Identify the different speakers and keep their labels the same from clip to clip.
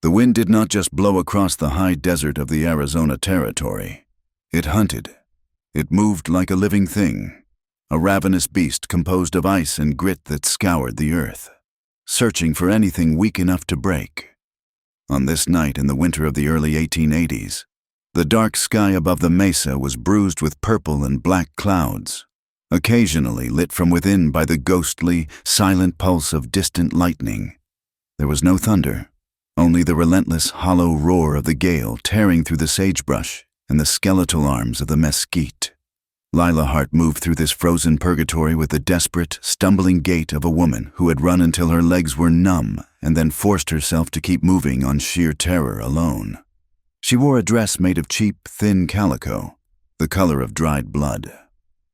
Speaker 1: The wind did not just blow across the high desert of the Arizona Territory. It hunted. It moved like a living thing, a ravenous beast composed of ice and grit that scoured the earth, searching for anything weak enough to break. On this night in the winter of the early 1880s, the dark sky above the mesa was bruised with purple and black clouds, occasionally lit from within by the ghostly, silent pulse of distant lightning. There was no thunder, only the relentless, hollow roar of the gale tearing through the sagebrush and the skeletal arms of the mesquite. Lila Hart moved through this frozen purgatory with the desperate, stumbling gait of a woman who had run until her legs were numb and then forced herself to keep moving on sheer terror alone. She wore a dress made of cheap, thin calico, the color of dried blood,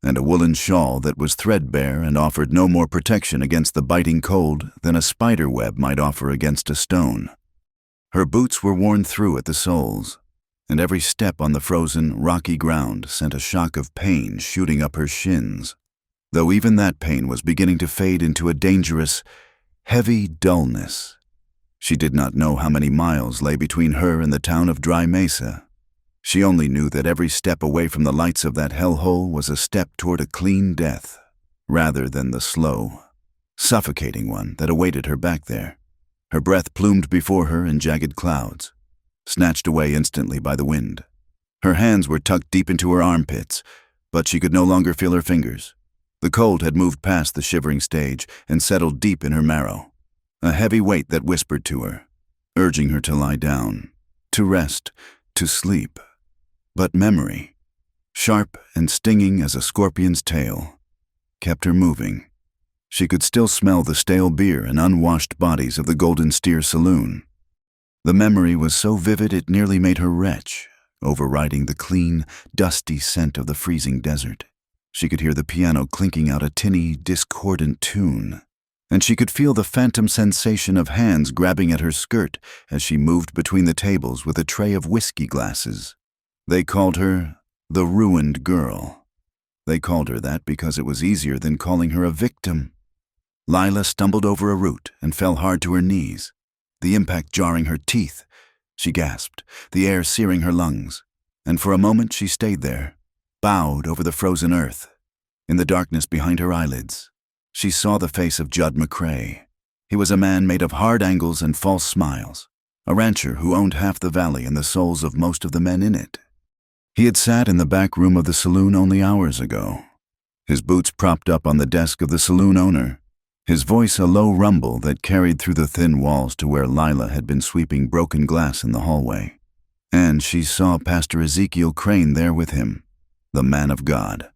Speaker 1: and a woolen shawl that was threadbare and offered no more protection against the biting cold than a spider web might offer against a stone. Her boots were worn through at the soles, and every step on the frozen, rocky ground sent a shock of pain shooting up her shins, though even that pain was beginning to fade into a dangerous, heavy dullness. She did not know how many miles lay between her and the town of Dry Mesa. She only knew that every step away from the lights of that hellhole was a step toward a clean death, rather than the slow, suffocating one that awaited her back there. Her breath plumed before her in jagged clouds, snatched away instantly by the wind. Her hands were tucked deep into her armpits, but she could no longer feel her fingers. The cold had moved past the shivering stage and settled deep in her marrow, a heavy weight that whispered to her, urging her to lie down, to rest, to sleep. But memory, sharp and stinging as a scorpion's tail, kept her moving. She could still smell the stale beer and unwashed bodies of the Golden Steer Saloon. The memory was so vivid it nearly made her retch, overriding the clean, dusty scent of the freezing desert. She could hear the piano clinking out a tinny, discordant tune, and she could feel the phantom sensation of hands grabbing at her skirt as she moved between the tables with a tray of whiskey glasses. They called her the Ruined Girl. They called her that because it was easier than calling her a victim. Lila stumbled over a root and fell hard to her knees, the impact jarring her teeth. She gasped, the air searing her lungs, and for a moment she stayed there, bowed over the frozen earth. In the darkness behind her eyelids, she saw the face of Judd McCrae. He was a man made of hard angles and false smiles, a rancher who owned half the valley and the souls of most of the men in it. He had sat in the back room of the saloon only hours ago, his boots propped up on the desk of the saloon owner, his voice a low rumble that carried through the thin walls to where Lila had been sweeping broken glass in the hallway. And she saw Pastor Ezekiel Crane there with him, the man of God,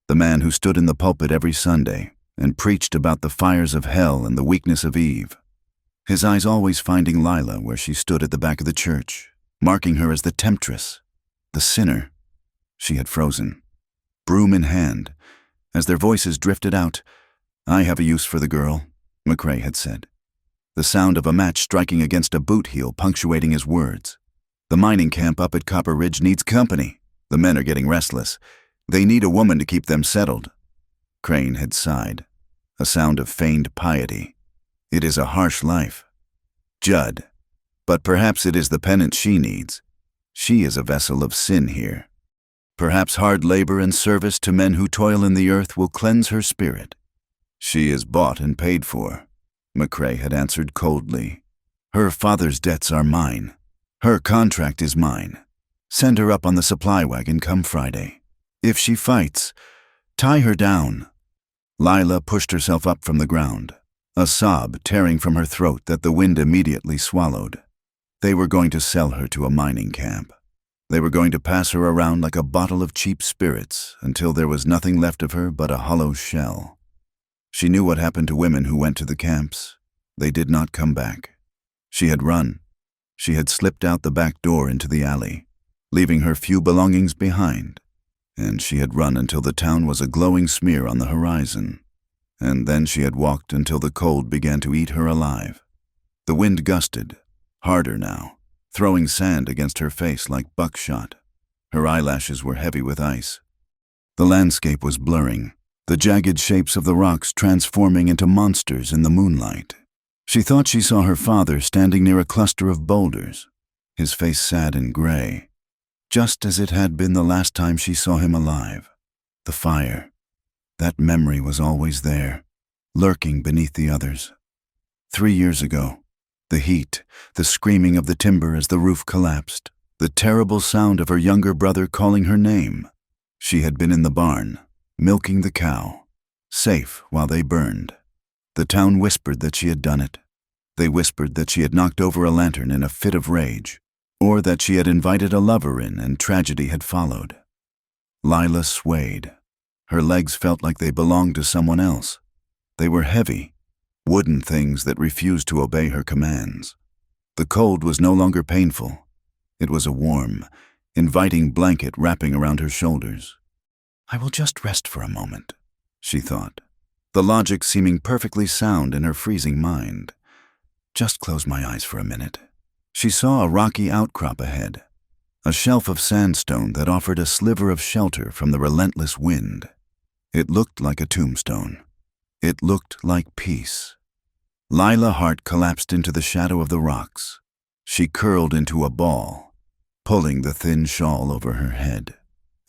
Speaker 1: the man who stood in the pulpit every Sunday and preached about the fires of hell and the weakness of Eve, his eyes always finding Lila where she stood at the back of the church, marking her as the temptress, the sinner. She had frozen, broom in hand, as their voices drifted out. "I have a use for the girl," McCrae had said, the sound of a match striking against a boot heel punctuating his words. "The mining camp up at Copper Ridge needs company. The men are getting restless. They need a woman to keep them settled." Crane had sighed, a sound of feigned piety. "It is a harsh life, Judd, but perhaps it is the penance she needs. She is a vessel of sin here. Perhaps hard labor and service to men who toil in the earth will cleanse her spirit." "She is bought and paid for," McCrae had answered coldly. "Her father's debts are mine. Her contract is mine. Send her up on the supply wagon come Friday. If she fights, tie her down." Lila pushed herself up from the ground, a sob tearing from her throat that the wind immediately swallowed. They were going to sell her to a mining camp. They were going to pass her around like a bottle of cheap spirits until there was nothing left of her but a hollow shell. She knew what happened to women who went to the camps. They did not come back. She had run. She had slipped out the back door into the alley, leaving her few belongings behind. And she had run until the town was a glowing smear on the horizon. And then she had walked until the cold began to eat her alive. The wind gusted, harder now, throwing sand against her face like buckshot. Her eyelashes were heavy with ice. The landscape was blurring, the jagged shapes of the rocks transforming into monsters in the moonlight. She thought she saw her father standing near a cluster of boulders, his face sad and gray, just as it had been the last time she saw him alive. The fire, that memory was always there, lurking beneath the others. 3 years ago, the heat, the screaming of the timber as the roof collapsed, the terrible sound of her younger brother calling her name. She had been in the barn, milking the cow, safe while they burned. The town whispered that she had done it. They whispered that she had knocked over a lantern in a fit of rage, or that she had invited a lover in and tragedy had followed. Lila swayed. Her legs felt like they belonged to someone else. They were heavy, wooden things that refused to obey her commands. The cold was no longer painful. It was a warm, inviting blanket wrapping around her shoulders. "I will just rest for a moment," she thought, the logic seeming perfectly sound in her freezing mind. Just close my eyes for a minute. She saw a rocky outcrop ahead, a shelf of sandstone that offered a sliver of shelter from the relentless wind. It looked like a tombstone. It looked like peace. Lila's heart collapsed into the shadow of the rocks. She curled into a ball, pulling the thin shawl over her head.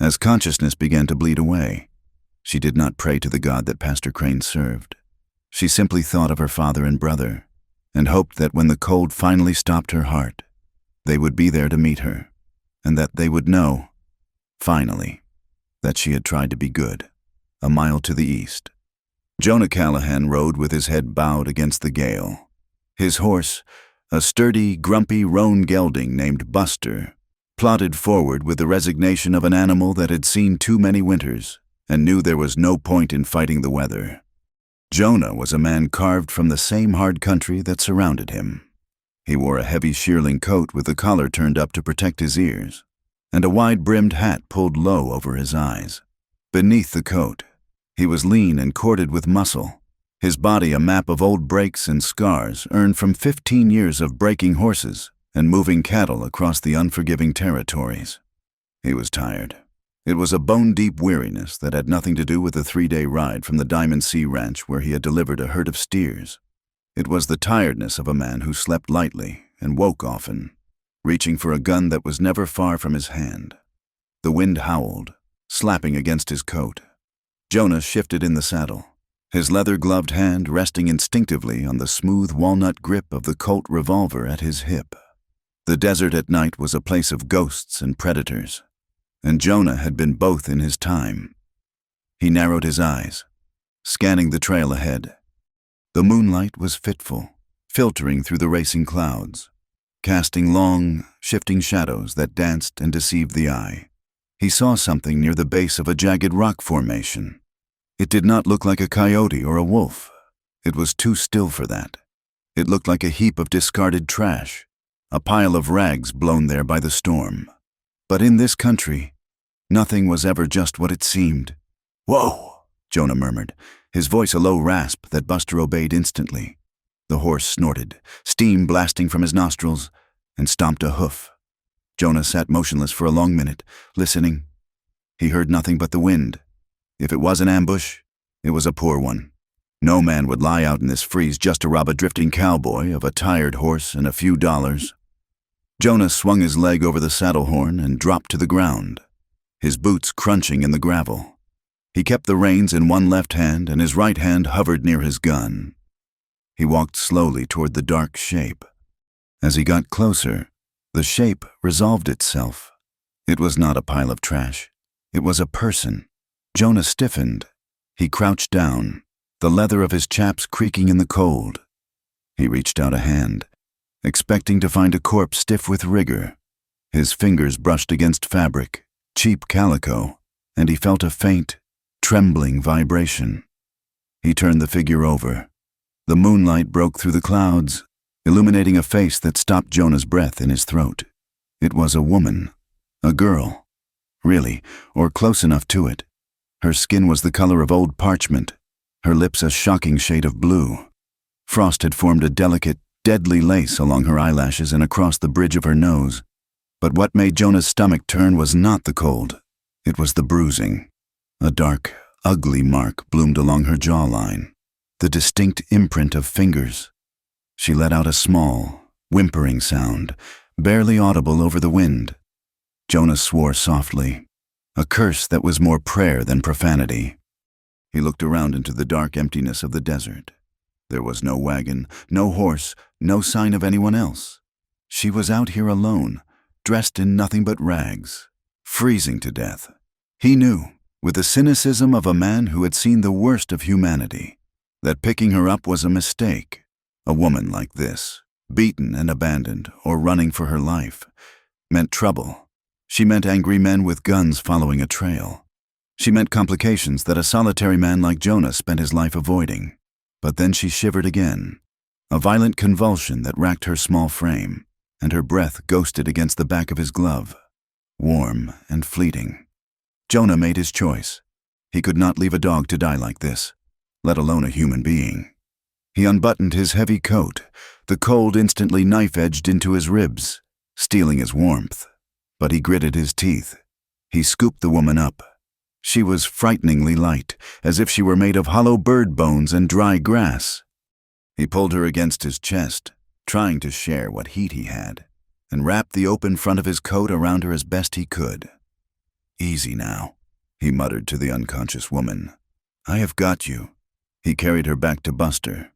Speaker 1: As consciousness began to bleed away, she did not pray to the God that Pastor Crane served. She simply thought of her father and brother, and hoped that when the cold finally stopped her heart, they would be there to meet her, and that they would know, finally, that she had tried to be good. A mile to the east, Jonah Callahan rode with his head bowed against the gale. His horse, a sturdy, grumpy roan gelding named Buster, plodded forward with the resignation of an animal that had seen too many winters and knew there was no point in fighting the weather. Jonah was a man carved from the same hard country that surrounded him. He wore a heavy shearling coat with the collar turned up to protect his ears, and a wide-brimmed hat pulled low over his eyes. Beneath the coat, he was lean and corded with muscle, his body a map of old breaks and scars earned from 15 years of breaking horses and moving cattle across the unforgiving territories. He was tired. It was a bone-deep weariness that had nothing to do with the 3-day ride from the Diamond Sea Ranch where he had delivered a herd of steers. It was the tiredness of a man who slept lightly and woke often, reaching for a gun that was never far from his hand. The wind howled, slapping against his coat. Jonah shifted in the saddle, his leather-gloved hand resting instinctively on the smooth walnut grip of the Colt revolver at his hip. The desert at night was a place of ghosts and predators, and Jonah had been both in his time. He narrowed his eyes, scanning the trail ahead. The moonlight was fitful, filtering through the racing clouds, casting long, shifting shadows that danced and deceived the eye. He saw something near the base of a jagged rock formation. It did not look like a coyote or a wolf. It was too still for that. It looked like a heap of discarded trash, a pile of rags blown there by the storm. But in this country, nothing was ever just what it seemed. "Whoa!" Jonah murmured, his voice a low rasp that Buster obeyed instantly. The horse snorted, steam blasting from his nostrils, and stomped a hoof. Jonah sat motionless for a long minute, listening. He heard nothing but the wind. If it was an ambush, it was a poor one. No man would lie out in this freeze just to rob a drifting cowboy of a tired horse and a few dollars. Jonah swung his leg over the saddle horn and dropped to the ground, his boots crunching in the gravel. He kept the reins in one left hand and his right hand hovered near his gun. He walked slowly toward the dark shape. As he got closer, the shape resolved itself. It was not a pile of trash. It was a person. Jonah stiffened. He crouched down, the leather of his chaps creaking in the cold. He reached out a hand, expecting to find a corpse stiff with rigor. His fingers brushed against fabric, cheap calico, and he felt a faint, trembling vibration. He turned the figure over. The moonlight broke through the clouds, illuminating a face that stopped Jonah's breath in his throat. It was a woman, a girl, really, or close enough to it. Her skin was the color of old parchment, her lips a shocking shade of blue. Frost had formed a delicate, deadly lace along her eyelashes and across the bridge of her nose. But what made Jonah's stomach turn was not the cold. It was the bruising. A dark, ugly mark bloomed along her jawline, the distinct imprint of fingers. She let out a small, whimpering sound, barely audible over the wind. Jonah swore softly, a curse that was more prayer than profanity. He looked around into the dark emptiness of the desert. There was no wagon, no horse, no sign of anyone else. She was out here alone, dressed in nothing but rags, freezing to death. He knew, with the cynicism of a man who had seen the worst of humanity, that picking her up was a mistake. A woman like this, beaten and abandoned or running for her life, meant trouble. She meant angry men with guns following a trail. She meant complications that a solitary man like Jonah spent his life avoiding. But then she shivered again, a violent convulsion that racked her small frame, and her breath ghosted against the back of his glove, warm and fleeting. Jonah made his choice. He could not leave a dog to die like this, let alone a human being. He unbuttoned his heavy coat, the cold instantly knife-edged into his ribs, stealing his warmth. But he gritted his teeth. He scooped the woman up. She was frighteningly light, as if she were made of hollow bird bones and dry grass. He pulled her against his chest, trying to share what heat he had, and wrapped the open front of his coat around her as best he could. "Easy now," he muttered to the unconscious woman. "I have got you." He carried her back to Buster.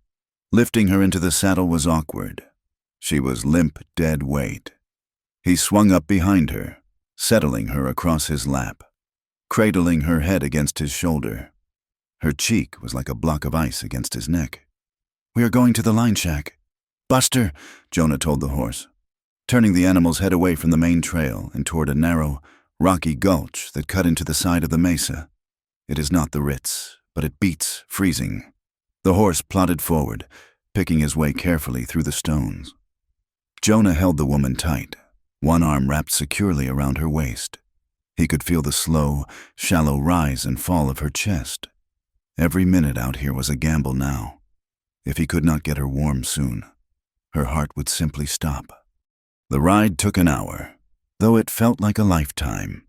Speaker 1: Lifting her into the saddle was awkward. She was limp, dead weight. He swung up behind her, settling her across his lap, cradling her head against his shoulder. Her cheek was like a block of ice against his neck. "We are going to the line shack." "Buster," Jonah told the horse, turning the animal's head away from the main trail and toward a narrow, rocky gulch that cut into the side of the mesa. "It is not the Ritz, but it beats freezing." The horse plodded forward, picking his way carefully through the stones. Jonah held the woman tight, one arm wrapped securely around her waist. He could feel the slow, shallow rise and fall of her chest. Every minute out here was a gamble now. If he could not get her warm soon, her heart would simply stop. The ride took an hour, though it felt like a lifetime.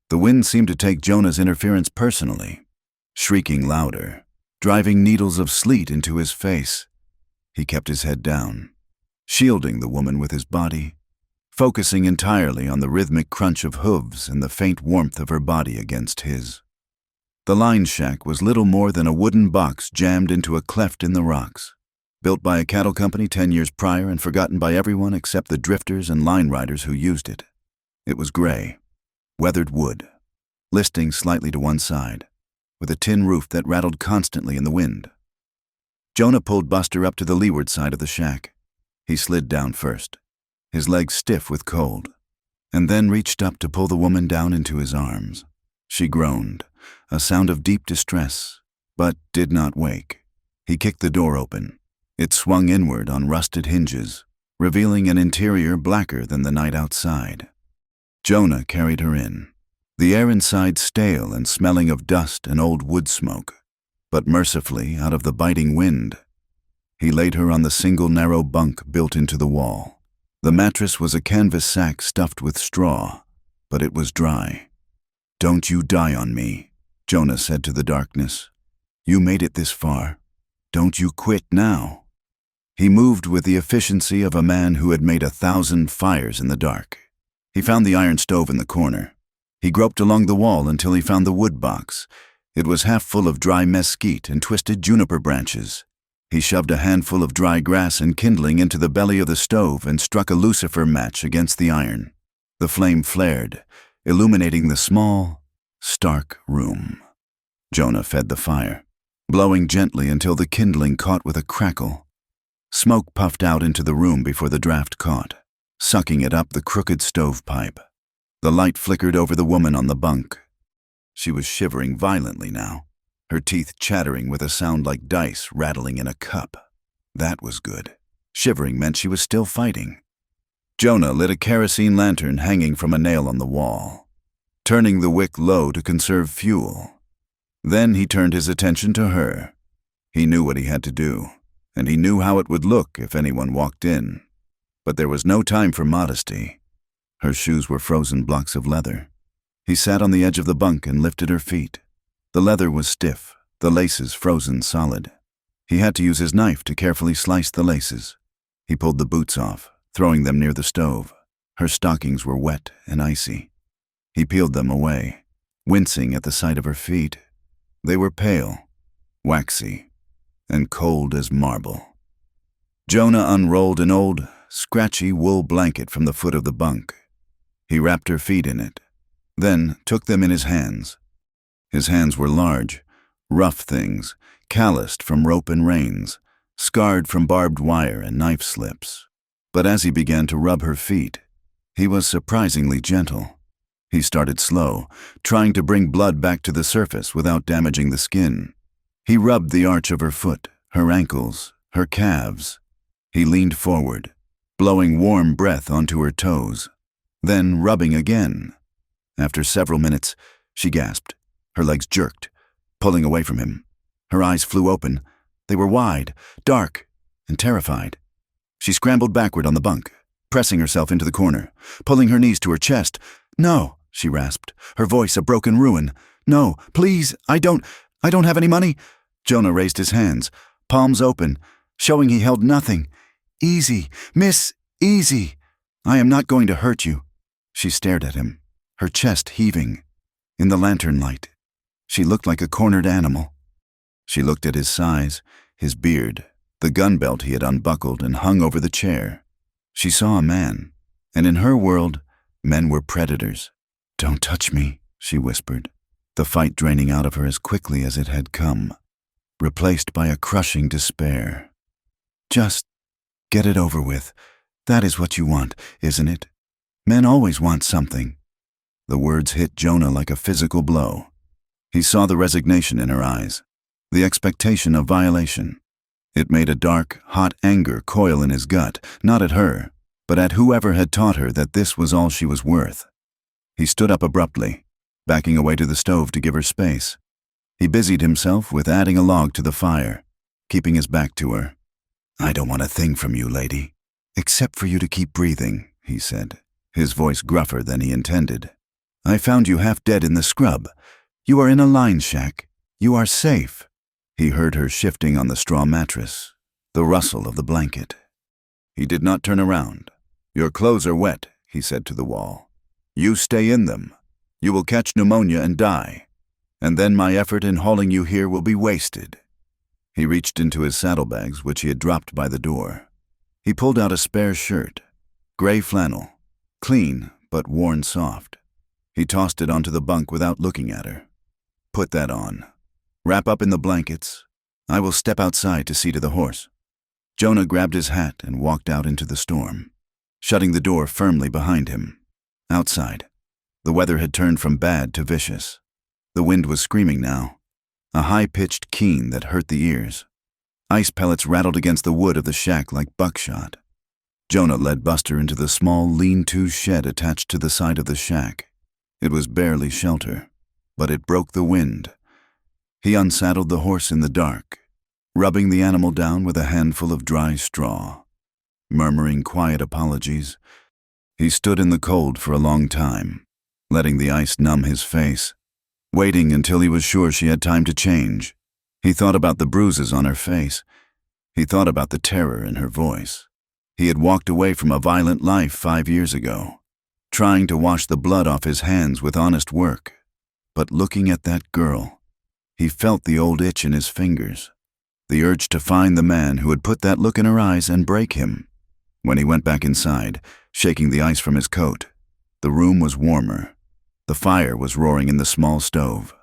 Speaker 1: The wind seemed to take Jonah's interference personally, shrieking louder, driving needles of sleet into his face. He kept his head down, shielding the woman with his body, focusing entirely on the rhythmic crunch of hooves and the faint warmth of her body against his. The line shack was little more than a wooden box jammed into a cleft in the rocks, built by a cattle company 10 years prior and forgotten by everyone except the drifters and line riders who used it. It was gray, weathered wood, listing slightly to one side, with a tin roof that rattled constantly in the wind. Jonah pulled Buster up to the leeward side of the shack. He slid down first, his legs stiff with cold, and then reached up to pull the woman down into his arms. She groaned, a sound of deep distress, but did not wake. He kicked the door open. It swung inward on rusted hinges, revealing an interior blacker than the night outside. Jonah carried her in, the air inside stale and smelling of dust and old wood smoke, but mercifully out of the biting wind. He laid her on the single narrow bunk built into the wall. The mattress was a canvas sack stuffed with straw, but it was dry. "Don't you die on me," Jonah said to the darkness. "You made it this far. Don't you quit now." He moved with the efficiency of a man who had made 1,000 fires in the dark. He found the iron stove in the corner. He groped along the wall until he found the wood box. It was half full of dry mesquite and twisted juniper branches. He shoved a handful of dry grass and kindling into the belly of the stove and struck a lucifer match against the iron. The flame flared, illuminating the small, stark room. Jonah fed the fire, blowing gently until the kindling caught with a crackle. Smoke puffed out into the room before the draft caught, sucking it up the crooked stovepipe. The light flickered over the woman on the bunk. She was shivering violently now, her teeth chattering with a sound like dice rattling in a cup. That was good. Shivering meant she was still fighting. Jonah lit a kerosene lantern hanging from a nail on the wall, turning the wick low to conserve fuel. Then he turned his attention to her. He knew what he had to do, and he knew how it would look if anyone walked in. But there was no time for modesty. Her shoes were frozen blocks of leather. He sat on the edge of the bunk and lifted her feet. The leather was stiff, the laces frozen solid. He had to use his knife to carefully slice the laces, He pulled the boots off, throwing them near the stove. Her stockings were wet and icy. He peeled them away, wincing at the sight of her feet. They were pale, waxy, and cold as marble. Jonah unrolled an old, scratchy wool blanket from the foot of the bunk. He wrapped her feet in it, then took them in his hands. His hands were large, rough things, calloused from rope and reins, scarred from barbed wire and knife slips. But as he began to rub her feet, he was surprisingly gentle. He started slow, trying to bring blood back to the surface without damaging the skin. He rubbed the arch of her foot, her ankles, her calves. He leaned forward, blowing warm breath onto her toes, then rubbing again. After several minutes, she gasped. Her legs jerked, pulling away from him. Her eyes flew open. They were wide, dark, and terrified. She scrambled backward on the bunk, pressing herself into the corner, pulling her knees to her chest. "No," she rasped, her voice a broken ruin. "No, please, I don't have any money." Jonah raised his hands, palms open, showing he held nothing. "Easy, miss, easy. I am not going to hurt you." She stared at him, her chest heaving. In the lantern light, she looked like a cornered animal. She looked at his size, his beard, the gun belt he had unbuckled and hung over the chair. She saw a man, and in her world, men were predators. "Don't touch me," she whispered, the fight draining out of her as quickly as it had come, replaced by a crushing despair. "Just get it over with. That is what you want, isn't it? Men always want something." The words hit Jonah like a physical blow. He saw the resignation in her eyes, the expectation of violation. It made a dark, hot anger coil in his gut, not at her, but at whoever had taught her that this was all she was worth. He stood up abruptly, backing away to the stove to give her space. He busied himself with adding a log to the fire, keeping his back to her. "I don't want a thing from you, lady, except for you to keep breathing," he said, his voice gruffer than he intended. "I found you half dead in the scrub. You are in a line shack. You are safe." He heard her shifting on the straw mattress, the rustle of the blanket. He did not turn around. "Your clothes are wet," he said to the wall. "You stay in them. You will catch pneumonia and die. And then my effort in hauling you here will be wasted." He reached into his saddlebags, which he had dropped by the door. He pulled out a spare shirt, gray flannel, clean but worn soft. He tossed it onto the bunk without looking at her. "Put that on. Wrap up in the blankets. I will step outside to see to the horse." Jonah grabbed his hat and walked out into the storm, shutting the door firmly behind him. Outside, the weather had turned from bad to vicious. The wind was screaming now, a high-pitched keen that hurt the ears. Ice pellets rattled against the wood of the shack like buckshot. Jonah led Buster into the small lean-to shed attached to the side of the shack. It was barely shelter, but it broke the wind. He unsaddled the horse in the dark, rubbing the animal down with a handful of dry straw. Murmuring quiet apologies, he stood in the cold for a long time, letting the ice numb his face, waiting until he was sure she had time to change. He thought about the bruises on her face. He thought about the terror in her voice. He had walked away from a violent life 5 years ago, trying to wash the blood off his hands with honest work. But looking at that girl, he felt the old itch in his fingers, the urge to find the man who had put that look in her eyes and break him. When he went back inside, shaking the ice from his coat, the room was warmer. The fire was roaring in the small stove.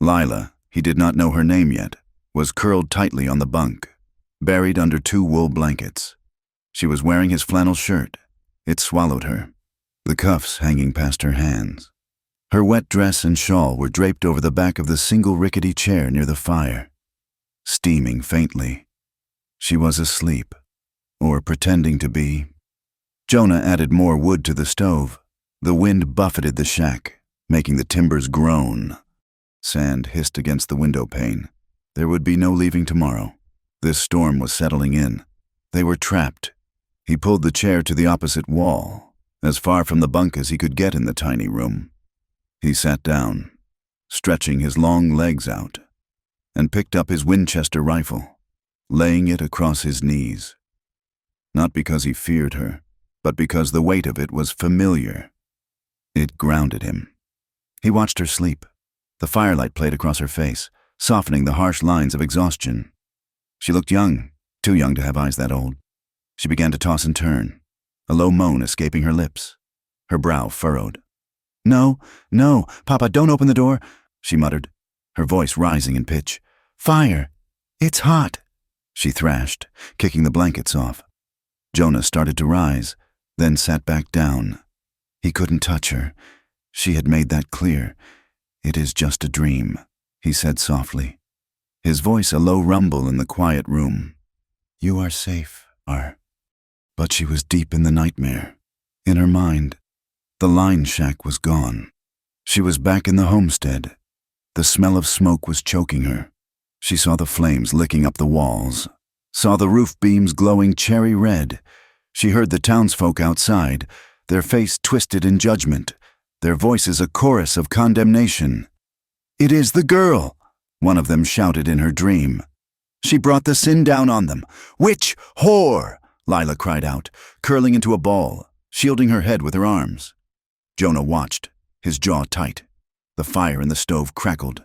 Speaker 1: Lila, he did not know her name yet, was curled tightly on the bunk, buried under 2 wool blankets. She was wearing his flannel shirt. It swallowed her, the cuffs hanging past her hands. Her wet dress and shawl were draped over the back of the single rickety chair near the fire, steaming faintly. She was asleep, or pretending to be. Jonah added more wood to the stove. The wind buffeted the shack, making the timbers groan. Sand hissed against the window pane. There would be no leaving tomorrow. This storm was settling in. They were trapped. He pulled the chair to the opposite wall, as far from the bunk as he could get in the tiny room. He sat down, stretching his long legs out, and picked up his Winchester rifle, laying it across his knees. not because he feared her, but because the weight of it was familiar. It grounded him. He watched her sleep. The firelight played across her face, softening the harsh lines of exhaustion. She looked young, too young to have eyes that old. She began to toss and turn, a low moan escaping her lips. Her brow furrowed. "No, no, Papa, don't open the door," she muttered, her voice rising in pitch. "Fire! It's hot!" she thrashed, kicking the blankets off. Jonah started to rise, then sat back down. He couldn't touch her. She had made that clear. "It is just a dream," he said softly, his voice a low rumble in the quiet room. "You are safe, Ar." But she was deep in the nightmare. In her mind, the line shack was gone. She was back in the homestead. The smell of smoke was choking her. She saw the flames licking up the walls, saw the roof beams glowing cherry red. She heard the townsfolk outside, their face twisted in judgment, their voices a chorus of condemnation. "It is the girl," one of them shouted in her dream. "She brought the sin down on them. Witch! Whore!" Lila cried out, curling into a ball, shielding her head with her arms. Jonah watched, his jaw tight. The fire in the stove crackled.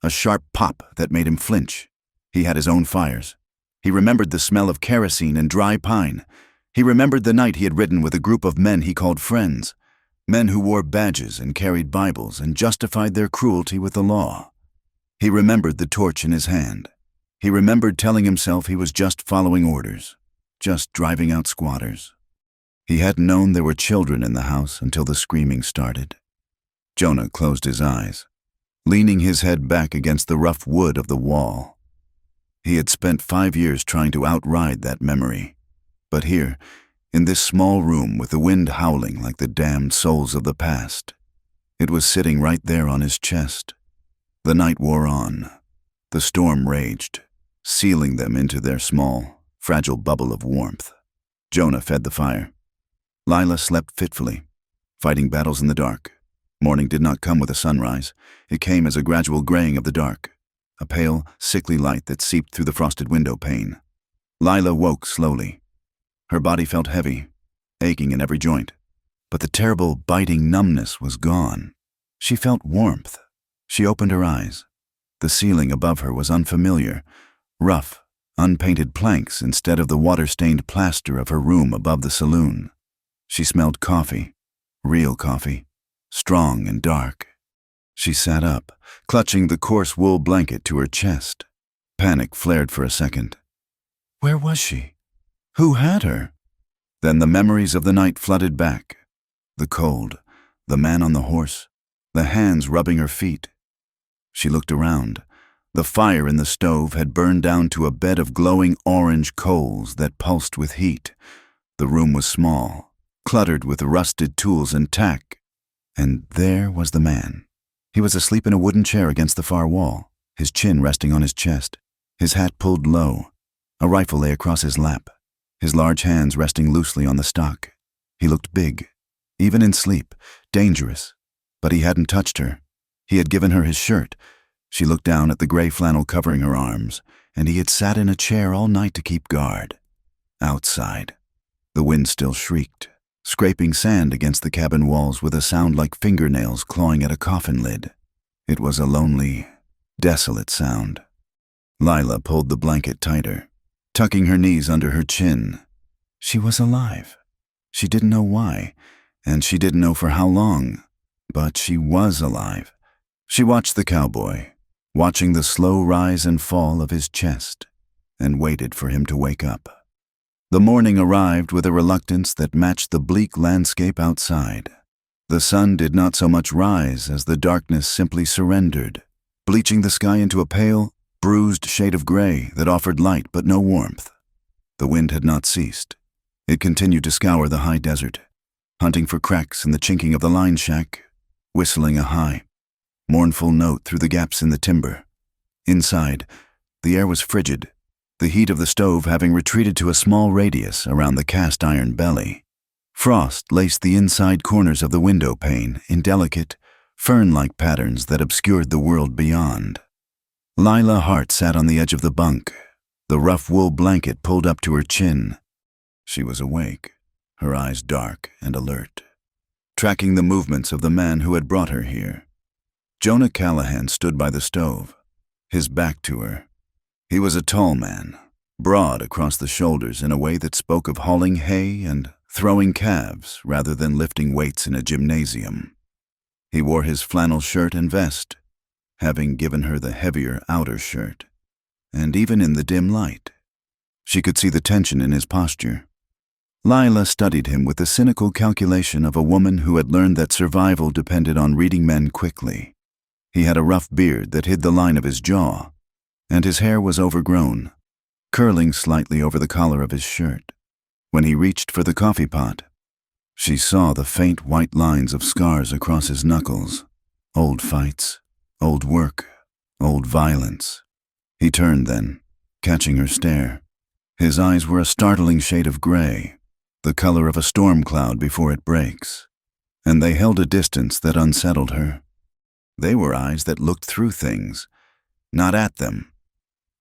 Speaker 1: A sharp pop that made him flinch. He had his own fires. He remembered the smell of kerosene and dry pine. He remembered the night he had ridden with a group of men he called friends, men who wore badges and carried Bibles and justified their cruelty with the law. He remembered the torch in his hand. He remembered telling himself he was just following orders, just driving out squatters. He hadn't known there were children in the house until the screaming started. Jonah closed his eyes, leaning his head back against the rough wood of the wall. He had spent 5 years trying to outride that memory. But here, in this small room with the wind howling like the damned souls of the past, it was sitting right there on his chest. The night wore on. The storm raged, sealing them into their small, fragile bubble of warmth. Jonah fed the fire. Lila slept fitfully, fighting battles in the dark. Morning did not come with a sunrise. It came as a gradual graying of the dark, a pale, sickly light that seeped through the frosted window pane. Lila woke slowly. Her body felt heavy, aching in every joint, but the terrible, biting numbness was gone. She felt warmth. She opened her eyes. The ceiling above her was unfamiliar, rough, unpainted planks instead of the water-stained plaster of her room above the saloon. She smelled coffee, real coffee, strong and dark. She sat up, clutching the coarse wool blanket to her chest. Panic flared for a second. Where was she? Who had her? Then the memories of the night flooded back. The cold, the man on the horse, the hands rubbing her feet. She looked around. The fire in the stove had burned down to a bed of glowing orange coals that pulsed with heat. The room was small, cluttered with rusted tools and tack. And there was the man. He was asleep in a wooden chair against the far wall, his chin resting on his chest, his hat pulled low. A rifle lay across his lap, his large hands resting loosely on the stock. He looked big, even in sleep, dangerous. But he hadn't touched her. He had given her his shirt. She looked down at the gray flannel covering her arms, and he had sat in a chair all night to keep guard. Outside, the wind still shrieked, scraping sand against the cabin walls with a sound like fingernails clawing at a coffin lid. It was a lonely, desolate sound. Lila pulled the blanket tighter, tucking her knees under her chin. She was alive. She didn't know why, and she didn't know for how long, but she was alive. She watched the cowboy, watching the slow rise and fall of his chest, and waited for him to wake up. The morning arrived with a reluctance that matched the bleak landscape outside. The sun did not so much rise as the darkness simply surrendered, bleaching the sky into a pale, bruised shade of gray that offered light but no warmth. The wind had not ceased. It continued to scour the high desert, hunting for cracks in the chinking of the line shack, whistling a high, mournful note through the gaps in the timber. Inside, the air was frigid, the heat of the stove having retreated to a small radius around the cast-iron belly. Frost laced the inside corners of the window pane in delicate, fern-like patterns that obscured the world beyond. Lila Hart sat on the edge of the bunk, the rough wool blanket pulled up to her chin. She was awake, her eyes dark and alert, tracking the movements of the man who had brought her here. Jonah Callahan stood by the stove, his back to her. He was a tall man, broad across the shoulders in a way that spoke of hauling hay and throwing calves rather than lifting weights in a gymnasium. He wore his flannel shirt and vest, having given her the heavier outer shirt, and even in the dim light, she could see the tension in his posture. Lila studied him with the cynical calculation of a woman who had learned that survival depended on reading men quickly. He had a rough beard that hid the line of his jaw, and his hair was overgrown, curling slightly over the collar of his shirt. When he reached for the coffee pot, she saw the faint white lines of scars across his knuckles. Old fights, old work, old violence. He turned then, catching her stare. His eyes were a startling shade of gray, the color of a storm cloud before it breaks, and they held a distance that unsettled her. They were eyes that looked through things, not at them.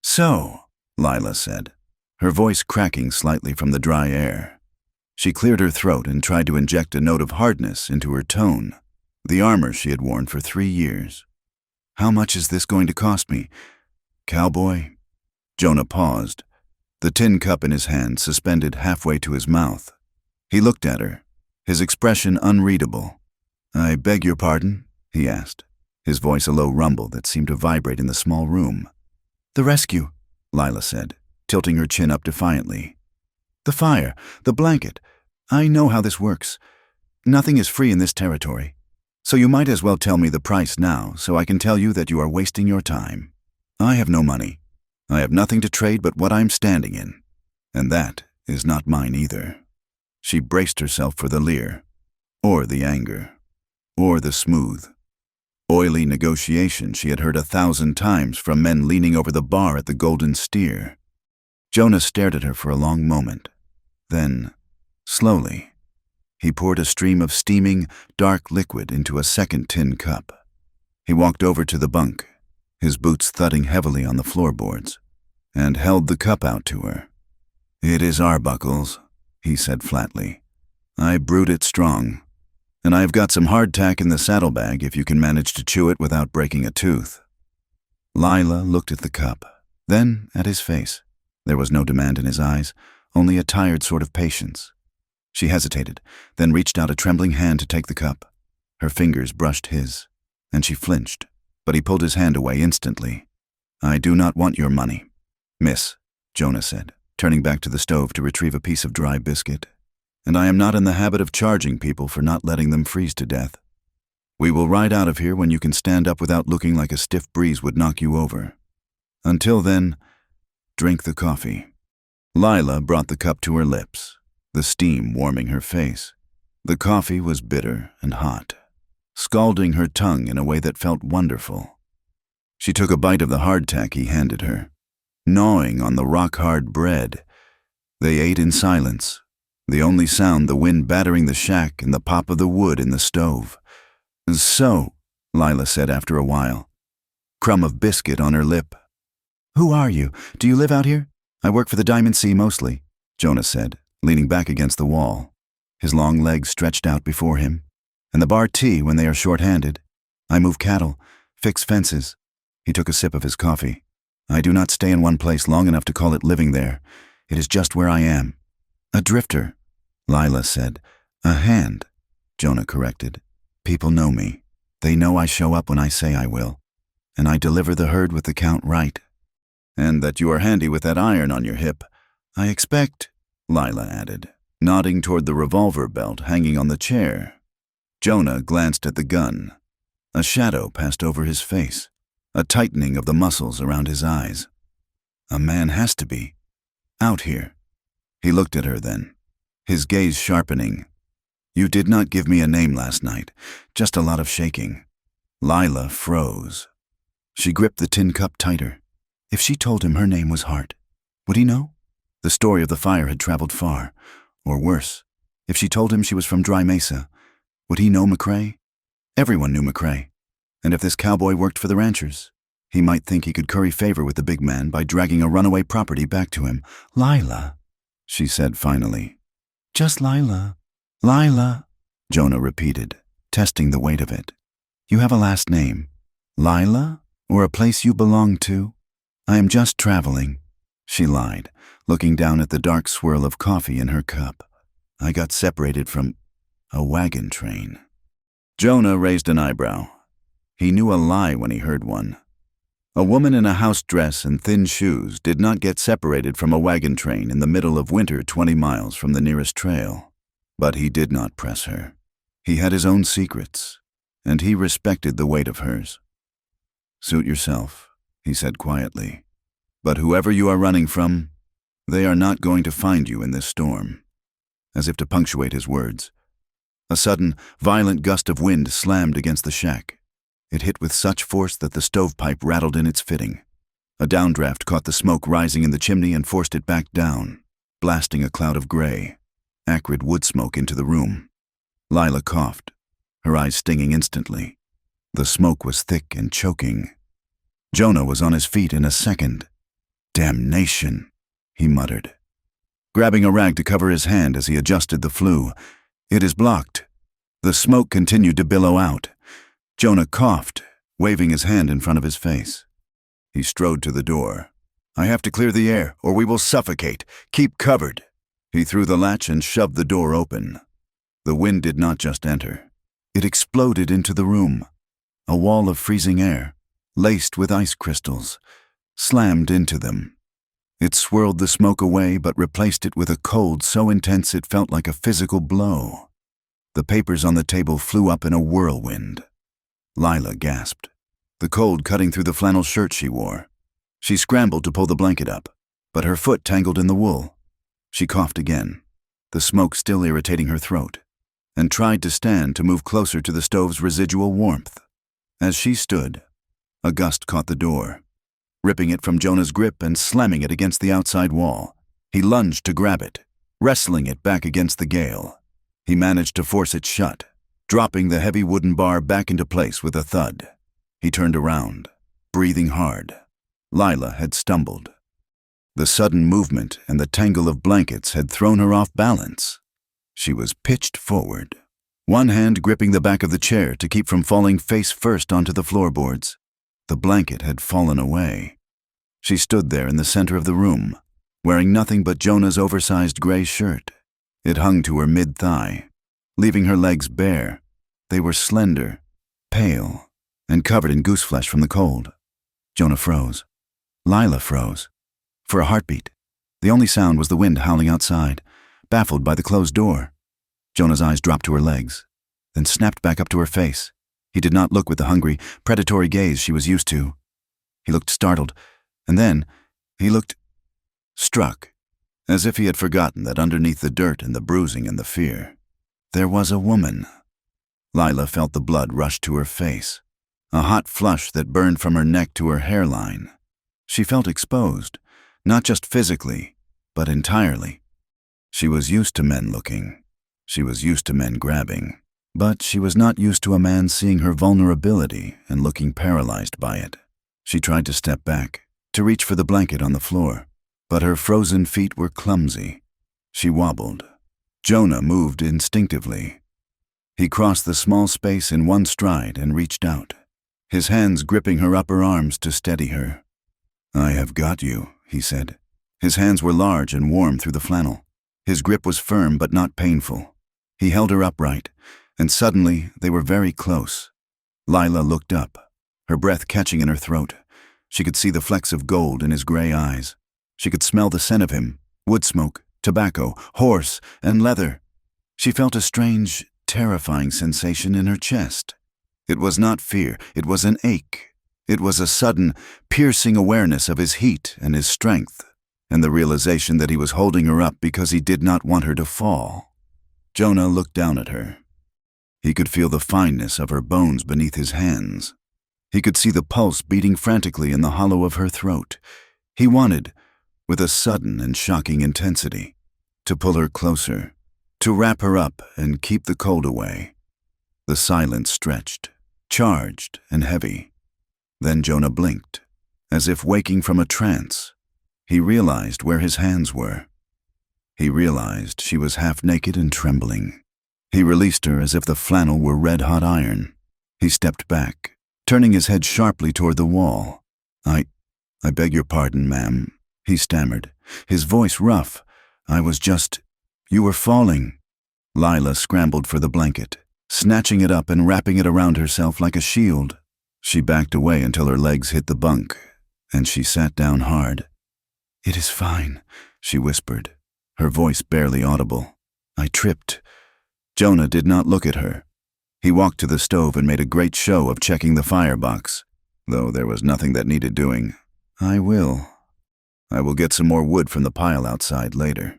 Speaker 1: "So," Lila said, her voice cracking slightly from the dry air. She cleared her throat and tried to inject a note of hardness into her tone, the armor she had worn for 3 years. "How much is this going to cost me, Cowboy?" Jonah paused, the tin cup in his hand suspended halfway to his mouth. He looked at her, his expression unreadable. "I beg your pardon?" he asked, his voice a low rumble that seemed to vibrate in the small room. "The rescue," Lila said, tilting her chin up defiantly. "The fire, the blanket. I know how this works. Nothing is free in this territory. So you might as well tell me the price now so I can tell you that you are wasting your time. I have no money. I have nothing to trade but what I am standing in. And that is not mine either." She braced herself for the leer, or the anger, or the smooth, oily negotiation she had heard 1,000 times from men leaning over the bar at the Golden Steer. Jonah stared at her for a long moment. Then, slowly, he poured a stream of steaming, dark liquid into a second tin cup. He walked over to the bunk, his boots thudding heavily on the floorboards, and held the cup out to her. "It is Arbuckle's," he said flatly. "I brewed it strong, and I've got some hardtack in the saddlebag if you can manage to chew it without breaking a tooth." Lila looked at the cup, then at his face. There was no demand in his eyes, only a tired sort of patience. She hesitated, then reached out a trembling hand to take the cup. Her fingers brushed his, and she flinched, but he pulled his hand away instantly. "I do not want your money, miss," Jonah said, turning back to the stove to retrieve a piece of dry biscuit. "And I am not in the habit of charging people for not letting them freeze to death. We will ride out of here when you can stand up without looking like a stiff breeze would knock you over. Until then, drink the coffee." Lila brought the cup to her lips, the steam warming her face. The coffee was bitter and hot, scalding her tongue in a way that felt wonderful. She took a bite of the hardtack he handed her, gnawing on the rock-hard bread. They ate in silence, the only sound the wind battering the shack and the pop of the wood in the stove. "So," Lila said after a while, crumb of biscuit on her lip. "Who are you? Do you live out here?" "I work for the Diamond Sea mostly," Jonah said, leaning back against the wall, his long legs stretched out before him. "And the bar tea when they are short-handed. I move cattle, fix fences." He took a sip of his coffee. "I do not stay in one place long enough to call it living there. It is just where I am." "A drifter," Lila said. "A hand," Jonah corrected. "People know me. They know I show up when I say I will, and I deliver the herd with the count right." "And that you are handy with that iron on your hip, I expect," Lila added, nodding toward the revolver belt hanging on the chair. Jonah glanced at the gun. A shadow passed over his face, a tightening of the muscles around his eyes. "A man has to be. Out here." He looked at her then, his gaze sharpening. "You did not give me a name last night, just a lot of shaking." Lila froze. She gripped the tin cup tighter. If she told him her name was Hart, would he know? The story of the fire had traveled far, or worse. If she told him she was from Dry Mesa, would he know McCrae? Everyone knew McCrae. And if this cowboy worked for the ranchers, he might think he could curry favor with the big man by dragging a runaway property back to him. "Lila," she said finally. Just Lila. Lila, Jonah repeated, testing the weight of it. You have a last name. Lila? Or a place you belong to? I am just traveling, she lied, looking down at the dark swirl of coffee in her cup. I got separated from a wagon train. Jonah raised an eyebrow. He knew a lie when he heard one. A woman in a house dress and thin shoes did not get separated from a wagon train in the middle of winter 20 miles from the nearest trail. But he did not press her. He had his own secrets, and he respected the weight of hers. Suit yourself, he said quietly. But whoever you are running from, they are not going to find you in this storm. As if to punctuate his words, a sudden, violent gust of wind slammed against the shack. It hit with such force that the stovepipe rattled in its fitting. A downdraft caught the smoke rising in the chimney and forced it back down, blasting a cloud of gray, acrid wood smoke into the room. Lila coughed, her eyes stinging instantly. The smoke was thick and choking. Jonah was on his feet in a second. Damnation, he muttered, grabbing a rag to cover his hand as he adjusted the flue. It is blocked. The smoke continued to billow out. Jonah coughed, waving his hand in front of his face. He strode to the door. I have to clear the air, or we will suffocate. Keep covered. He threw the latch and shoved the door open. The wind did not just enter. It exploded into the room. A wall of freezing air, laced with ice crystals, slammed into them. It swirled the smoke away but replaced it with a cold so intense it felt like a physical blow. The papers on the table flew up in a whirlwind. Lila gasped, the cold cutting through the flannel shirt she wore. She scrambled to pull the blanket up, but her foot tangled in the wool. She coughed again, the smoke still irritating her throat, and tried to stand to move closer to the stove's residual warmth. As she stood, a gust caught the door, ripping it from Jonah's grip and slamming it against the outside wall. He lunged to grab it, wrestling it back against the gale. He managed to force it shut, dropping the heavy wooden bar back into place with a thud. He turned around, breathing hard. Lila had stumbled. The sudden movement and the tangle of blankets had thrown her off balance. She was pitched forward, one hand gripping the back of the chair to keep from falling face first onto the floorboards. The blanket had fallen away. She stood there in the center of the room, wearing nothing but Jonah's oversized gray shirt. It hung to her mid-thigh, leaving her legs bare. They were slender, pale, and covered in gooseflesh from the cold. Jonah froze. Lila froze. For a heartbeat. The only sound was the wind howling outside, baffled by the closed door. Jonah's eyes dropped to her legs, then snapped back up to her face. He did not look with the hungry, predatory gaze she was used to. He looked startled, and then he looked struck, as if he had forgotten that underneath the dirt and the bruising and the fear, there was a woman. Lila felt the blood rush to her face, a hot flush that burned from her neck to her hairline. She felt exposed, not just physically, but entirely. She was used to men looking. She was used to men grabbing. But she was not used to a man seeing her vulnerability and looking paralyzed by it. She tried to step back, to reach for the blanket on the floor, but her frozen feet were clumsy. She wobbled. Jonah moved instinctively. He crossed the small space in one stride and reached out, his hands gripping her upper arms to steady her. I have got you, he said. His hands were large and warm through the flannel. His grip was firm but not painful. He held her upright, and suddenly they were very close. Lila looked up, her breath catching in her throat. She could see the flecks of gold in his gray eyes. She could smell the scent of him, wood smoke, tobacco, horse, and leather. She felt a strange, terrifying sensation in her chest. It was not fear, it was an ache. It was a sudden, piercing awareness of his heat and his strength, and the realization that he was holding her up because he did not want her to fall. Jonah looked down at her. He could feel the fineness of her bones beneath his hands. He could see the pulse beating frantically in the hollow of her throat. He wanted, with a sudden and shocking intensity, to pull her closer, to wrap her up and keep the cold away. The silence stretched, charged and heavy. Then Jonah blinked, as if waking from a trance. He realized where his hands were. He realized she was half naked and trembling. He released her as if the flannel were red-hot iron. He stepped back, turning his head sharply toward the wall. I beg your pardon, ma'am," he stammered, his voice rough. You were falling." Lila scrambled for the blanket, snatching it up and wrapping it around herself like a shield. She backed away until her legs hit the bunk, and she sat down hard. "It is fine," she whispered, her voice barely audible. "I tripped." Jonah did not look at her. He walked to the stove and made a great show of checking the firebox, though there was nothing that needed doing. I will get some more wood from the pile outside later,"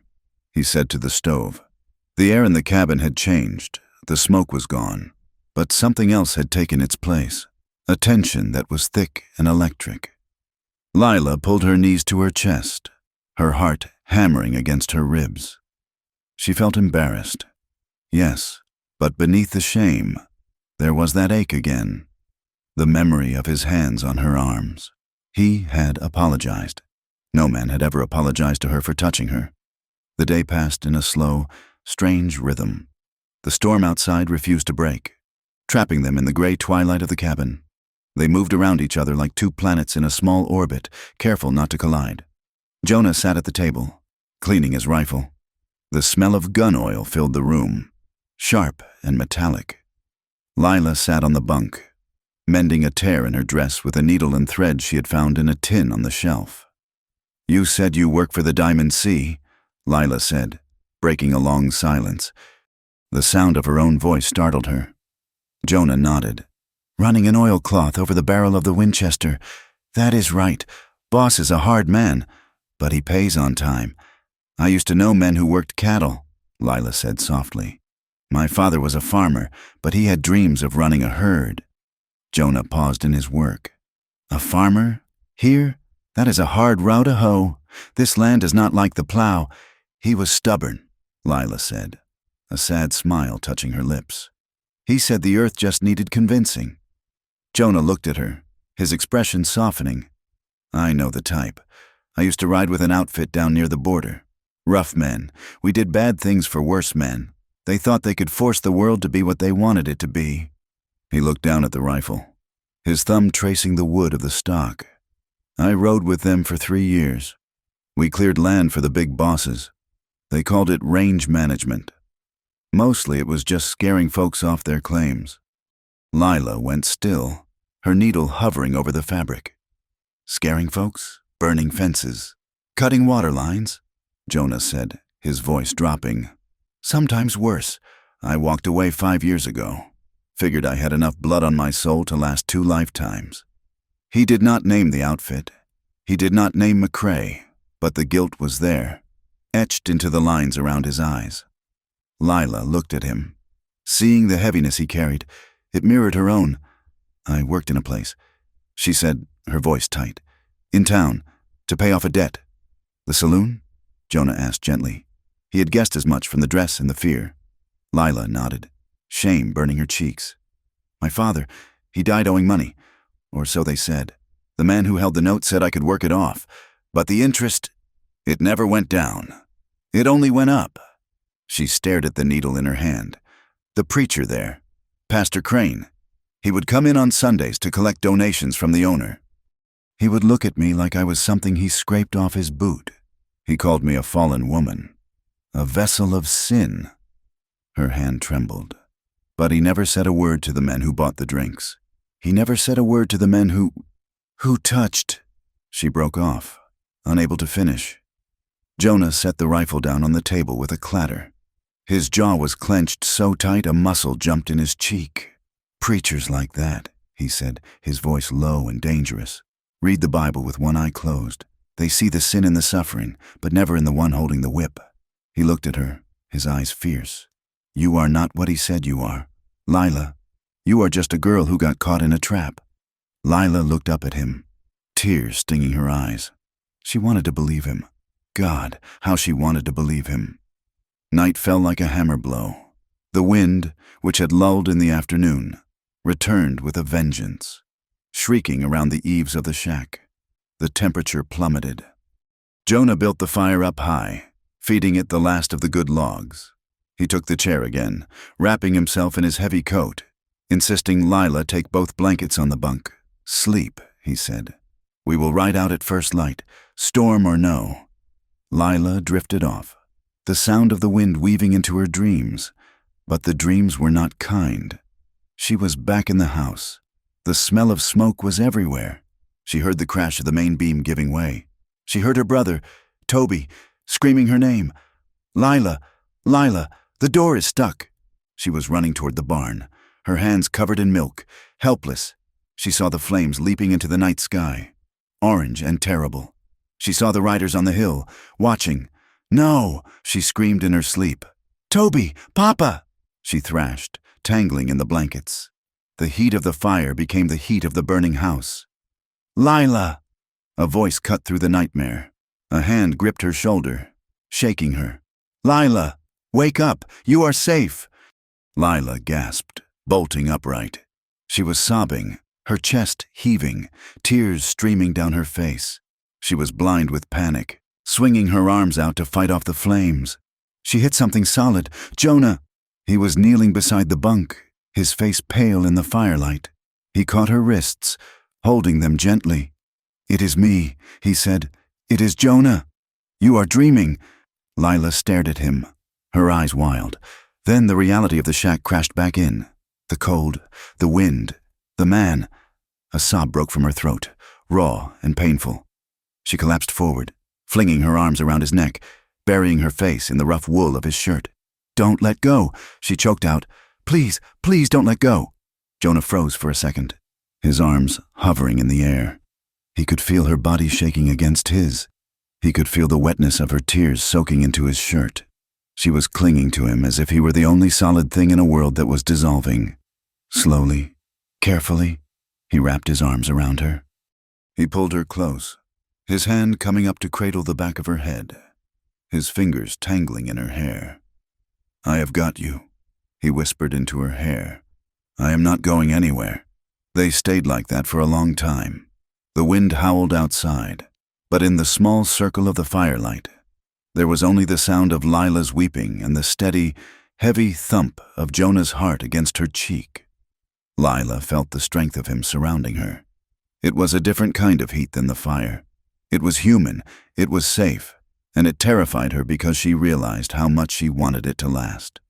Speaker 1: he said to the stove. The air in the cabin had changed. The smoke was gone, but something else had taken its place, a tension that was thick and electric. Lila pulled her knees to her chest, her heart hammering against her ribs. She felt embarrassed. Yes, but beneath the shame, there was that ache again, the memory of his hands on her arms. He had apologized. No man had ever apologized to her for touching her. The day passed in a slow, strange rhythm. The storm outside refused to break, trapping them in the gray twilight of the cabin. They moved around each other like two planets in a small orbit, careful not to collide. Jonah sat at the table, cleaning his rifle. The smell of gun oil filled the room, sharp and metallic. Lila sat on the bunk, mending a tear in her dress with a needle and thread she had found in a tin on the shelf. "You said you work for the Diamond Sea," Lila said, breaking a long silence. The sound of her own voice startled her. Jonah nodded. "Running an oilcloth over the barrel of the Winchester. That is right. Boss is a hard man, but he pays on time. I used to know men who worked cattle," Lila said softly. "My father was a farmer, but he had dreams of running a herd." Jonah paused in his work. "A farmer? Here? That is a hard row to hoe. This land is not like the plow." "He was stubborn," Lila said, a sad smile touching her lips. "He said the earth just needed convincing." Jonah looked at her, his expression softening. "I know the type. I used to ride with an outfit down near the border. Rough men. We did bad things for worse men. They thought they could force the world to be what they wanted it to be." He looked down at the rifle, his thumb tracing the wood of the stock. "I rode with them for 3 years. We cleared land for the big bosses. They called it range management. Mostly it was just scaring folks off their claims." Lila went still, her needle hovering over the fabric. "Scaring folks? Burning fences? Cutting water lines?" Jonah said, his voice dropping. "Sometimes worse. I walked away 5 years ago. Figured I had enough blood on my soul to last 2 lifetimes." He did not name the outfit. He did not name McCrae, but the guilt was there, etched into the lines around his eyes. Lila looked at him. Seeing the heaviness he carried, it mirrored her own. "I worked in a place," she said, her voice tight. "In town, to pay off a debt." "The saloon?" Jonah asked gently. He had guessed as much from the dress and the fear. Lila nodded, shame burning her cheeks. "My father, he died owing money, or so they said. The man who held the note said I could work it off, but the interest, it never went down. It only went up." She stared at the needle in her hand. "The preacher there, Pastor Crane, he would come in on Sundays to collect donations from the owner. He would look at me like I was something he scraped off his boot. He called me a fallen woman, a vessel of sin." Her hand trembled. "But he never said a word to the men who bought the drinks. He never said a word to the men who touched." She broke off, unable to finish. Jonah set the rifle down on the table with a clatter. His jaw was clenched so tight a muscle jumped in his cheek. "Preachers like that," he said, his voice low and dangerous, "read the Bible with one eye closed. They see the sin in the suffering, but never in the one holding the whip." He looked at her, his eyes fierce. "You are not what he said you are. Lila, you are just a girl who got caught in a trap." Lila looked up at him, tears stinging her eyes. She wanted to believe him. God, how she wanted to believe him. Night fell like a hammer blow. The wind, which had lulled in the afternoon, returned with a vengeance, shrieking around the eaves of the shack. The temperature plummeted. Jonah built the fire up high, feeding it the last of the good logs. He took the chair again, wrapping himself in his heavy coat, insisting Lila take both blankets on the bunk. "Sleep," he said. "We will ride out at first light, storm or no." Lila drifted off, the sound of the wind weaving into her dreams. But the dreams were not kind. She was back in the house. The smell of smoke was everywhere. She heard the crash of the main beam giving way. She heard her brother, Toby, screaming her name. "Lila, Lila, the door is stuck." She was running toward the barn, her hands covered in milk, helpless. She saw the flames leaping into the night sky, orange and terrible. She saw the riders on the hill, watching. "No!" she screamed in her sleep. "Toby! Papa!" she thrashed, tangling in the blankets. The heat of the fire became the heat of the burning house. "Lila!" A voice cut through the nightmare. A hand gripped her shoulder, shaking her. "Lila! Wake up! You are safe!" Lila gasped, bolting upright. She was sobbing, her chest heaving, tears streaming down her face. She was blind with panic, swinging her arms out to fight off the flames. She hit something solid. Jonah! He was kneeling beside the bunk, his face pale in the firelight. He caught her wrists, holding them gently. "It is me," he said. "It is Jonah. You are dreaming." Lila stared at him, her eyes wild. Then the reality of the shack crashed back in. The cold, the wind, the man. A sob broke from her throat, raw and painful. She collapsed forward, flinging her arms around his neck, burying her face in the rough wool of his shirt. "Don't let go," she choked out. "Please, please don't let go." Jonah froze for a second, his arms hovering in the air. He could feel her body shaking against his. He could feel the wetness of her tears soaking into his shirt. She was clinging to him as if he were the only solid thing in a world that was dissolving. Slowly, carefully, he wrapped his arms around her. He pulled her close, his hand coming up to cradle the back of her head, his fingers tangling in her hair. "I have got you," he whispered into her hair. "I am not going anywhere." They stayed like that for a long time. The wind howled outside, but in the small circle of the firelight, there was only the sound of Lila's weeping and the steady, heavy thump of Jonah's heart against her cheek. Lila felt the strength of him surrounding her. It was a different kind of heat than the fire. It was human, it was safe, and it terrified her because she realized how much she wanted it to last.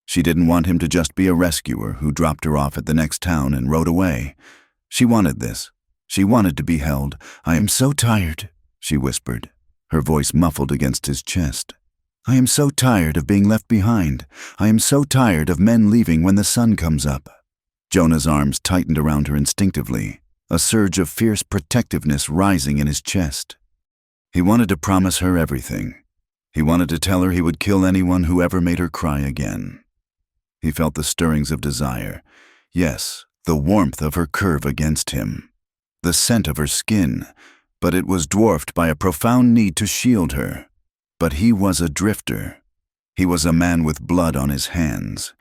Speaker 1: She didn't want him to just be a rescuer who dropped her off at the next town and rode away. She wanted this. She wanted to be held. "I am so tired," she whispered, her voice muffled against his chest. "I am so tired of being left behind. I am so tired of men leaving when the sun comes up." Jonah's arms tightened around her instinctively, a surge of fierce protectiveness rising in his chest. He wanted to promise her everything. He wanted to tell her he would kill anyone who ever made her cry again. He felt the stirrings of desire. Yes, the warmth of her curve against him. The scent of her skin, but it was dwarfed by a profound need to shield her. But he was a drifter. He was a man with blood on his hands.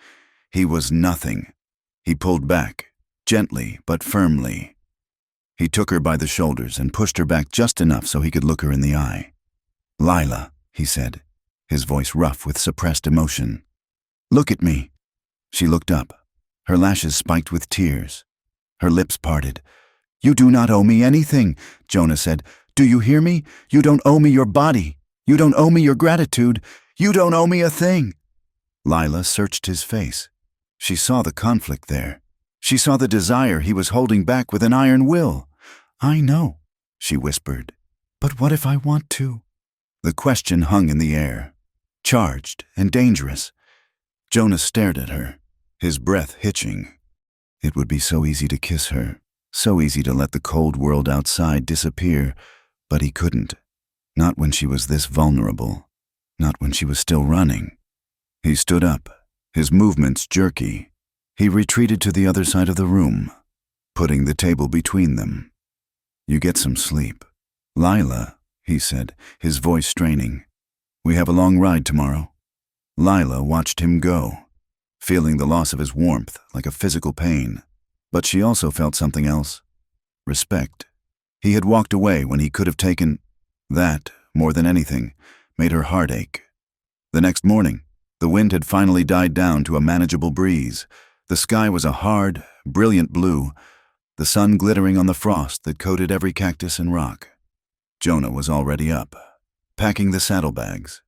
Speaker 1: He was nothing. He pulled back, gently but firmly. He took her by the shoulders and pushed her back just enough so he could look her in the eye. "Lila," he said, his voice rough with suppressed emotion. "Look at me." She looked up, her lashes spiked with tears. Her lips parted. "You do not owe me anything," Jonah said. "Do you hear me? You don't owe me your body. You don't owe me your gratitude. You don't owe me a thing." Lila searched his face. She saw the conflict there. She saw the desire he was holding back with an iron will. "I know," she whispered. "But what if I want to?" The question hung in the air, charged and dangerous. Jonah stared at her, his breath hitching. It would be so easy to kiss her, so easy to let the cold world outside disappear, but he couldn't. Not when she was this vulnerable, not when she was still running. He stood up, his movements jerky. He retreated to the other side of the room, putting the table between them. "You get some sleep." "Lila," he said, his voice straining. "We have a long ride tomorrow." Lila watched him go, feeling the loss of his warmth like a physical pain. But she also felt something else. Respect. He had walked away when he could have taken. That, more than anything, made her heart ache. The next morning, the wind had finally died down to a manageable breeze. The sky was a hard, brilliant blue, the sun glittering on the frost that coated every cactus and rock. Jonah was already up, packing the saddlebags.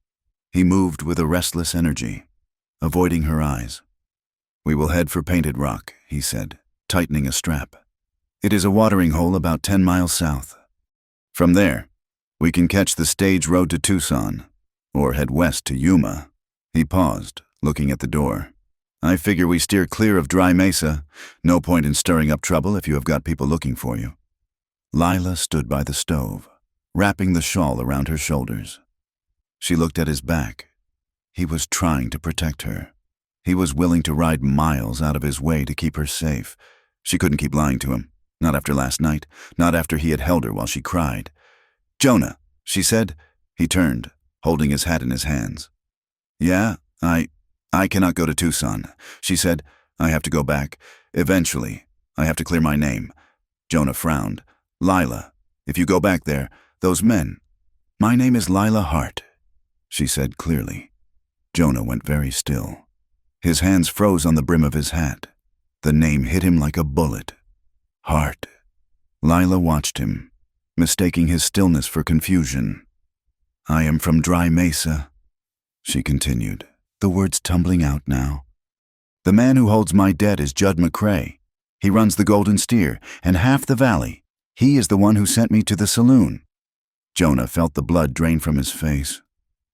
Speaker 1: He moved with a restless energy, avoiding her eyes. "We will head for Painted Rock," he said, tightening a strap. "It is a watering hole about 10 miles south. From there, we can catch the stage road to Tucson, or head west to Yuma." He paused, looking at the door. "I figure we steer clear of Dry Mesa. No point in stirring up trouble if you have got people looking for you." Lila stood by the stove, wrapping the shawl around her shoulders. She looked at his back. He was trying to protect her. He was willing to ride miles out of his way to keep her safe. She couldn't keep lying to him. Not after last night. Not after he had held her while she cried. "Jonah," she said. He turned, holding his hat in his hands. "Yeah, I cannot go to Tucson," she said. "I have to go back. Eventually. I have to clear my name." Jonah frowned. "Lila, if you go back there, those men—" "My name is Lila Hart," she said clearly. Jonah went very still. His hands froze on the brim of his hat. The name hit him like a bullet. Hart. Lila watched him, mistaking his stillness for confusion. "I am from Dry Mesa," she continued, the words tumbling out now. "The man who holds my debt is Judd McCrae. He runs the Golden Steer and half the valley. He is the one who sent me to the saloon." Jonah felt the blood drain from his face.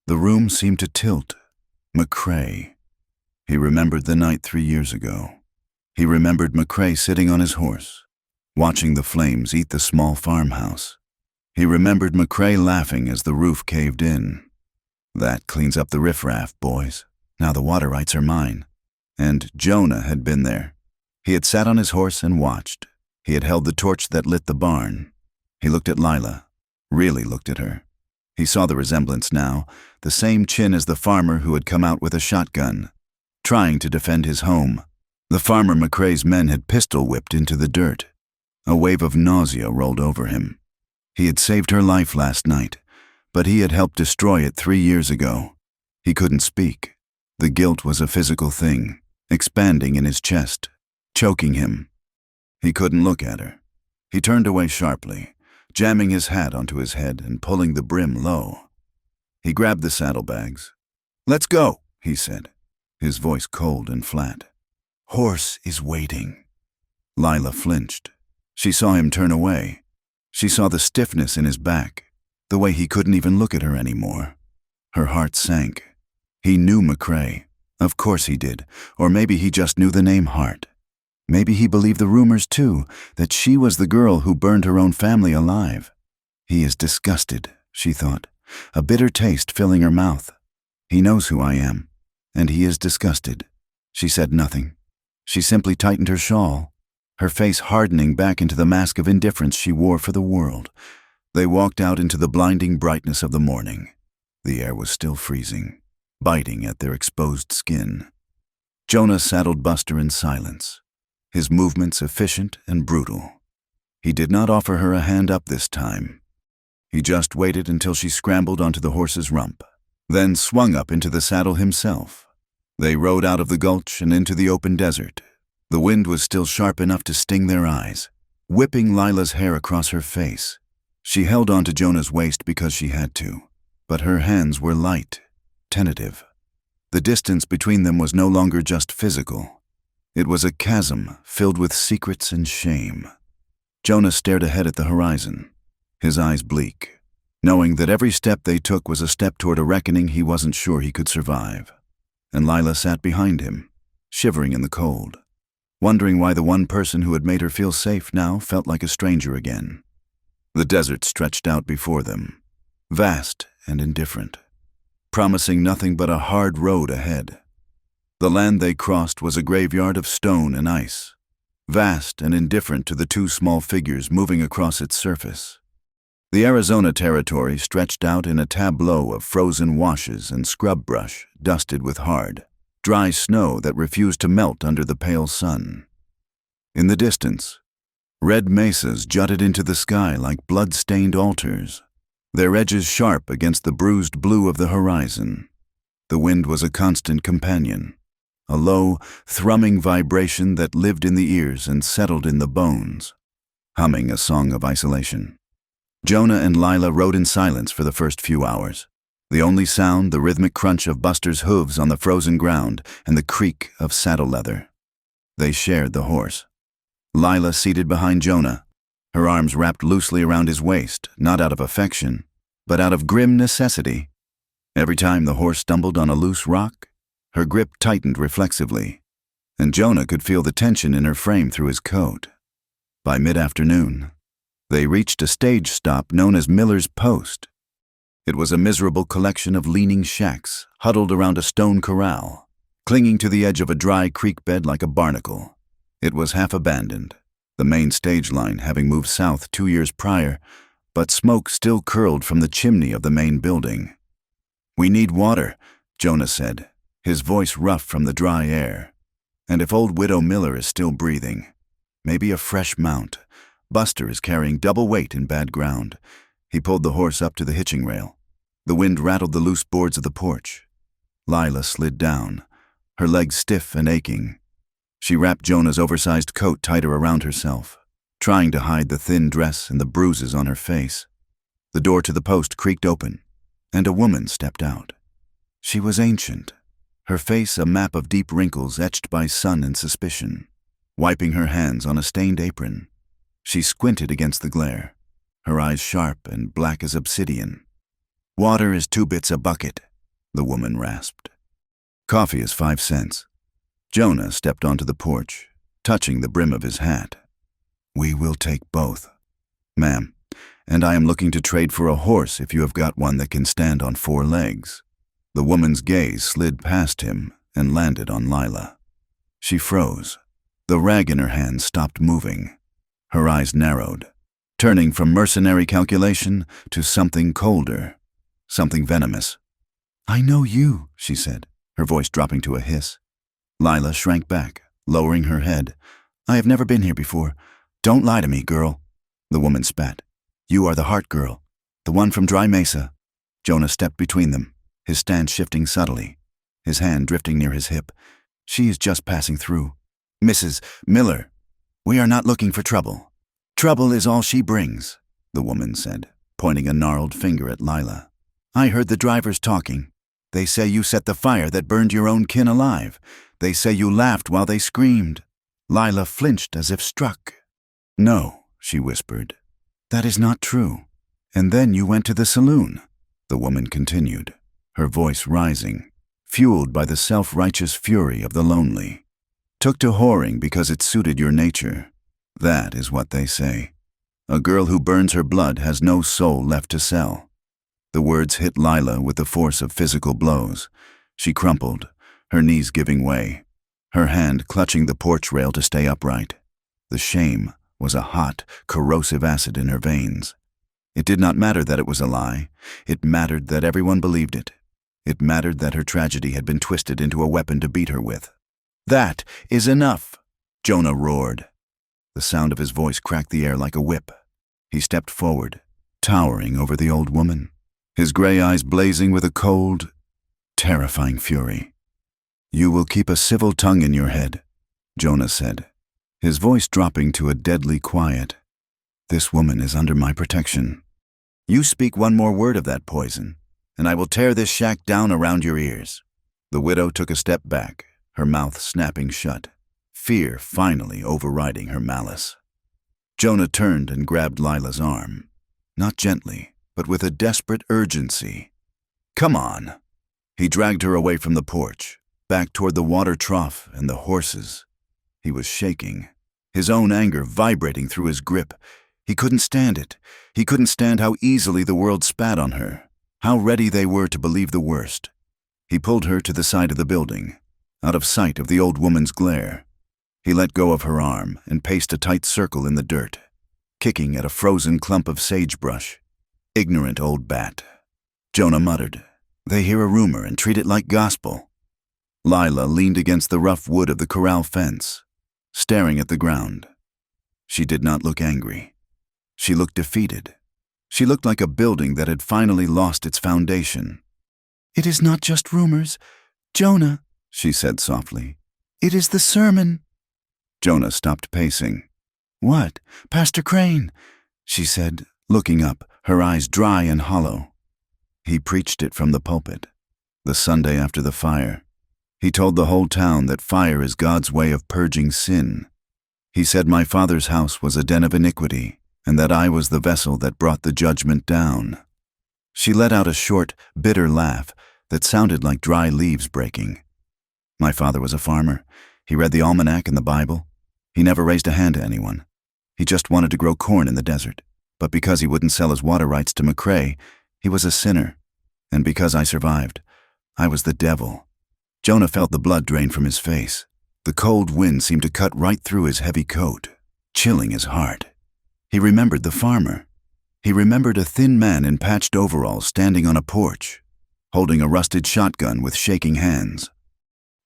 Speaker 1: The room seemed to tilt. McCrae. He remembered the night 3 years ago. He remembered McCrae sitting on his horse, watching the flames eat the small farmhouse. He remembered McCrae laughing as the roof caved in. "That cleans up the riffraff, boys. Now the water rights are mine." And Jonah had been there. He had sat on his horse and watched. He had held the torch that lit the barn. He looked at Lila, really looked at her. He saw the resemblance now, the same chin as the farmer who had come out with a shotgun, trying to defend his home. The farmer McCrae's men had pistol-whipped into the dirt. A wave of nausea rolled over him. He had saved her life last night, but he had helped destroy it 3 years ago. He couldn't speak. The guilt was a physical thing, expanding in his chest, choking him. He couldn't look at her. He turned away sharply, jamming his hat onto his head and pulling the brim low. He grabbed the saddlebags. "Let's go," he said, his voice cold and flat. "Horse is waiting." Lila flinched. She saw him turn away. She saw the stiffness in his back, the way he couldn't even look at her anymore. Her heart sank. He knew McCrae. Of course he did. Or maybe he just knew the name Hart. Maybe he believed the rumors too, that she was the girl who burned her own family alive. He is disgusted, she thought, a bitter taste filling her mouth. He knows who I am, and he is disgusted. She said nothing. She simply tightened her shawl, her face hardening back into the mask of indifference she wore for the world. They walked out into the blinding brightness of the morning. The air was still freezing, biting at their exposed skin. Jonah saddled Buster in silence, his movements efficient and brutal. He did not offer her a hand up this time. He just waited until she scrambled onto the horse's rump, then swung up into the saddle himself. They rode out of the gulch and into the open desert. The wind was still sharp enough to sting their eyes, whipping Lila's hair across her face. She held onto Jonah's waist because she had to, but her hands were light, tentative. The distance between them was no longer just physical. It was a chasm filled with secrets and shame. Jonah stared ahead at the horizon, his eyes bleak, knowing that every step they took was a step toward a reckoning he wasn't sure he could survive. And Lila sat behind him, shivering in the cold, wondering why the one person who had made her feel safe now felt like a stranger again. The desert stretched out before them, vast and indifferent, promising nothing but a hard road ahead. The land they crossed was a graveyard of stone and ice, vast and indifferent to the two small figures moving across its surface. The Arizona territory stretched out in a tableau of frozen washes and scrub brush dusted with hard, dry snow that refused to melt under the pale sun. In the distance, red mesas jutted into the sky like blood-stained altars, their edges sharp against the bruised blue of the horizon. The wind was a constant companion, a low, thrumming vibration that lived in the ears and settled in the bones, humming a song of isolation. Jonah and Lila rode in silence for the first few hours. The only sound, the rhythmic crunch of Buster's hooves on the frozen ground and the creak of saddle leather. They shared the horse. Lila seated behind Jonah, her arms wrapped loosely around his waist, not out of affection, but out of grim necessity. Every time the horse stumbled on a loose rock, her grip tightened reflexively, and Jonah could feel the tension in her frame through his coat. By mid-afternoon, they reached a stage stop known as Miller's Post. It was a miserable collection of leaning shacks huddled around a stone corral, clinging to the edge of a dry creek bed like a barnacle. It was half abandoned, the main stage line having moved south 2 years prior, but smoke still curled from the chimney of the main building. "We need water," Jonah said, his voice rough from the dry air. "And if old Widow Miller is still breathing, maybe a fresh mount. Buster is carrying double weight in bad ground." He pulled the horse up to the hitching rail. The wind rattled the loose boards of the porch. Lila slid down, her legs stiff and aching. She wrapped Jonah's oversized coat tighter around herself, trying to hide the thin dress and the bruises on her face. The door to the post creaked open, and a woman stepped out. She was ancient, her face a map of deep wrinkles etched by sun and suspicion. Wiping her hands on a stained apron, she squinted against the glare, her eyes sharp and black as obsidian. "Water is 2 bits a bucket," the woman rasped. "Coffee is 5 cents. Jonah stepped onto the porch, touching the brim of his hat. "We will take both, ma'am, and I am looking to trade for a horse if you have got one that can stand on 4 legs. The woman's gaze slid past him and landed on Lila. She froze. The rag in her hand stopped moving. Her eyes narrowed, turning from mercenary calculation to something colder, something venomous. "I know you," she said, her voice dropping to a hiss. Lila shrank back, lowering her head. "I have never been here before. Don't lie to me, girl." The woman spat. "You are the Heart Girl, the one from Dry Mesa." Jonah stepped between them, his stance shifting subtly, his hand drifting near his hip. "She is just passing through. Mrs. Miller, we are not looking for trouble. Trouble is all she brings," the woman said, pointing a gnarled finger at Lila. "I heard the drivers talking. They say you set the fire that burned your own kin alive. They say you laughed while they screamed." Lila flinched as if struck. "No," she whispered. "That is not true. And then you went to the saloon," the woman continued, her voice rising, fueled by the self-righteous fury of the lonely. "Took to whoring because it suited your nature. That is what they say. A girl who burns her blood has no soul left to sell." The words hit Lila with the force of physical blows. She crumpled, her knees giving way, her hand clutching the porch rail to stay upright. The shame was a hot, corrosive acid in her veins. It did not matter that it was a lie. It mattered that everyone believed it. It mattered that her tragedy had been twisted into a weapon to beat her with. "That is enough," Jonah roared. The sound of his voice cracked the air like a whip. He stepped forward, towering over the old woman, his gray eyes blazing with a cold, terrifying fury. "You will keep a civil tongue in your head," Jonah said, his voice dropping to a deadly quiet. "This woman is under my protection. You speak one more word of that poison, and I will tear this shack down around your ears." The widow took a step back, her mouth snapping shut, fear finally overriding her malice. Jonah turned and grabbed Lila's arm, not gently, but with a desperate urgency. "Come on." He dragged her away from the porch, back toward the water trough and the horses. He was shaking, his own anger vibrating through his grip. He couldn't stand it. He couldn't stand how easily the world spat on her, how ready they were to believe the worst. He pulled her to the side of the building, out of sight of the old woman's glare. He let go of her arm and paced a tight circle in the dirt, kicking at a frozen clump of sagebrush. Ignorant old bat. Jonah muttered, "They hear a rumor and treat it like gospel." Lila leaned against the rough wood of the corral fence, staring at the ground. She did not look angry. She looked defeated. She looked like a building that had finally lost its foundation. "It is not just rumors. Jonah," she said softly. "It is the sermon." Jonah stopped pacing. "What? Pastor Crane," she said, looking up, her eyes dry and hollow. He preached it from the pulpit, the Sunday after the fire. He told the whole town that fire is God's way of purging sin. He said my father's house was a den of iniquity, and that I was the vessel that brought the judgment down. She let out a short, bitter laugh that sounded like dry leaves breaking. My father was a farmer. He read the almanac and the Bible. He never raised a hand to anyone. He just wanted to grow corn in the desert. But because he wouldn't sell his water rights to McCrae, he was a sinner. And because I survived, I was the devil. Jonah felt the blood drain from his face. The cold wind seemed to cut right through his heavy coat, chilling his heart. He remembered the farmer. He remembered a thin man in patched overalls standing on a porch, holding a rusted shotgun with shaking hands.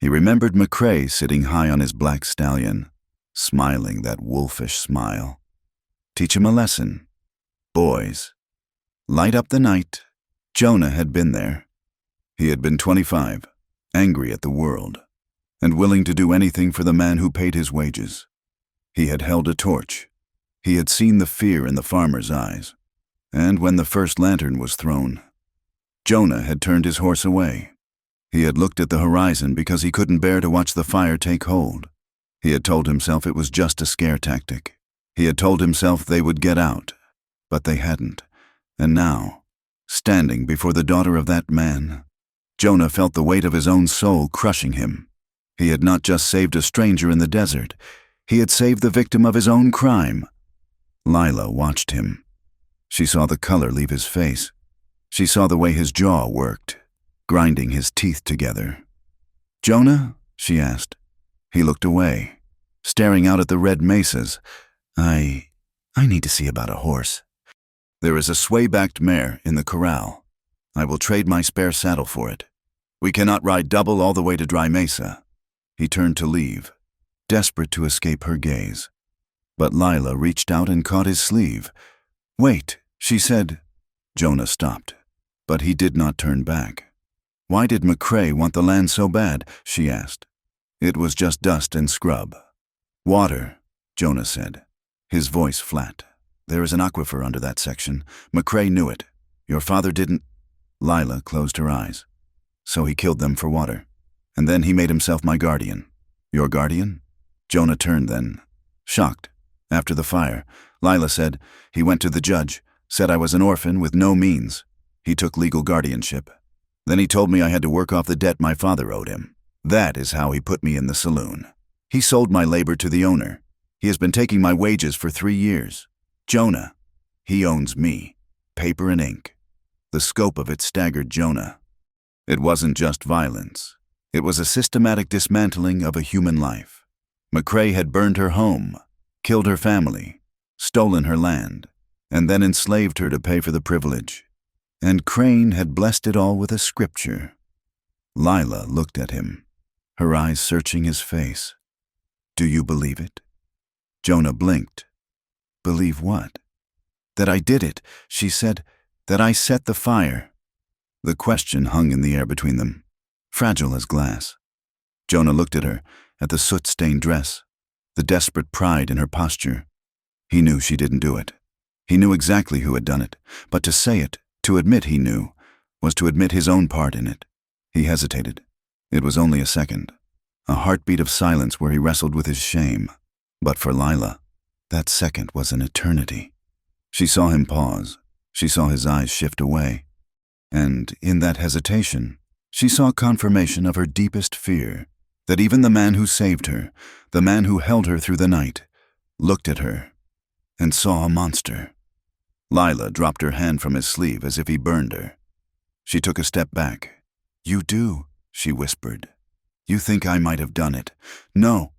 Speaker 1: He remembered McCrae sitting high on his black stallion, smiling that wolfish smile. Teach him a lesson. Boys. Light up the night. Jonah had been there. He had been 25, angry at the world, and willing to do anything for the man who paid his wages. He had held a torch. He had seen the fear in the farmer's eyes. And when the first lantern was thrown, Jonah had turned his horse away. He had looked at the horizon because he couldn't bear to watch the fire take hold. He had told himself it was just a scare tactic. He had told himself they would get out, but they hadn't. And now, standing before the daughter of that man, Jonah felt the weight of his own soul crushing him. He had not just saved a stranger in the desert. He had saved the victim of his own crime. Lila watched him. She saw the color leave his face. She saw the way his jaw worked, grinding his teeth together. "Jonah?" she asked. He looked away, staring out at the red mesas. I need to see about a horse. There is a sway-backed mare in the corral. I will trade my spare saddle for it. We cannot ride double all the way to Dry Mesa." He turned to leave, desperate to escape her gaze. But Lila reached out and caught his sleeve. "Wait," she said. Jonah stopped, but he did not turn back. "Why did McCrae want the land so bad?" she asked. It was just dust and scrub. "Water," Jonah said, his voice flat. "There is an aquifer under that section. McCrae knew it. Your father didn't—" Lila closed her eyes. "So he killed them for water. And then he made himself my guardian." "Your guardian?" Jonah turned then, shocked. After the fire, Lila said, "He went to the judge, said I was an orphan with no means. He took legal guardianship. Then he told me I had to work off the debt my father owed him. That is how he put me in the saloon. He sold my labor to the owner. He has been taking my wages for 3 years. Jonah, he owns me, paper and ink." The scope of it staggered Jonah. It wasn't just violence. It was a systematic dismantling of a human life. McCrae had burned her home, killed her family, stolen her land, and then enslaved her to pay for the privilege. And Crane had blessed it all with a scripture. Lila looked at him, her eyes searching his face. "Do you believe it?" Jonah blinked. "Believe what?" "That I did it," she said. "That I set the fire." The question hung in the air between them, fragile as glass. Jonah looked at her, at the soot-stained dress, the desperate pride in her posture. He knew she didn't do it. He knew exactly who had done it, but to say it, to admit he knew, was to admit his own part in it. He hesitated. It was only a second, a heartbeat of silence where he wrestled with his shame. But for Lila, that second was an eternity. She saw him pause. She saw his eyes shift away. And in that hesitation, she saw confirmation of her deepest fear, that even the man who saved her, the man who held her through the night, looked at her and saw a monster. Lila dropped her hand from his sleeve as if he burned her. She took a step back. "You do," she whispered. "You think I might have done it." "No."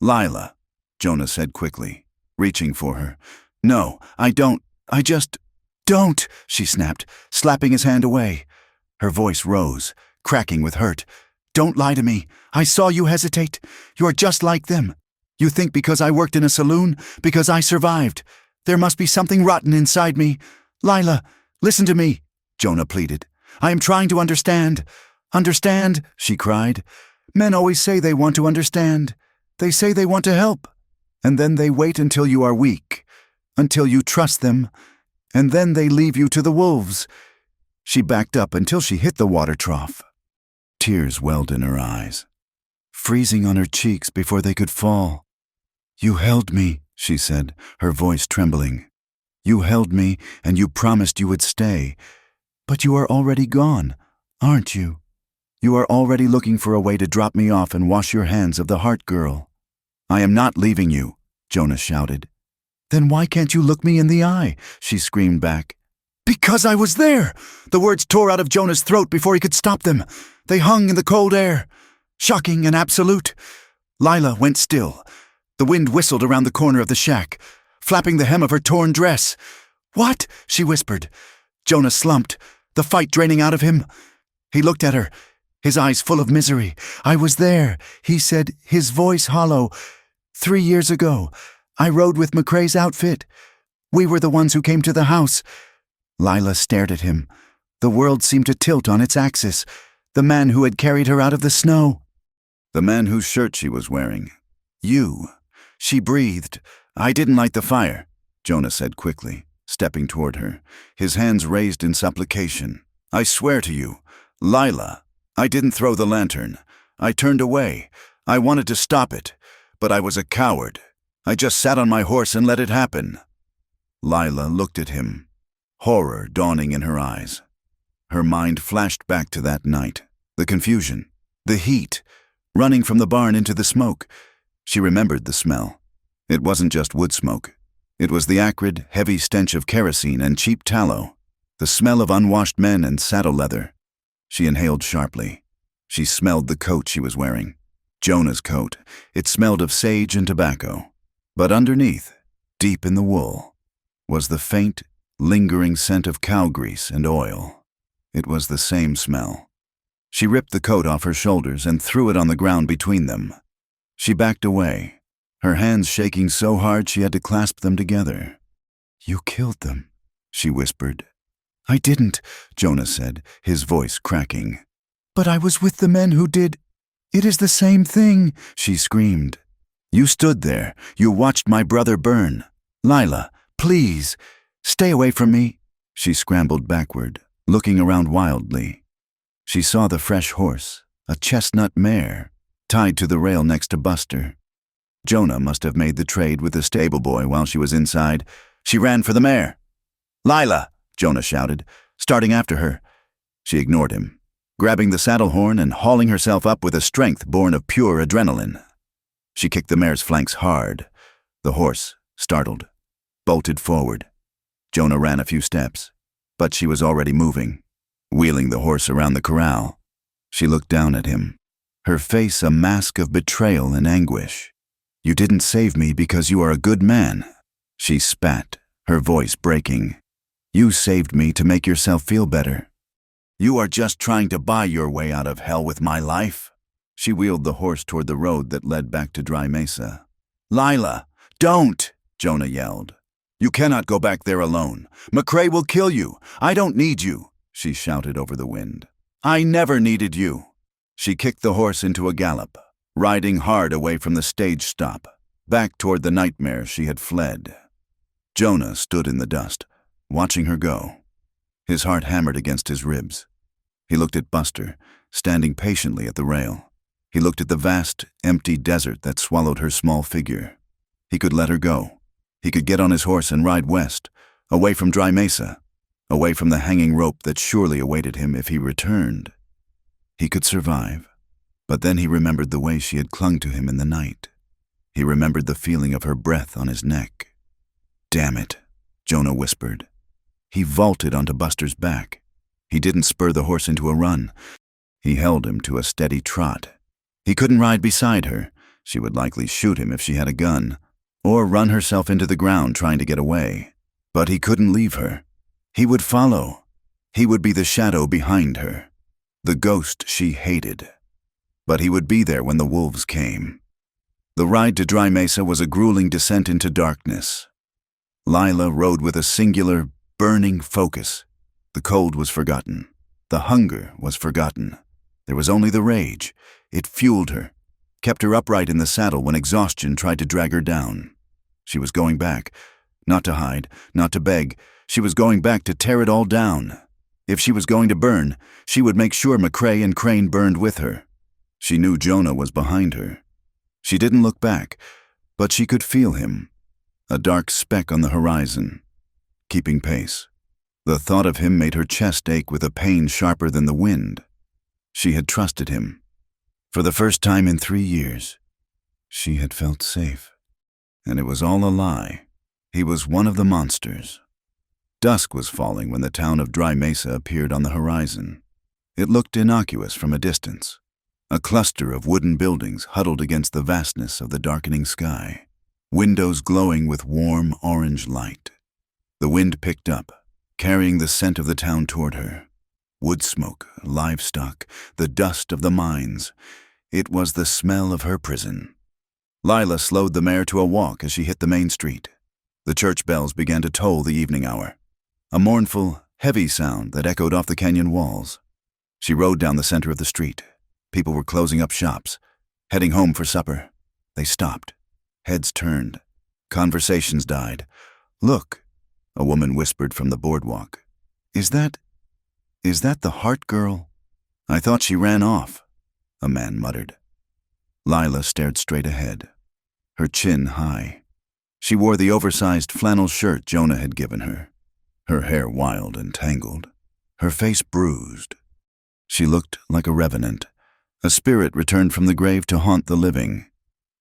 Speaker 1: "Lila," Jonah said quickly, reaching for her. "No, I don't. I just—" "Don't," she snapped, slapping his hand away. Her voice rose, cracking with hurt. "Don't lie to me. I saw you hesitate. You are just like them. You think because I worked in a saloon, because I survived, there must be something rotten inside me. Lila, listen to me," Jonah pleaded. I am trying to understand. Understand, she cried. Men always say they want to understand. They say they want to help. And then they wait until you are weak, until you trust them, and then they leave you to the wolves. She backed up until she hit the water trough. Tears welled in her eyes, freezing on her cheeks before they could fall. You held me, she said, her voice trembling. You held me, and you promised you would stay. But you are already gone, aren't you? You are already looking for a way to drop me off and wash your hands of the heart girl. I am not leaving you, Jonah shouted. Then why can't you look me in the eye? She screamed back. Because I was there! The words tore out of Jonah's throat before he could stop them. They hung in the cold air. Shocking and absolute. Lila went still. The wind whistled around the corner of the shack, flapping the hem of her torn dress. What? She whispered. Jonah slumped, the fight draining out of him. He looked at her, his eyes full of misery. I was there, he said, his voice hollow. 3 years ago, I rode with McCrae's outfit. We were the ones who came to the house. Lila stared at him. The world seemed to tilt on its axis. The man who had carried her out of the snow. The man whose shirt she was wearing. You. She breathed. I didn't light the fire, Jonah said quickly, stepping toward her, his hands raised in supplication. I swear to you, Lila, I didn't throw the lantern. I turned away. I wanted to stop it, but I was a coward. I just sat on my horse and let it happen. Lila looked at him, horror dawning in her eyes. Her mind flashed back to that night, the confusion, the heat, running from the barn into the smoke. She remembered the smell. It wasn't just wood smoke. It was the acrid, heavy stench of kerosene and cheap tallow, the smell of unwashed men and saddle leather. She inhaled sharply. She smelled the coat she was wearing. Jonah's coat. It smelled of sage and tobacco. But underneath, deep in the wool, was the faint, lingering scent of cow grease and oil. It was the same smell. She ripped the coat off her shoulders and threw it on the ground between them. She backed away, her hands shaking so hard she had to clasp them together. You killed them, she whispered. I didn't, Jonah said, his voice cracking. But I was with the men who did. It is the same thing, she screamed. You stood there. You watched my brother burn. Lila, please, stay away from me. She scrambled backward, looking around wildly. She saw the fresh horse, a chestnut mare, tied to the rail next to Buster. Jonah must have made the trade with the stable boy while she was inside. She ran for the mare. Lila, Jonah shouted, starting after her. She ignored him, grabbing the saddle horn and hauling herself up with a strength born of pure adrenaline. She kicked the mare's flanks hard. The horse, startled, bolted forward. Jonah ran a few steps, but she was already moving, wheeling the horse around the corral. She looked down at him, her face a mask of betrayal and anguish. You didn't save me because you are a good man. She spat, her voice breaking. You saved me to make yourself feel better. You are just trying to buy your way out of hell with my life. She wheeled the horse toward the road that led back to Dry Mesa. Lila, don't, Jonah yelled. You cannot go back there alone. McCrae will kill you. I don't need you, she shouted over the wind. I never needed you. She kicked the horse into a gallop, riding hard away from the stage stop, back toward the nightmare she had fled. Jonah stood in the dust, watching her go. His heart hammered against his ribs. He looked at Buster, standing patiently at the rail. He looked at the vast, empty desert that swallowed her small figure. He could let her go. He could get on his horse and ride west, away from Dry Mesa, away from the hanging rope that surely awaited him if he returned. He could survive. But then he remembered the way she had clung to him in the night. He remembered the feeling of her breath on his neck. Damn it, Jonah whispered. He vaulted onto Buster's back. He didn't spur the horse into a run. He held him to a steady trot. He couldn't ride beside her. She would likely shoot him if she had a gun, or run herself into the ground trying to get away. But he couldn't leave her. He would follow. He would be the shadow behind her, the ghost she hated. But he would be there when the wolves came. The ride to Dry Mesa was a grueling descent into darkness. Lila rode with a singular, burning focus. The cold was forgotten. The hunger was forgotten. There was only the rage. It fueled her, kept her upright in the saddle when exhaustion tried to drag her down. She was going back, not to hide, not to beg. She was going back to tear it all down. If she was going to burn, she would make sure McCrae and Crane burned with her. She knew Jonah was behind her. She didn't look back, but she could feel him, a dark speck on the horizon, keeping pace. The thought of him made her chest ache with a pain sharper than the wind. She had trusted him. For the first time in 3 years, she had felt safe. And it was all a lie. He was one of the monsters. Dusk was falling when the town of Dry Mesa appeared on the horizon. It looked innocuous from a distance, a cluster of wooden buildings huddled against the vastness of the darkening sky, windows glowing with warm orange light. The wind picked up, carrying the scent of the town toward her. Wood smoke, livestock, the dust of the mines. It was the smell of her prison. Lila slowed the mare to a walk as she hit the main street. The church bells began to toll the evening hour, a mournful, heavy sound that echoed off the canyon walls. She rode down the center of the street. People were closing up shops, heading home for supper. They stopped. Heads turned. Conversations died. "Look," a woman whispered from the boardwalk. Is that the Hart girl?" "I thought she ran off," a man muttered. Lila stared straight ahead, her chin high. She wore the oversized flannel shirt Jonah had given her, her hair wild and tangled, her face bruised. She looked like a revenant, a spirit returned from the grave to haunt the living.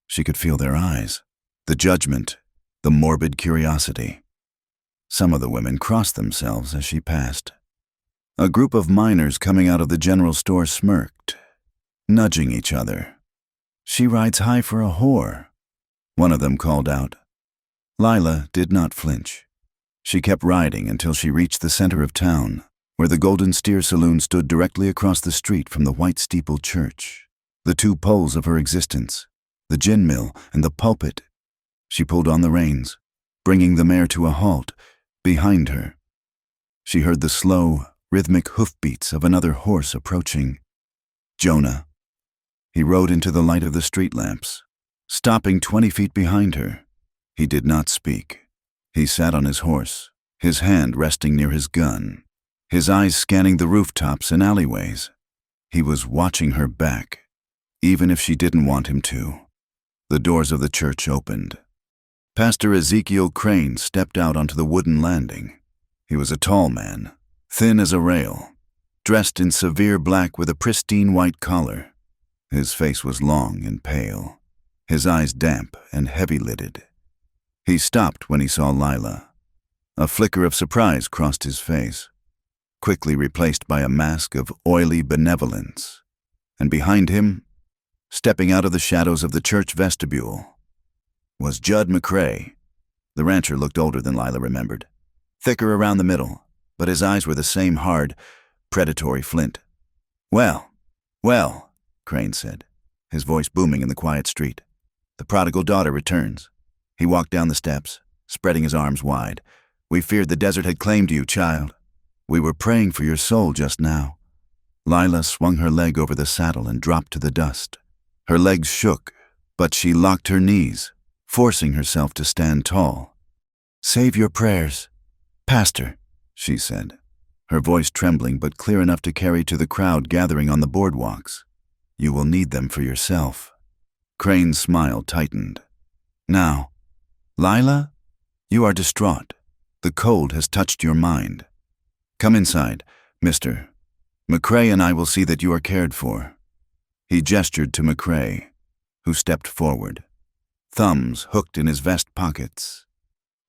Speaker 1: She could feel their eyes, the judgment, the morbid curiosity. Some of the women crossed themselves as she passed. A group of miners coming out of the general store smirked, nudging each other. "She rides high for a whore," one of them called out. Lila did not flinch. She kept riding until she reached the center of town, where the Golden Steer Saloon stood directly across the street from the white steepled church, the two poles of her existence, the gin mill and the pulpit. She pulled on the reins, bringing the mare to a halt behind her. She heard the slow, rhythmic hoofbeats of another horse approaching. Jonah. He rode into the light of the street lamps, stopping 20 feet behind her. He did not speak. He sat on his horse, his hand resting near his gun, his eyes scanning the rooftops and alleyways. He was watching her back, even if she didn't want him to. The doors of the church opened. Pastor Ezekiel Crane stepped out onto the wooden landing. He was a tall man, thin as a rail, dressed in severe black with a pristine white collar. His face was long and pale, his eyes damp and heavy-lidded. He stopped when he saw Lila. A flicker of surprise crossed his face, quickly replaced by a mask of oily benevolence. And behind him, stepping out of the shadows of the church vestibule, was Judd McCrae. The rancher looked older than Lila remembered, thicker around the middle, but his eyes were the same hard, predatory flint. Well, Crane said, his voice booming in the quiet street. "The prodigal daughter returns." He walked down the steps, spreading his arms wide. "We feared the desert had claimed you, child. We were praying for your soul just now." Lila swung her leg over the saddle and dropped to the dust. Her legs shook, but she locked her knees, forcing herself to stand tall. "Save your prayers, Pastor," she said, her voice trembling but clear enough to carry to the crowd gathering on the boardwalks. "You will need them for yourself." Crane's smile tightened. "Now, Lila, you are distraught. The cold has touched your mind. Come inside, Mr. McCrae, and I will see that you are cared for." He gestured to McCrae, who stepped forward, thumbs hooked in his vest pockets.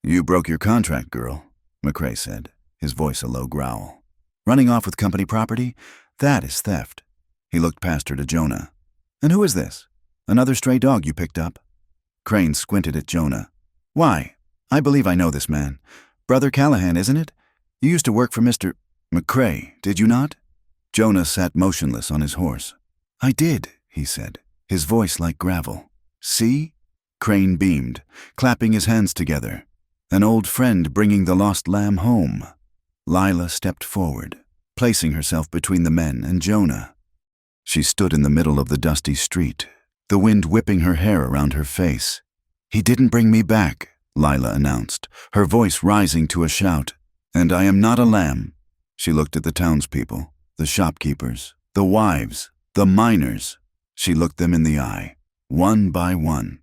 Speaker 1: "You broke your contract, girl," McCrae said, his voice a low growl. "Running off with company property? That is theft." He looked past her to Jonah. "And who is this? Another stray dog you picked up?" Crane squinted at Jonah. "Why, I believe I know this man. Brother Callahan, isn't it? You used to work for Mr. McCrae, did you not?" Jonah sat motionless on his horse. "I did," he said, his voice like gravel. "See?" Crane beamed, clapping his hands together. "An old friend bringing the lost lamb home." Lila stepped forward, placing herself between the men and Jonah. She stood in the middle of the dusty street, the wind whipping her hair around her face. "He didn't bring me back," Lila announced, her voice rising to a shout. "And I am not a lamb." She looked at the townspeople, the shopkeepers, the wives, the miners. She looked them in the eye, one by one.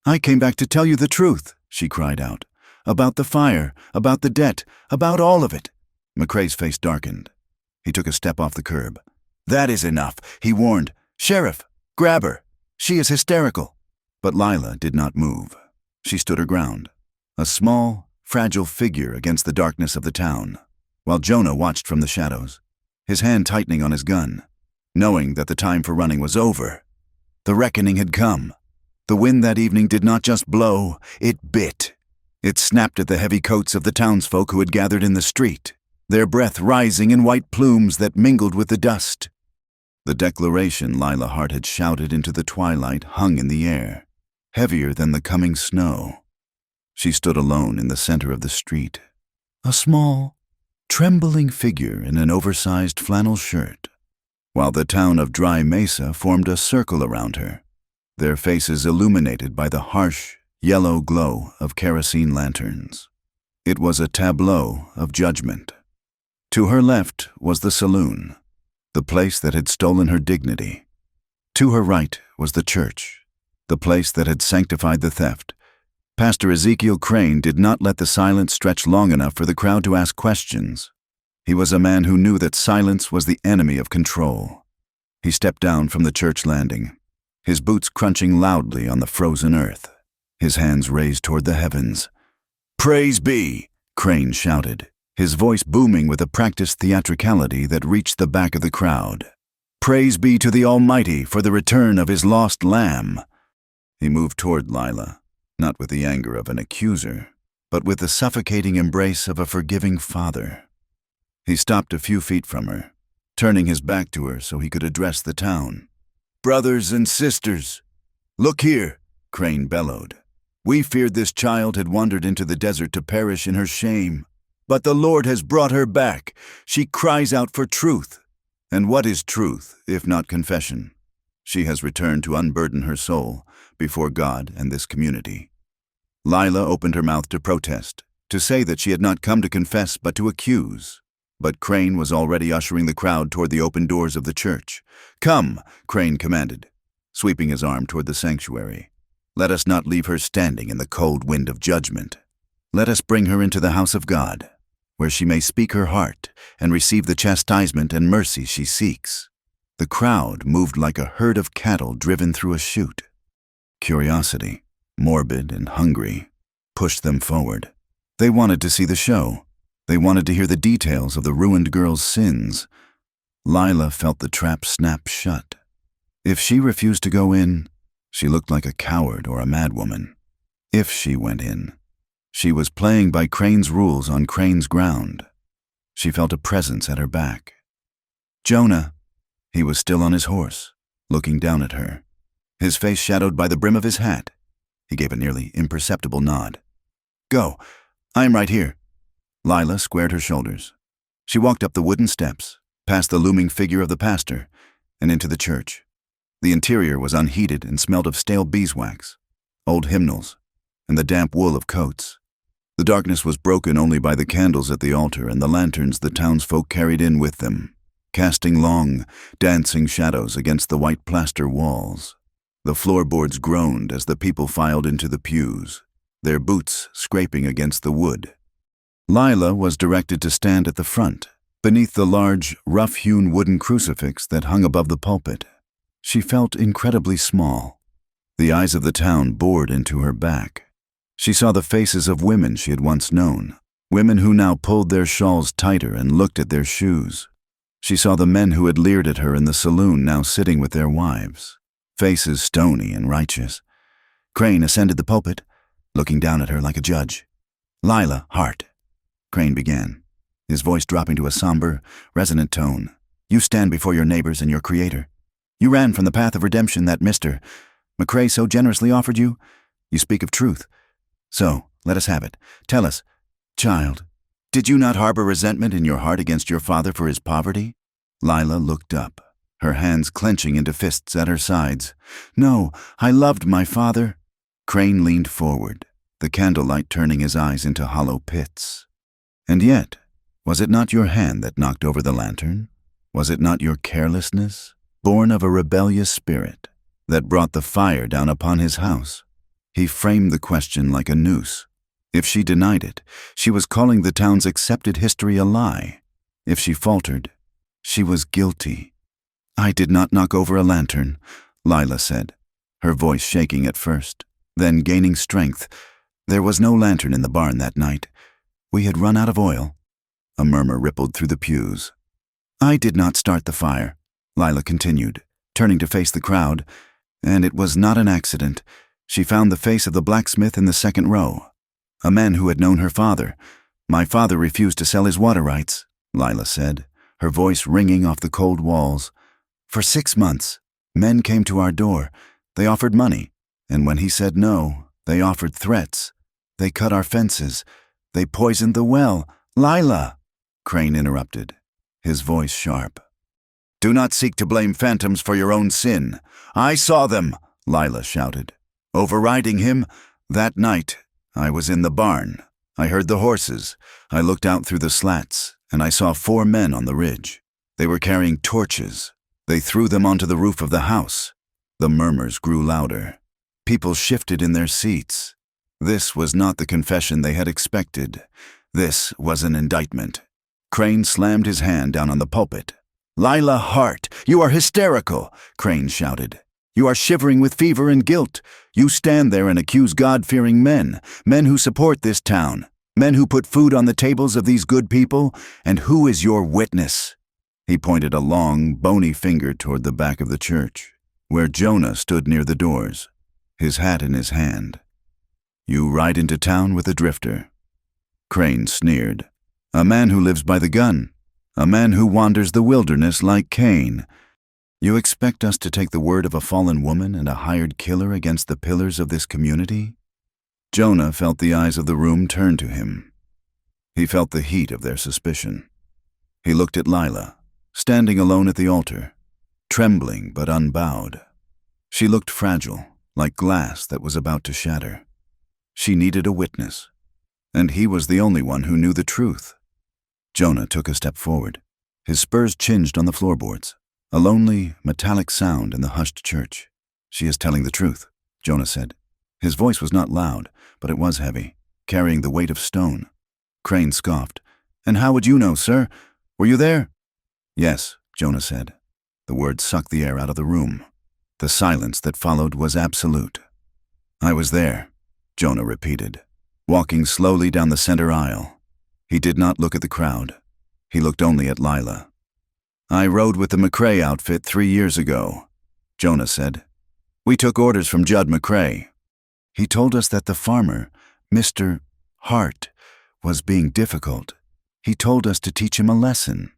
Speaker 1: "I came back to tell you the truth," she cried out. "About the fire, about the debt, about all of it." McCrae's face darkened. He took a step off the curb. "That is enough," he warned. "Sheriff, grab her. She is hysterical." But Lila did not move. She stood her ground, a small, fragile figure against the darkness of the town, while Jonah watched from the shadows, his hand tightening on his gun, knowing that the time for running was over. The reckoning had come. The wind that evening did not just blow, it bit. It snapped at the heavy coats of the townsfolk who had gathered in the street, their breath rising in white plumes that mingled with the dust. The declaration Lila Hart had shouted into the twilight hung in the air, heavier than the coming snow. She stood alone in the center of the street, a small, trembling figure in an oversized flannel shirt, while the town of Dry Mesa formed a circle around her, their faces illuminated by the harsh, yellow glow of kerosene lanterns. It was a tableau of judgment. To her left was the saloon, the place that had stolen her dignity. To her right was the church, the place that had sanctified the theft. Pastor Ezekiel Crane did not let the silence stretch long enough for the crowd to ask questions. He was a man who knew that silence was the enemy of control. He stepped down from the church landing, his boots crunching loudly on the frozen earth, his hands raised toward the heavens. "Praise be!" Crane shouted, his voice booming with a practiced theatricality that reached the back of the crowd. "Praise be to the Almighty for the return of his lost lamb." He moved toward Lila, not with the anger of an accuser, but with the suffocating embrace of a forgiving father. He stopped a few feet from her, turning his back to her so he could address the town. "Brothers and sisters, look here," Crane bellowed. "We feared this child had wandered into the desert to perish in her shame. But the Lord has brought her back. She cries out for truth. And what is truth, if not confession? She has returned to unburden her soul before God and this community." Lila opened her mouth to protest, to say that she had not come to confess but to accuse. But Crane was already ushering the crowd toward the open doors of the church. "Come," Crane commanded, sweeping his arm toward the sanctuary. "Let us not leave her standing in the cold wind of judgment. Let us bring her into the house of God, where she may speak her heart and receive the chastisement and mercy she seeks." The crowd moved like a herd of cattle driven through a chute. Curiosity, morbid and hungry, pushed them forward. They wanted to see the show. They wanted to hear the details of the ruined girl's sins. Lila felt the trap snap shut. If she refused to go in, she looked like a coward or a madwoman. If she went in, she was playing by Crane's rules on Crane's ground. She felt a presence at her back. "Jonah." He was still on his horse, looking down at her, his face shadowed by the brim of his hat. He gave a nearly imperceptible nod. "Go. I am right here." Lila squared her shoulders. She walked up the wooden steps, past the looming figure of the pastor, and into the church. The interior was unheated and smelled of stale beeswax, old hymnals, and the damp wool of coats. The darkness was broken only by the candles at the altar and the lanterns the townsfolk carried in with them, casting long, dancing shadows against the white plaster walls. The floorboards groaned as the people filed into the pews, their boots scraping against the wood. Lila was directed to stand at the front, beneath the large, rough-hewn wooden crucifix that hung above the pulpit. She felt incredibly small. The eyes of the town bored into her back. She saw the faces of women she had once known, women who now pulled their shawls tighter and looked at their shoes. She saw the men who had leered at her in the saloon now sitting with their wives, faces stony and righteous. Crane ascended the pulpit, looking down at her like a judge. "Lila Hart," Crane began, his voice dropping to a somber, resonant tone. "You stand before your neighbors and your Creator. You ran from the path of redemption that Mr. McCrae so generously offered you. You speak of truth. So, let us have it. Tell us, child, Did you not harbor resentment in your heart against your father for his poverty? Lila looked up, her hands clenching into fists at her sides. No, I loved my father. Crane leaned forward, the candlelight turning his eyes into hollow pits. And yet, was it not your hand that knocked over the lantern? Was it not your carelessness, born of a rebellious spirit, that brought the fire down upon his house? He framed the question like a noose. If she denied it, she was calling the town's accepted history a lie. If she faltered, she was guilty. I did not knock over a lantern, Lila said, her voice shaking at first, then gaining strength. There was no lantern in the barn that night. We had run out of oil. A murmur rippled through the pews. I did not start the fire, Lila continued, turning to face the crowd, and it was not an accident. She found the face of the blacksmith in the second row, a man who had known her father. My father refused to sell his water rights, Lila said, her voice ringing off the cold walls. For 6 months, men came to our door. They offered money, and when he said no, they offered threats. They cut our fences. They poisoned the well. Lila, Crane interrupted, his voice sharp. Do not seek to blame phantoms for your own sin. I saw them, Lila shouted. Overriding him, that night, I was in the barn. I heard the horses. I looked out through the slats, and I saw 4 men on the ridge. They were carrying torches. They threw them onto the roof of the house. The murmurs grew louder. People shifted in their seats. This was not the confession they had expected. This was an indictment. Crane slammed his hand down on the pulpit. Lila Hart, you are hysterical, Crane shouted. You are shivering with fever and guilt. You stand there and accuse God-fearing men, men who support this town, men who put food on the tables of these good people, and who is your witness? He pointed a long, bony finger toward the back of the church, where Jonah stood near the doors, his hat in his hand. You ride into town with a drifter. Crane sneered. A man who lives by the gun, a man who wanders the wilderness like Cain. You expect us to take the word of a fallen woman and a hired killer against the pillars of this community? Jonah felt the eyes of the room turn to him. He felt the heat of their suspicion. He looked at Lila, standing alone at the altar, trembling but unbowed. She looked fragile, like glass that was about to shatter. She needed a witness, and he was the only one who knew the truth. Jonah took a step forward. His spurs chinged on the floorboards. A lonely, metallic sound in the hushed church. She is telling the truth, Jonah said. His voice was not loud, but it was heavy, carrying the weight of stone. Crane scoffed. And how would you know, sir? Were you there? Yes, Jonah said. The words sucked the air out of the room. The silence that followed was absolute. I was there, Jonah repeated, walking slowly down the center aisle. He did not look at the crowd. He looked only at Lila. I rode with the McCrae outfit 3 years ago, Jonah said. We took orders from Judd McCrae. He told us that the farmer, Mr. Hart, was being difficult. He told us to teach him a lesson.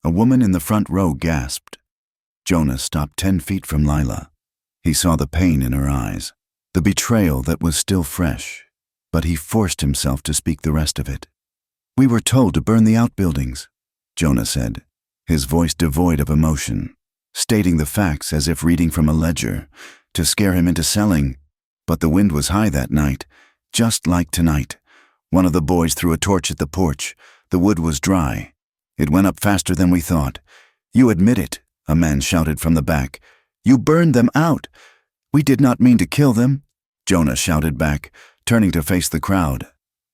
Speaker 1: A woman in the front row gasped. Jonah stopped 10 feet from Lila. He saw the pain in her eyes, the betrayal that was still fresh, but he forced himself to speak the rest of it. We were told to burn the outbuildings, Jonah said, his voice devoid of emotion, stating the facts as if reading from a ledger, to scare him into selling. But the wind was high that night, just like tonight. One of the boys threw a torch at the porch. The wood was dry. It went up faster than we thought. You admit it, a man shouted from the back. You burned them out. We did not mean to kill them, Jonah shouted back, turning to face the crowd.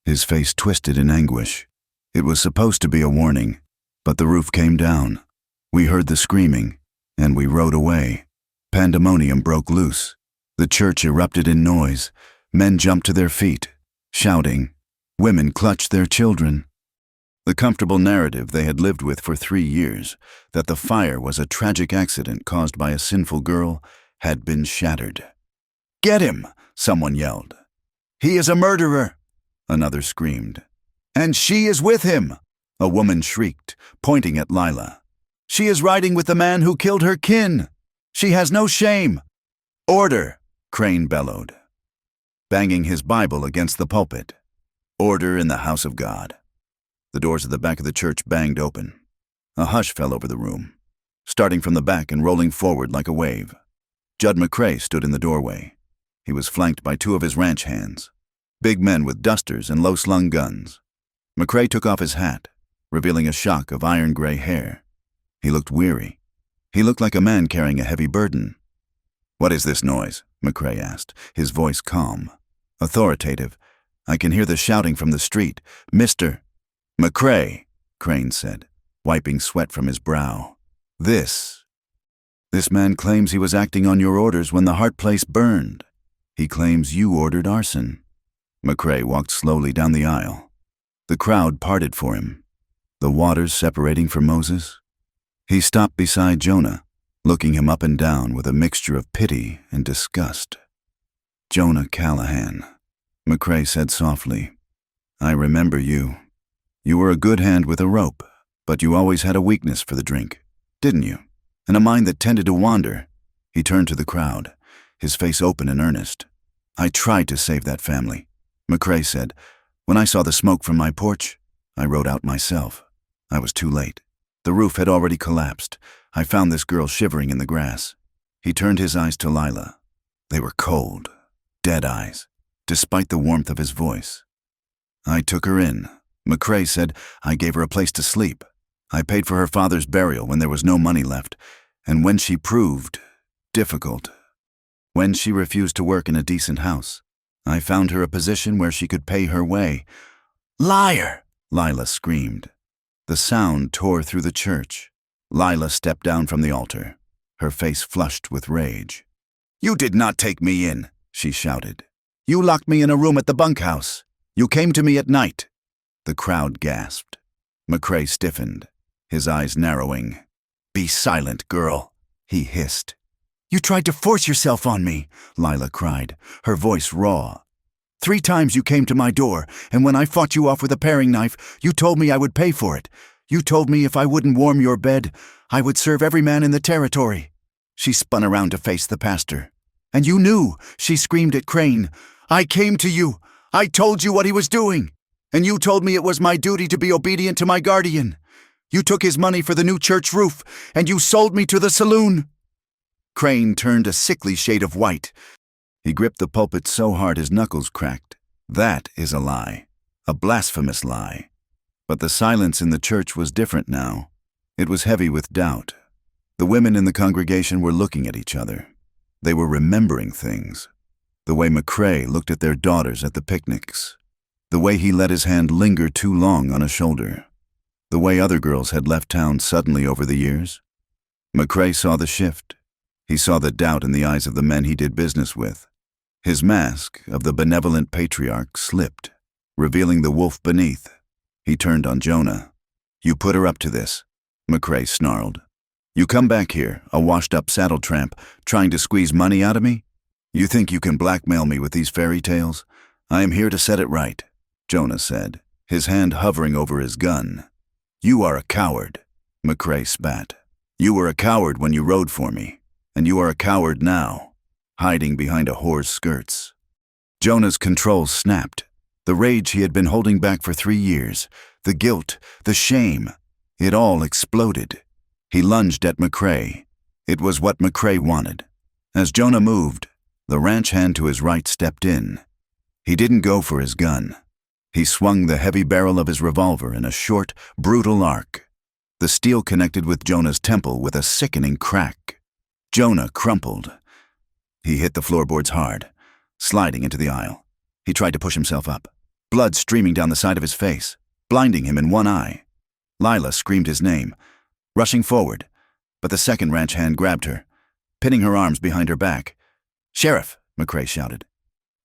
Speaker 1: His face twisted in anguish. It was supposed to be a warning, but the roof came down. We heard the screaming, and we rode away. Pandemonium broke loose. The church erupted in noise. Men jumped to their feet, shouting. Women clutched their children. The comfortable narrative they had lived with for 3 years, that the fire was a tragic accident caused by a sinful girl, had been shattered. Get him! Someone yelled. He is a murderer! Another screamed. And she is with him! A woman shrieked, pointing at Lila. She is riding with the man who killed her kin! She has no shame! Order! Crane bellowed, banging his Bible against the pulpit. Order in the house of God. The doors at the back of the church banged open. A hush fell over the room, starting from the back and rolling forward like a wave. Judd McCrae stood in the doorway. He was flanked by two of his ranch hands, big men with dusters and low-slung guns. McCrae took off his hat, revealing a shock of iron-gray hair. He looked weary. He looked like a man carrying a heavy burden. "What is this noise?" McCrae asked, his voice calm, authoritative. "I can hear the shouting from the street. Mr. McCrae," Crane said, wiping sweat from his brow. This man claims he was acting on your orders when the Hart place burned. He claims you ordered arson." McCrae walked slowly down the aisle. The crowd parted for him, the waters separating for Moses. He stopped beside Jonah, looking him up and down with a mixture of pity and disgust. "Jonah Callahan," McCrae said softly. "I remember you. You were a good hand with a rope, but you always had a weakness for the drink, didn't you? And a mind that tended to wander." He turned to the crowd, his face open and earnest. "I tried to save that family," McCrae said. "When I saw the smoke from my porch, I rode out myself. I was too late. The roof had already collapsed. I found this girl shivering in the grass." He turned his eyes to Lila. They were cold, dead eyes, despite the warmth of his voice. "I took her in," McCrae said. "I gave her a place to sleep. I paid for her father's burial when there was no money left, and when she proved difficult, when she refused to work in a decent house, I found her a position where she could pay her way." "Liar!" Lila screamed. The sound tore through the church. Lila stepped down from the altar, her face flushed with rage. "You did not take me in," she shouted. "You locked me in a room at the bunkhouse. You came to me at night." The crowd gasped. McCrae stiffened, his eyes narrowing. "Be silent, girl," he hissed. "You tried to force yourself on me," Lila cried, her voice raw. "3 times you came to my door, and when I fought you off with a paring knife, you told me I would pay for it. You told me if I wouldn't warm your bed, I would serve every man in the territory." She spun around to face the pastor. "And you knew," she screamed at Crane. "I came to you. I told you what he was doing. And you told me it was my duty to be obedient to my guardian. You took his money for the new church roof, and you sold me to the saloon." Crane turned a sickly shade of white. He gripped the pulpit so hard his knuckles cracked. "That is a lie, a blasphemous lie." But the silence in the church was different now. It was heavy with doubt. The women in the congregation were looking at each other. They were remembering things. The way McCrae looked at their daughters at the picnics. The way he let his hand linger too long on a shoulder. The way other girls had left town suddenly over the years. McCrae saw the shift. He saw the doubt in the eyes of the men he did business with. His mask of the benevolent patriarch slipped, revealing the wolf beneath. He turned on Jonah. "You put her up to this," McCrae snarled. "You come back here, a washed-up saddle tramp, trying to squeeze money out of me? You think you can blackmail me with these fairy tales? I am here to set it right," Jonah said, his hand hovering over his gun. "You are a coward," McCrae spat. "You were a coward when you rode for me, and you are a coward now, hiding behind a whore's skirts." Jonah's control snapped. The rage he had been holding back for 3 years, the guilt, the shame, it all exploded. He lunged at McCrae. It was what McCrae wanted. As Jonah moved, the ranch hand to his right stepped in. He didn't go for his gun. He swung the heavy barrel of his revolver in a short, brutal arc. The steel connected with Jonah's temple with a sickening crack. Jonah crumpled. He hit the floorboards hard, sliding into the aisle. He tried to push himself up, blood streaming down the side of his face, blinding him in one eye. Lila screamed his name, rushing forward, but the second ranch hand grabbed her, pinning her arms behind her back. "Sheriff," McCrae shouted,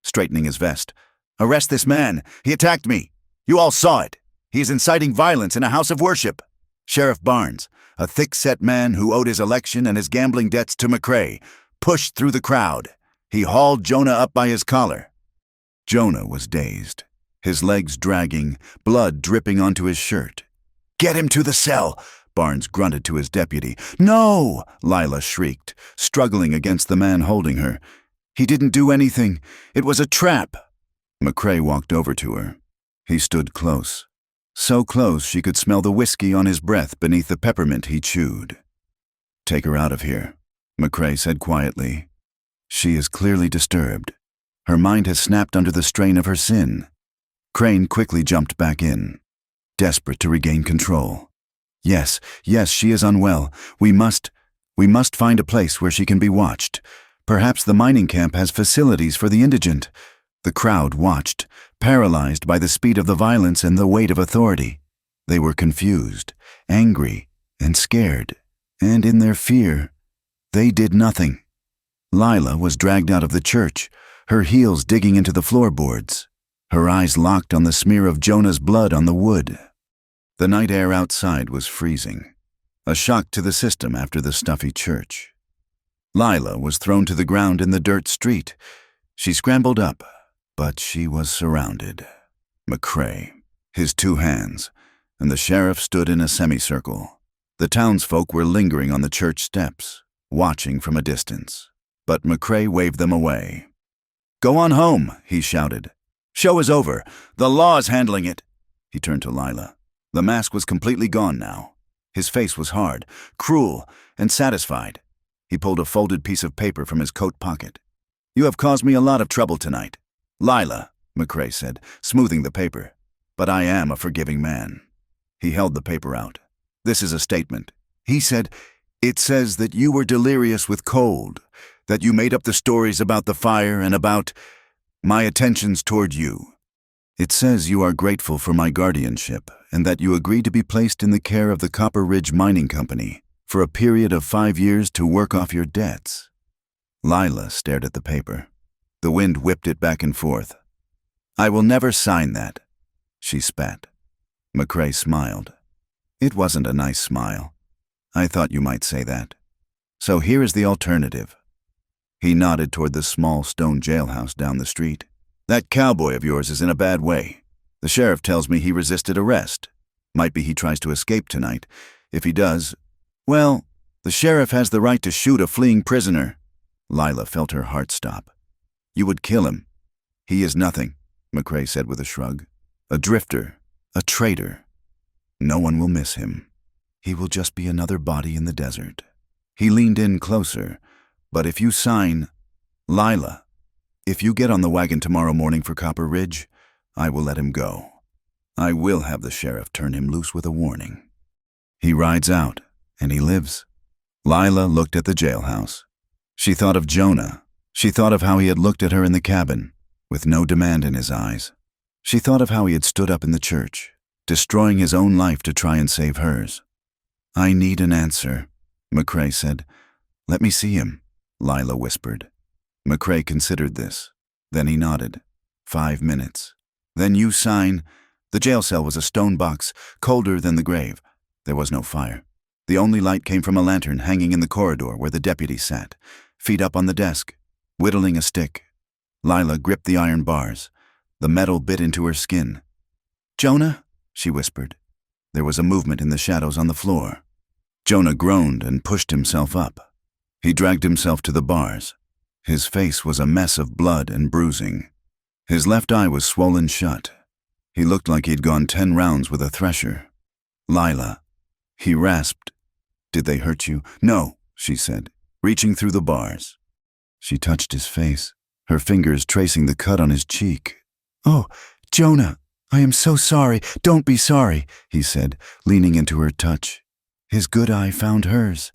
Speaker 1: straightening his vest. "Arrest this man! He attacked me! You all saw it! He is inciting violence in a house of worship!" Sheriff Barnes, a thick-set man who owed his election and his gambling debts to McCrae, pushed through the crowd. He hauled Jonah up by his collar. Jonah was dazed, his legs dragging, blood dripping onto his shirt. "Get him to the cell," Barnes grunted to his deputy. "No!" Lila shrieked, struggling against the man holding her. "He didn't do anything. It was a trap." McCrae walked over to her. He stood close, So close she could smell the whiskey on his breath beneath the peppermint he chewed. "Take her out of here," McCrae said quietly. "She is clearly disturbed. Her mind has snapped under the strain of her sin." Crane quickly jumped back in, desperate to regain control. Yes, she is unwell. We must find a place where she can be watched. Perhaps the mining camp has facilities for the indigent." The crowd watched, paralyzed by the speed of the violence and the weight of authority. They were confused, angry, and scared, and in their fear, they did nothing. Lila was dragged out of the church, her heels digging into the floorboards, her eyes locked on the smear of Jonah's blood on the wood. The night air outside was freezing, a shock to the system after the stuffy church. Lila was thrown to the ground in the dirt street. She scrambled up, but she was surrounded. McCrae, his two hands, and the sheriff stood in a semicircle. The townsfolk were lingering on the church steps, watching from a distance, but McCrae waved them away. "Go on home," he shouted. "Show is over. The law's handling it." He turned to Lila. The mask was completely gone now. His face was hard, cruel, and satisfied. He pulled a folded piece of paper from his coat pocket. "You have caused me a lot of trouble tonight, Lila," McCrae said, smoothing the paper. "But I am a forgiving man." He held the paper out. "This is a statement," he said. "It says that you were delirious with cold, that you made up the stories about the fire and about my attentions toward you. It says you are grateful for my guardianship and that you agreed to be placed in the care of the Copper Ridge Mining Company for a period of 5 years to work off your debts." Lila stared at the paper. The wind whipped it back and forth. "I will never sign that," she spat. McCrae smiled. It wasn't a nice smile. "I thought you might say that. So here is the alternative." He nodded toward the small stone jailhouse down the street. "That cowboy of yours is in a bad way. The sheriff tells me he resisted arrest. Might be he tries to escape tonight. If he does, well, the sheriff has the right to shoot a fleeing prisoner." Lila felt her heart stop. "You would kill him." "He is nothing," McCrae said with a shrug. "A drifter, a traitor. No one will miss him. He will just be another body in the desert." He leaned in closer. "But if you sign, Lila, if you get on the wagon tomorrow morning for Copper Ridge, I will let him go. I will have the sheriff turn him loose with a warning. He rides out, and he lives." Lila looked at the jailhouse. She thought of Jonah. She thought of how he had looked at her in the cabin, with no demand in his eyes. She thought of how he had stood up in the church, destroying his own life to try and save hers. "I need an answer," McCrae said. "Let me see him," Lila whispered. McCrae considered this. Then he nodded. 5 minutes. "Then you sign." The jail cell was a stone box, colder than the grave. There was no fire. The only light came from a lantern hanging in the corridor where the deputy sat, feet up on the desk, whittling a stick. Lila gripped the iron bars. The metal bit into her skin. "Jonah?" she whispered. There was a movement in the shadows on the floor. Jonah groaned and pushed himself up. He dragged himself to the bars. His face was a mess of blood and bruising. His left eye was swollen shut. He looked like he'd gone 10 rounds with a thresher. "Lila," he rasped. "Did they hurt you?" "No," she said, reaching through the bars. She touched his face, her fingers tracing the cut on his cheek. "Oh, Jonah, I am so sorry." "Don't be sorry," he said, leaning into her touch. His good eye found hers.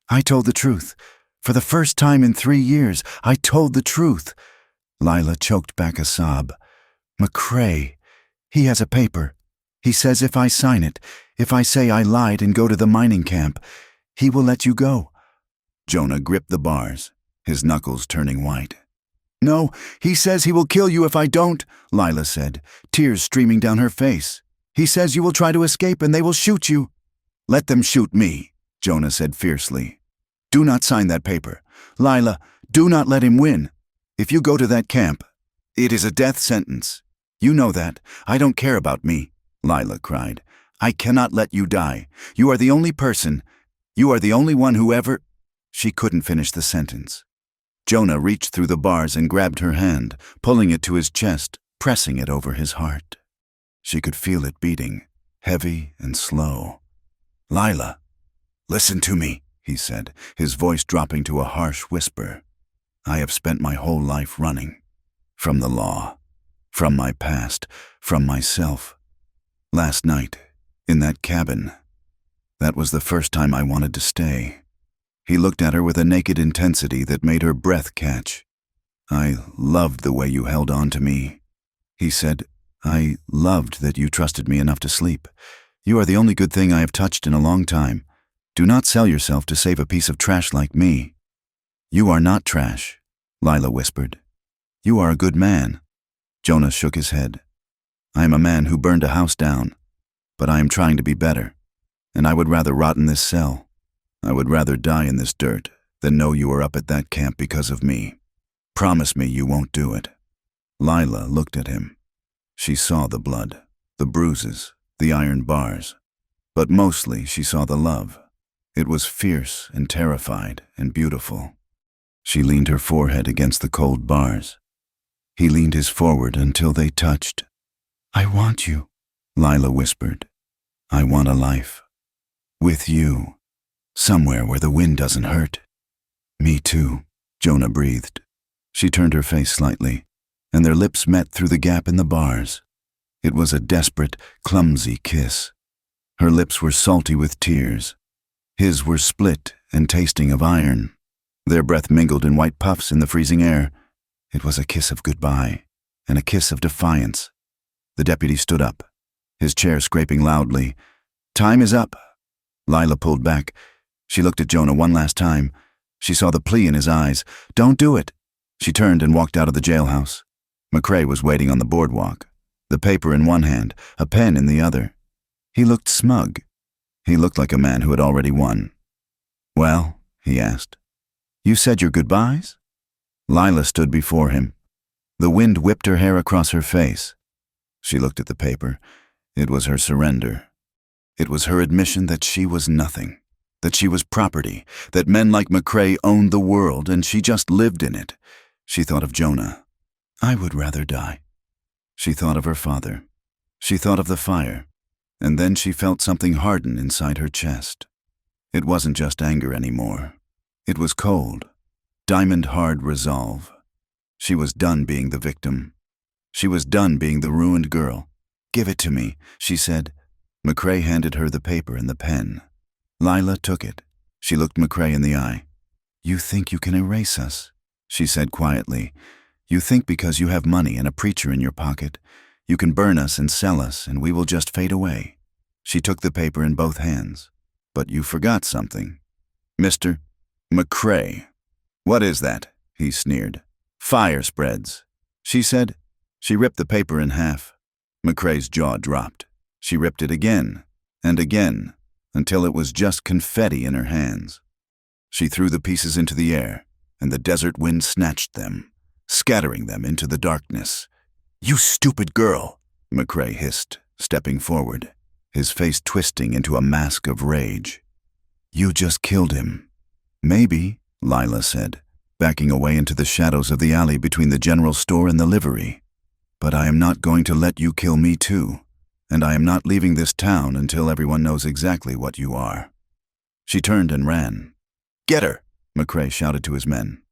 Speaker 1: "I told the truth. For the first time in 3 years, I told the truth." Lila choked back a sob. "McCrae, he has a paper. He says if I sign it, if I say I lied and go to the mining camp, he will let you go." Jonah gripped the bars, his knuckles turning white. "No, he says he will kill you if I don't," Lila said, tears streaming down her face. "He says you will try to escape and they will shoot you." "Let them shoot me," Jonah said fiercely. "Do not sign that paper. Lila, do not let him win. If you go to that camp, it is a death sentence. You know that. I don't care about me," Lila cried. "I cannot let you die. You are the only person. You are the only one who ever—" She couldn't finish the sentence. Jonah reached through the bars and grabbed her hand, pulling it to his chest, pressing it over his heart. She could feel it beating. heavy and slow. "Lila, listen to me," he said, his voice dropping to a harsh whisper. "I have spent my whole life running. From the law, from my past, from myself. Last night, in that cabin, that was the first time I wanted to stay." He looked at her with a naked intensity that made her breath catch. "I loved the way you held on to me," he said. "I loved that you trusted me enough to sleep. You are the only good thing I have touched in a long time. Do not sell yourself to save a piece of trash like me." "You are not trash," Lila whispered. "You are a good man." Jonah shook his head. "I am a man who burned a house down, but I am trying to be better, and I would rather rot in this cell. I would rather die in this dirt than know you are up at that camp because of me. Promise me you won't do it." Lila looked at him. She saw the blood, the bruises, the iron bars, but mostly she saw the love. It was fierce and terrified and beautiful. She leaned her forehead against the cold bars. He leaned his forward until they touched. "I want you," Lila whispered. "I want a life. With you. Somewhere where the wind doesn't hurt." "Me too," Jonah breathed. She turned her face slightly, and their lips met through the gap in the bars. It was a desperate, clumsy kiss. Her lips were salty with tears. His were split and tasting of iron. Their breath mingled in white puffs in the freezing air. It was a kiss of goodbye, and a kiss of defiance. The deputy stood up, his chair scraping loudly. "Time is up." Lila pulled back. She looked at Jonah one last time. She saw the plea in his eyes. "Don't do it." She turned and walked out of the jailhouse. McCrae was waiting on the boardwalk, the paper in one hand, a pen in the other. He looked smug. He looked like a man who had already won. "Well," he asked, "you said your goodbyes?" Lila stood before him. The wind whipped her hair across her face. She looked at the paper. It was her surrender. It was her admission that she was nothing, that she was property, that men like McCrae owned the world, and she just lived in it. She thought of Jonah. "I would rather die." She thought of her father. She thought of the fire, and then she felt something harden inside her chest. It wasn't just anger anymore. It was cold, diamond-hard resolve. She was done being the victim. She was done being the ruined girl. "Give it to me," she said. McCrae handed her the paper and the pen. Lila took it. She looked McCrae in the eye. "You think you can erase us," she said quietly. "You think because you have money and a preacher in your pocket, you can burn us and sell us and we will just fade away." She took the paper in both hands. "But you forgot something. Mr. McCrae." "What is that?" he sneered. "Fire spreads," she said. She ripped the paper in half. McCrae's jaw dropped. She ripped it again and again until it was just confetti in her hands. She threw the pieces into the air, and the desert wind snatched them, scattering them into the darkness. "You stupid girl," McCrae hissed, stepping forward, his face twisting into a mask of rage. "You just killed him." "Maybe," Lila said, backing away into the shadows of the alley between the general store and the livery. "But I am not going to let you kill me too, and I am not leaving this town until everyone knows exactly what you are." She turned and ran. "Get her," McCrae shouted to his men.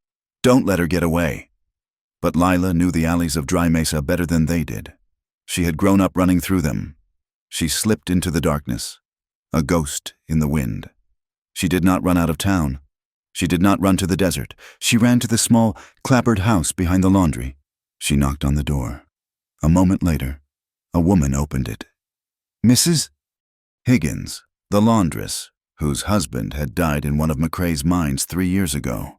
Speaker 1: "Don't let her get away." But Lila knew the alleys of Dry Mesa better than they did. She had grown up running through them. She slipped into the darkness, a ghost in the wind. She did not run out of town. She did not run to the desert. She ran to the small, clapboard house behind the laundry. She knocked on the door. A moment later, a woman opened it. "Mrs. Higgins, the laundress, whose husband had died in one of McCrae's mines 3 years ago.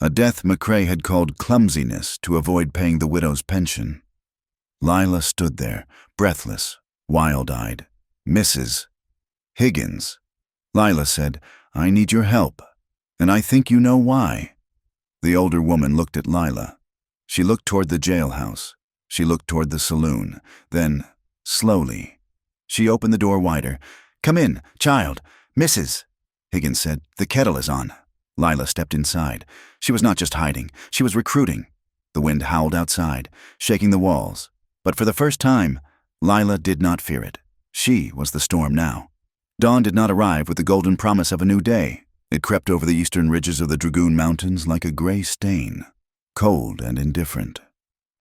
Speaker 1: A death McCrae had called clumsiness to avoid paying the widow's pension. Lila stood there, breathless, wild-eyed. "Mrs. Higgins," Lila said, "I need your help, and I think you know why." The older woman looked at Lila. She looked toward the jailhouse. She looked toward the saloon. Then, slowly, she opened the door wider. "Come in, child. Mrs." Higgins said, "The kettle is on." Lila stepped inside. She was not just hiding. She was recruiting. The wind howled outside, shaking the walls. But for the first time, Lila did not fear it. She was the storm now. Dawn did not arrive with the golden promise of a new day. It crept over the eastern ridges of the Dragoon Mountains like a gray stain, cold and indifferent.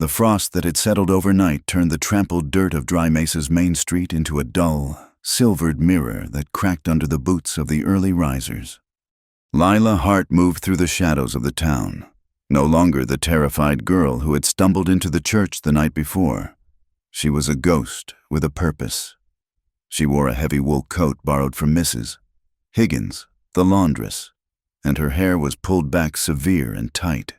Speaker 1: The frost that had settled overnight turned the trampled dirt of Dry Mesa's main street into a dull, silvered mirror that cracked under the boots of the early risers. Lila Hart moved through the shadows of the town, no longer the terrified girl who had stumbled into the church the night before. She was a ghost with a purpose. She wore a heavy wool coat borrowed from Mrs. Higgins, the laundress, and her hair was pulled back severe and tight.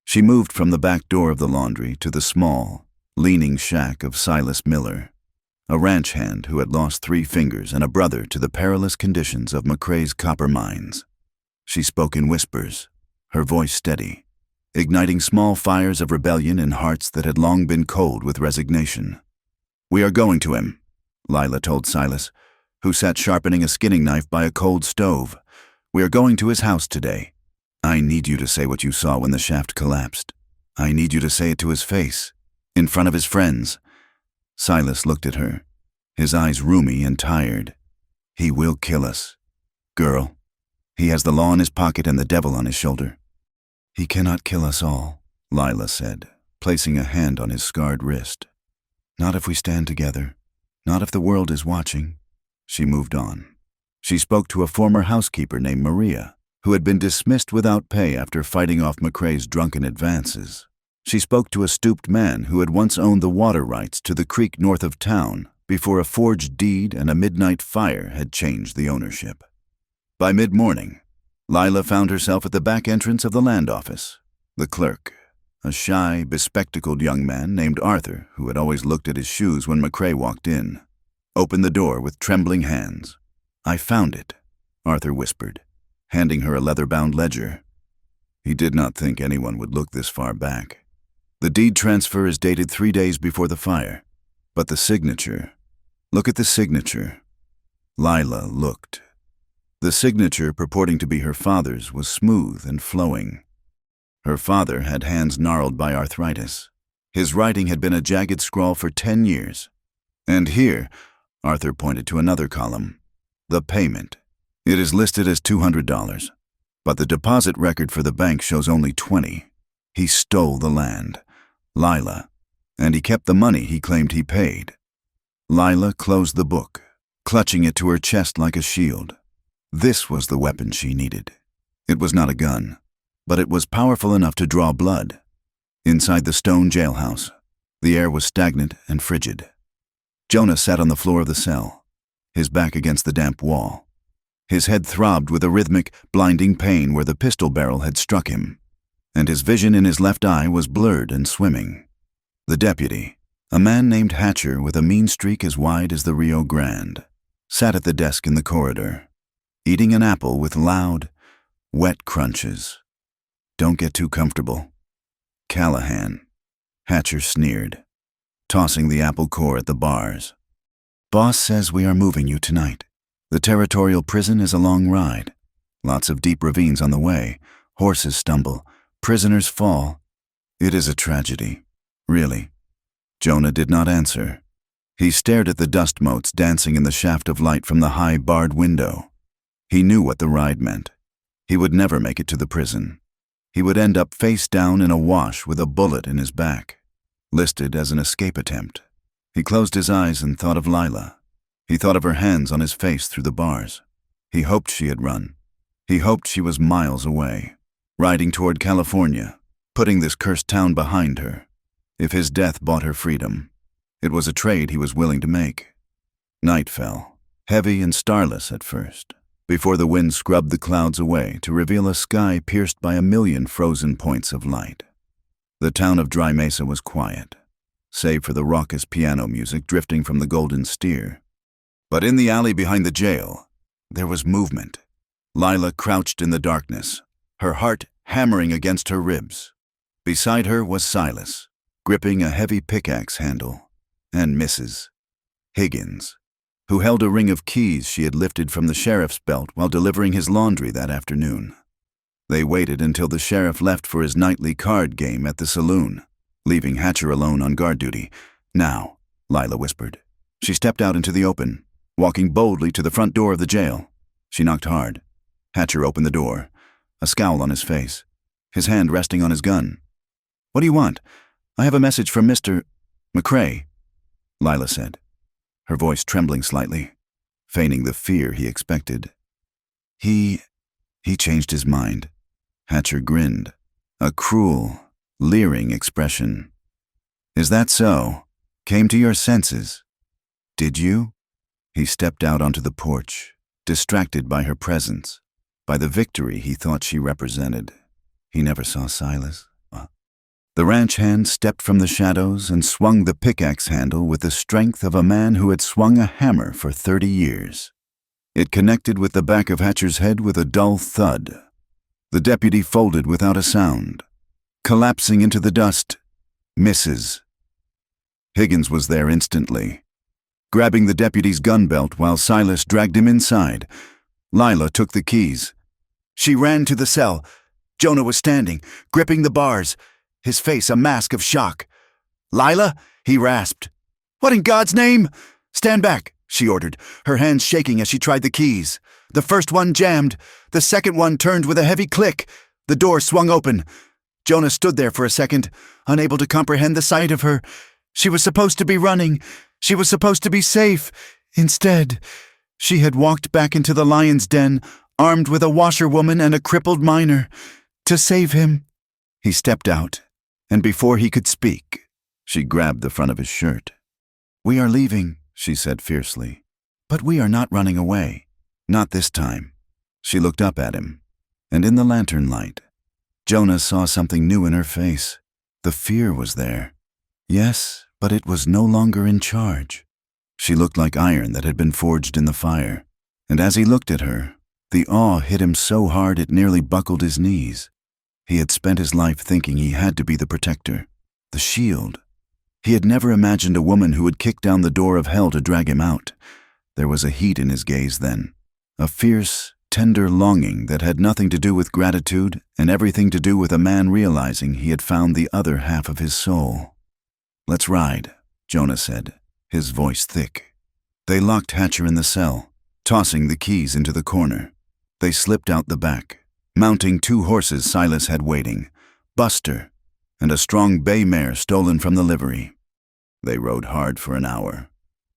Speaker 1: She moved from the back door of the laundry to the small, leaning shack of Silas Miller, a ranch hand who had lost 3 fingers and a brother to the perilous conditions of McCrae's copper mines. She spoke in whispers, her voice steady, igniting small fires of rebellion in hearts that had long been cold with resignation. "We are going to him," Lila told Silas, who sat sharpening a skinning knife by a cold stove. "We are going to his house today. I need you to say what you saw when the shaft collapsed. I need you to say it to his face, in front of his friends." Silas looked at her, his eyes rheumy and tired. "He will kill us, girl. He has the law in his pocket and the devil on his shoulder." "He cannot kill us all," Lila said, placing a hand on his scarred wrist. "Not if we stand together. Not if the world is watching." She moved on. She spoke to a former housekeeper named Maria, who had been dismissed without pay after fighting off McCrae's drunken advances. She spoke to a stooped man who had once owned the water rights to the creek north of town before a forged deed and a midnight fire had changed the ownership. By mid-morning, Lila found herself at the back entrance of the land office. The clerk, a shy, bespectacled young man named Arthur, who had always looked at his shoes when McCrae walked in, opened the door with trembling hands. "I found it," Arthur whispered, handing her a leather-bound ledger. He did not think anyone would look this far back. "The deed transfer is dated 3 days before the fire, but the signature, look at the signature." Lila looked. The signature, purporting to be her father's, was smooth and flowing. Her father had hands gnarled by arthritis. His writing had been a jagged scrawl for 10 years. And here, Arthur pointed to another column, the payment. It is listed as $200, but the deposit record for the bank shows only $20. He stole the land, Lila, and he kept the money he claimed he paid. Lila closed the book, clutching it to her chest like a shield. This was the weapon she needed. It was not a gun, but it was powerful enough to draw blood. Inside the stone jailhouse, the air was stagnant and frigid. Jonah sat on the floor of the cell, his back against the damp wall. His head throbbed with a rhythmic, blinding pain where the pistol barrel had struck him, and his vision in his left eye was blurred and swimming. The deputy, a man named Hatcher with a mean streak as wide as the Rio Grande, sat at the desk in the corridor, eating an apple with loud, wet crunches. "Don't get too comfortable, Callahan," Hatcher sneered, tossing the apple core at the bars. "Boss says we are moving you tonight. The territorial prison is a long ride. Lots of deep ravines on the way. Horses stumble. Prisoners fall. It is a tragedy. Really." Jonah did not answer. He stared at the dust motes dancing in the shaft of light from the high, barred window. He knew what the ride meant. He would never make it to the prison. He would end up face down in a wash with a bullet in his back, listed as an escape attempt. He closed his eyes and thought of Lila. He thought of her hands on his face through the bars. He hoped she had run. He hoped she was miles away, riding toward California, putting this cursed town behind her. If his death bought her freedom, it was a trade he was willing to make. Night fell, heavy and starless at first, before the wind scrubbed the clouds away to reveal a sky pierced by a million frozen points of light. The town of Dry Mesa was quiet, save for the raucous piano music drifting from the Golden Steer. But in the alley behind the jail, there was movement. Lila crouched in the darkness, her heart hammering against her ribs. Beside her was Silas, gripping a heavy pickaxe handle, and Mrs. Higgins, who held a ring of keys she had lifted from the sheriff's belt while delivering his laundry that afternoon. They waited until the sheriff left for his nightly card game at the saloon, leaving Hatcher alone on guard duty. "Now," Lila whispered, She stepped out into the open, walking boldly to the front door of the jail. She knocked hard. Hatcher opened the door, a scowl on his face, his hand resting on his gun. "What do you want?" "I have a message from Mr. McCrae," Lila said, her voice trembling slightly, feigning the fear he expected. He changed his mind. Hatcher grinned, a cruel, leering expression. "Is that so? Came to your senses? Did you?" He stepped out onto the porch, distracted by her presence, by the victory he thought she represented. He never saw Silas. The ranch hand stepped from the shadows and swung the pickaxe handle with the strength of a man who had swung a hammer for 30 years. It connected with the back of Hatcher's head with a dull thud. The deputy folded without a sound, collapsing into the dust. Misses. Higgins was there instantly, grabbing the deputy's gun belt while Silas dragged him inside. Lila took the keys. She ran to the cell. Jonah was standing, gripping the bars, his face a mask of shock. "Lila?" he rasped. "What in God's name?" "Stand back," she ordered, her hands shaking as she tried the keys. The first one jammed. The second one turned with a heavy click. The door swung open. Jonah stood there for a second, unable to comprehend the sight of her. She was supposed to be running. She was supposed to be safe. Instead, she had walked back into the lion's den, armed with a washerwoman and a crippled miner, to save him. He stepped out, and before he could speak, she grabbed the front of his shirt. "We are leaving," she said fiercely. "But we are not running away. Not this time." She looked up at him, and in the lantern light, Jonah saw something new in her face. The fear was there. Yes, but it was no longer in charge. She looked like iron that had been forged in the fire, and as he looked at her, the awe hit him so hard it nearly buckled his knees. He had spent his life thinking he had to be the protector, the shield. He had never imagined a woman who would kick down the door of hell to drag him out. There was a heat in his gaze then, a fierce, tender longing that had nothing to do with gratitude and everything to do with a man realizing he had found the other half of his soul. "Let's ride," Jonah said, his voice thick. They locked Hatcher in the cell, tossing the keys into the corner. They slipped out the back, mounting 2 horses Silas had waiting, Buster, and a strong bay mare stolen from the livery. They rode hard for an hour,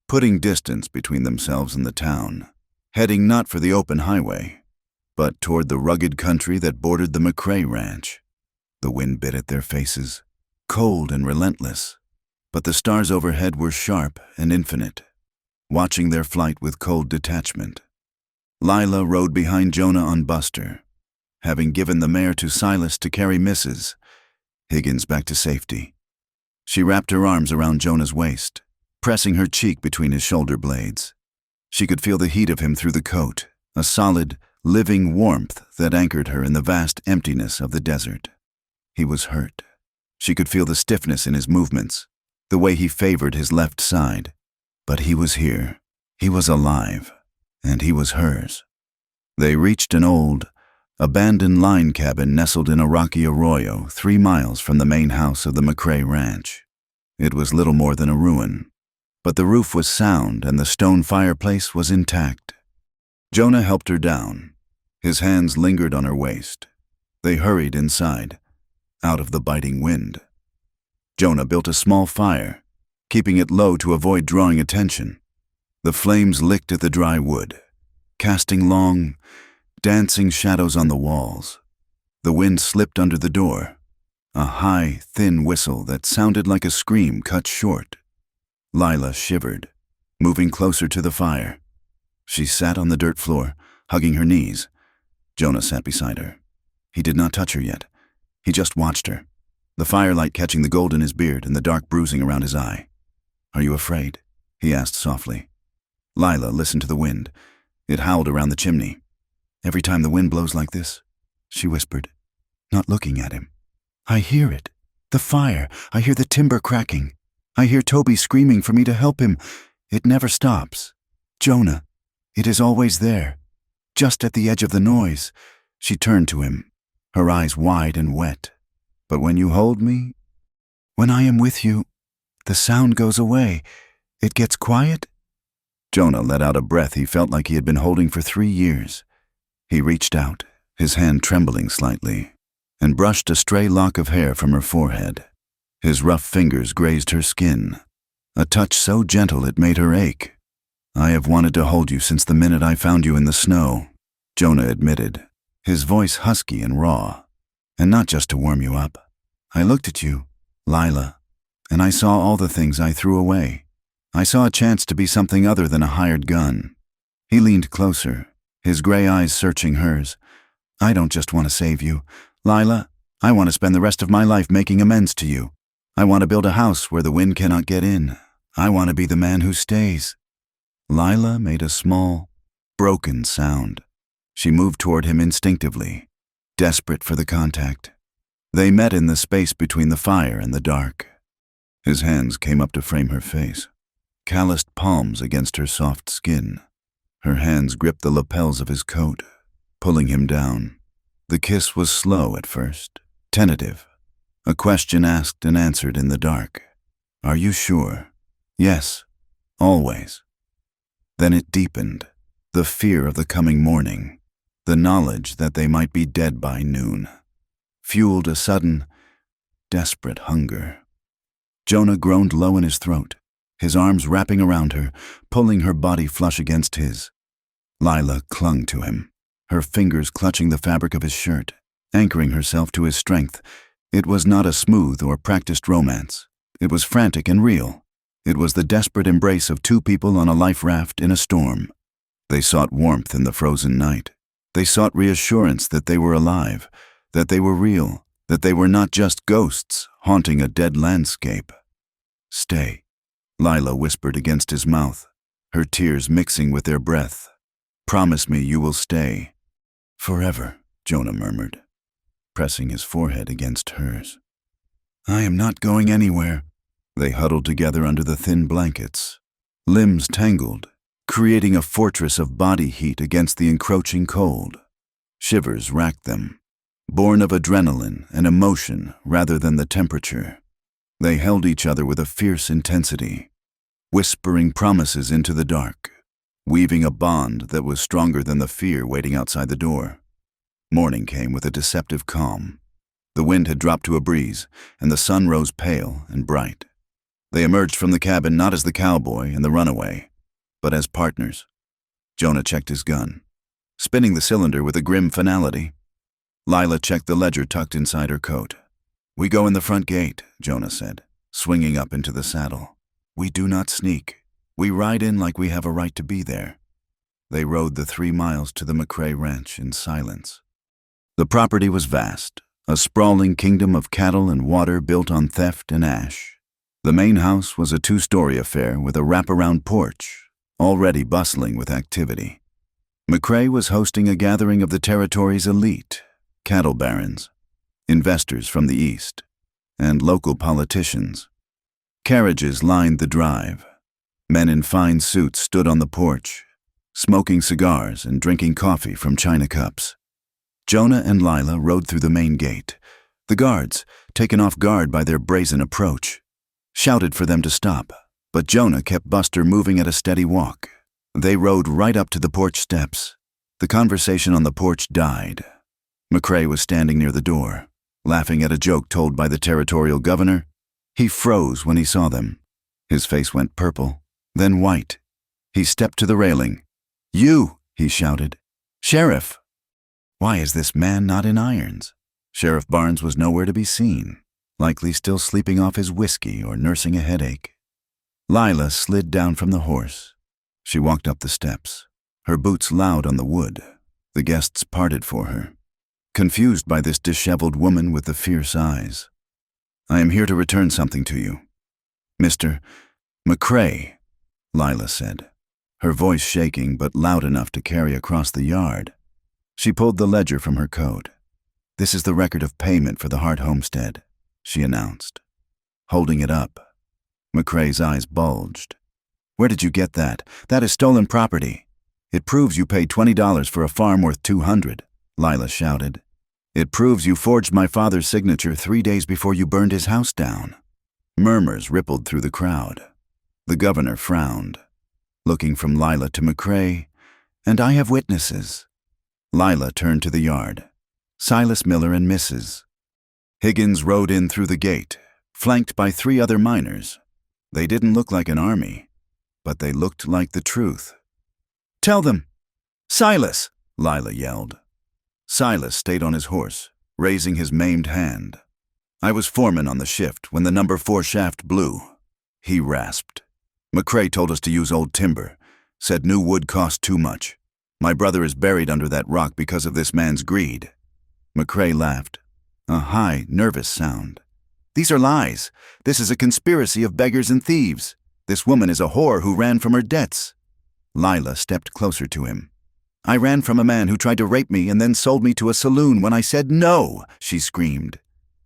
Speaker 1: putting distance between themselves and the town, heading not for the open highway, but toward the rugged country that bordered the McCrae ranch. The wind bit at their faces, cold and relentless, but the stars overhead were sharp and infinite, watching their flight with cold detachment. Lila rode behind Jonah on Buster, having given the mare to Silas to carry Mrs. Higgins back to safety. She wrapped her arms around Jonah's waist, pressing her cheek between his shoulder blades. She could feel the heat of him through the coat, a solid, living warmth that anchored her in the vast emptiness of the desert. He was hurt. She could feel the stiffness in his movements, the way he favored his left side. But he was here. He was alive, and he was hers. They reached an old, abandoned line cabin nestled in a rocky arroyo 3 miles from the main house of the McCrae ranch. It was little more than a ruin, but the roof was sound and the stone fireplace was intact. Jonah helped her down. His hands lingered on her waist. They hurried inside, out of the biting wind. Jonah built a small fire, keeping it low to avoid drawing attention. The flames licked at the dry wood, casting long, dancing shadows on the walls. The wind slipped under the door, a high, thin whistle that sounded like a scream cut short. Lila shivered, moving closer to the fire. She sat on the dirt floor, hugging her knees. Jonah sat beside her. He did not touch her yet. He just watched her, the firelight catching the gold in his beard and the dark bruising around his eye. "Are you afraid?" he asked softly. Lila listened to the wind. It howled around the chimney. "Every time the wind blows like this," she whispered, not looking at him, "I hear it. The fire. I hear the timber cracking. I hear Toby screaming for me to help him. It never stops. Jonah, it is always there, just at the edge of the noise." She turned to him, her eyes wide and wet. "But when you hold me, when I am with you, the sound goes away. It gets quiet? Jonah let out a breath he felt like he had been holding for 3 years. He reached out, his hand trembling slightly, and brushed a stray lock of hair from her forehead. His rough fingers grazed her skin, a touch so gentle it made her ache. "I have wanted to hold you since the minute I found you in the snow," Jonah admitted, his voice husky and raw. "And not just to warm you up. I looked at you, Lila, and I saw all the things I threw away. I saw a chance to be something other than a hired gun." He leaned closer, his gray eyes searching hers. "I don't just want to save you, Lila. I want to spend the rest of my life making amends to you. I want to build a house where the wind cannot get in. I want to be the man who stays." Lila made a small, broken sound. She moved toward him instinctively, desperate for the contact. They met in the space between the fire and the dark. His hands came up to frame her face, calloused palms against her soft skin. Her hands gripped the lapels of his coat, pulling him down. The kiss was slow at first, tentative, a question asked and answered in the dark. "Are you sure?" "Yes, always." Then it deepened, the fear of the coming morning, the knowledge that they might be dead by noon, fueled a sudden, desperate hunger. Jonah groaned low in his throat, his arms wrapping around her, pulling her body flush against his. Lila clung to him, her fingers clutching the fabric of his shirt, anchoring herself to his strength. It was not a smooth or practiced romance. It was frantic and real. It was the desperate embrace of two people on a life raft in a storm. They sought warmth in the frozen night. They sought reassurance that they were alive, that they were real, that they were not just ghosts haunting a dead landscape. "Stay," Lila whispered against his mouth, her tears mixing with their breath. "Promise me you will stay." "Forever," Jonah murmured, pressing his forehead against hers. "I am not going anywhere." They huddled together under the thin blankets, limbs tangled, creating a fortress of body heat against the encroaching cold. Shivers racked them, born of adrenaline and emotion rather than the temperature. They held each other with a fierce intensity, whispering promises into the dark, weaving a bond that was stronger than the fear waiting outside the door. Morning came with a deceptive calm. The wind had dropped to a breeze, and the sun rose pale and bright. They emerged from the cabin not as the cowboy and the runaway, but as partners. Jonah checked his gun, spinning the cylinder with a grim finality. Lila checked the ledger tucked inside her coat. "We go in the front gate," Jonah said, swinging up into the saddle. "We do not sneak. We ride in like we have a right to be there." They rode the 3 miles to the McCrae ranch in silence. The property was vast, a sprawling kingdom of cattle and water built on theft and ash. The main house was a 2-story affair with a wraparound porch, already bustling with activity. McCrae was hosting a gathering of the territory's elite, cattle barons, investors from the east, and local politicians. Carriages lined the drive. Men in fine suits stood on the porch, smoking cigars and drinking coffee from china cups. Jonah and Lila rode through the main gate. The guards, taken off guard by their brazen approach, shouted for them to stop, but Jonah kept Buster moving at a steady walk. They rode right up to the porch steps. The conversation on the porch died. McCrae was standing near the door, laughing at a joke told by the territorial governor. He froze when he saw them. His face went purple, then white. He stepped to the railing. "You!" he shouted. "Sheriff!" Why is this man not in irons? Sheriff Barnes was nowhere to be seen, likely still sleeping off his whiskey or nursing a headache. Lila slid down from the horse. She walked up the steps, her boots loud on the wood. The guests parted for her, confused by this disheveled woman with the fierce eyes. "I am here to return something to you." "Mr. McCrae," Lila said, her voice shaking but loud enough to carry across the yard. She pulled the ledger from her coat. "This is the record of payment for the Hart homestead," she announced, holding it up. McCrae's eyes bulged. "Where did you get that? That is stolen property." "It proves you paid $20 for a farm worth $200, Lila shouted. "It proves you forged my father's signature 3 days before you burned his house down." Murmurs rippled through the crowd. The governor frowned, looking from Lila to McCrae, and I have witnesses. Lila turned to the yard. Silas Miller and Mrs. Higgins rode in through the gate, flanked by 3 other miners. They didn't look like an army, but they looked like the truth. "Tell them!" "Silas!" Lila yelled. Silas stayed on his horse, raising his maimed hand. "I was foreman on the shift when the number 4 shaft blew," he rasped. "McCrae told us to use old timber, said new wood cost too much. My brother is buried under that rock because of this man's greed." McCrae laughed, a high, nervous sound. "These are lies. This is a conspiracy of beggars and thieves. This woman is a whore who ran from her debts." Lila stepped closer to him. "I ran from a man who tried to rape me and then sold me to a saloon when I said no," she screamed.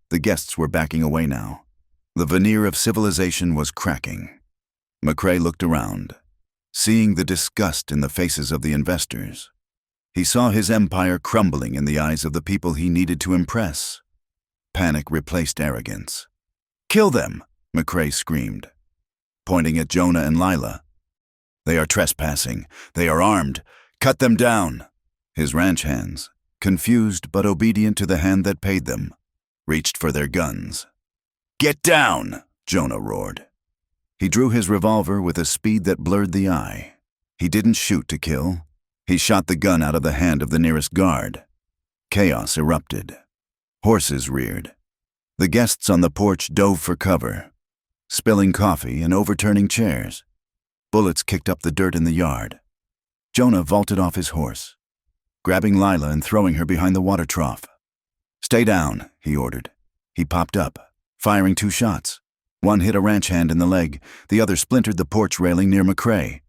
Speaker 1: The guests were backing away now. The veneer of civilization was cracking. McCrae looked around, seeing the disgust in the faces of the investors. He saw his empire crumbling in the eyes of the people he needed to impress. Panic replaced arrogance. "Kill them!" McCrae screamed, pointing at Jonah and Lila. "They are trespassing. They are armed. Cut them down!" His ranch hands, confused but obedient to the hand that paid them, reached for their guns. "Get down!" Jonah roared. He drew his revolver with a speed that blurred the eye. He didn't shoot to kill. He shot the gun out of the hand of the nearest guard. Chaos erupted. Horses reared. The guests on the porch dove for cover, spilling coffee and overturning chairs. Bullets kicked up the dirt in the yard. Jonah vaulted off his horse, grabbing Lila and throwing her behind the water trough. "Stay down," he ordered. He popped up, firing 2 shots. One hit a ranch hand in the leg, the other splintered the porch railing near McCrae.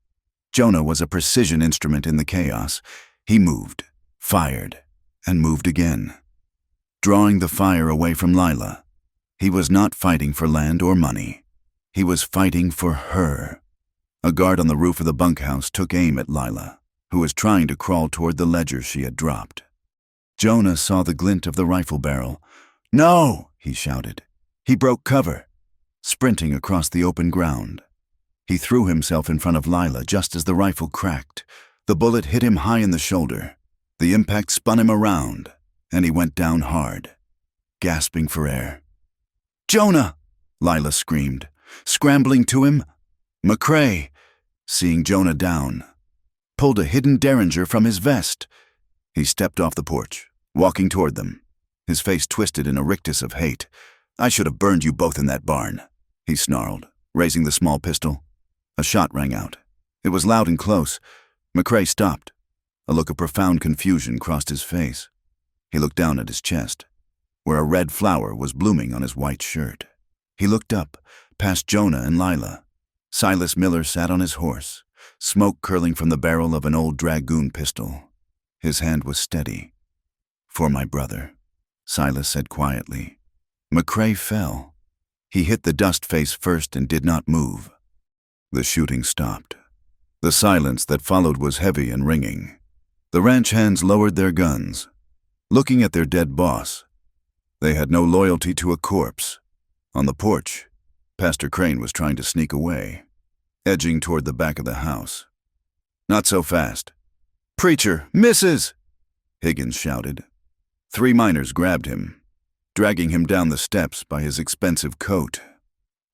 Speaker 1: Jonah was a precision instrument in the chaos. He moved, fired, and moved again, drawing the fire away from Lila. He was not fighting for land or money. He was fighting for her. A guard on the roof of the bunkhouse took aim at Lila, who was trying to crawl toward the ledger she had dropped. Jonah saw the glint of the rifle barrel. "No!" he shouted. He broke cover, sprinting across the open ground. He threw himself in front of Lila just as the rifle cracked. The bullet hit him high in the shoulder. The impact spun him around, and he went down hard, gasping for air. "Jonah!" Lila screamed, scrambling to him. McCrae, seeing Jonah down, pulled a hidden derringer from his vest. He stepped off the porch, walking toward them, his face twisted in a rictus of hate. "I should have burned you both in that barn," he snarled, raising the small pistol. A shot rang out. It was loud and close. McCrae stopped. A look of profound confusion crossed his face. He looked down at his chest, where a red flower was blooming on his white shirt. He looked up, past Jonah and Lila. Silas Miller sat on his horse, smoke curling from the barrel of an old dragoon pistol. His hand was steady. "For my brother," Silas said quietly. McCrae fell. He hit the dust face first and did not move. The shooting stopped. The silence that followed was heavy and ringing. The ranch hands lowered their guns, looking at their dead boss. They had no loyalty to a corpse. On the porch, Pastor Crane was trying to sneak away, edging toward the back of the house. "Not so fast." "Preacher, misses!" Higgins shouted. 3 miners grabbed him, dragging him down the steps by his expensive coat.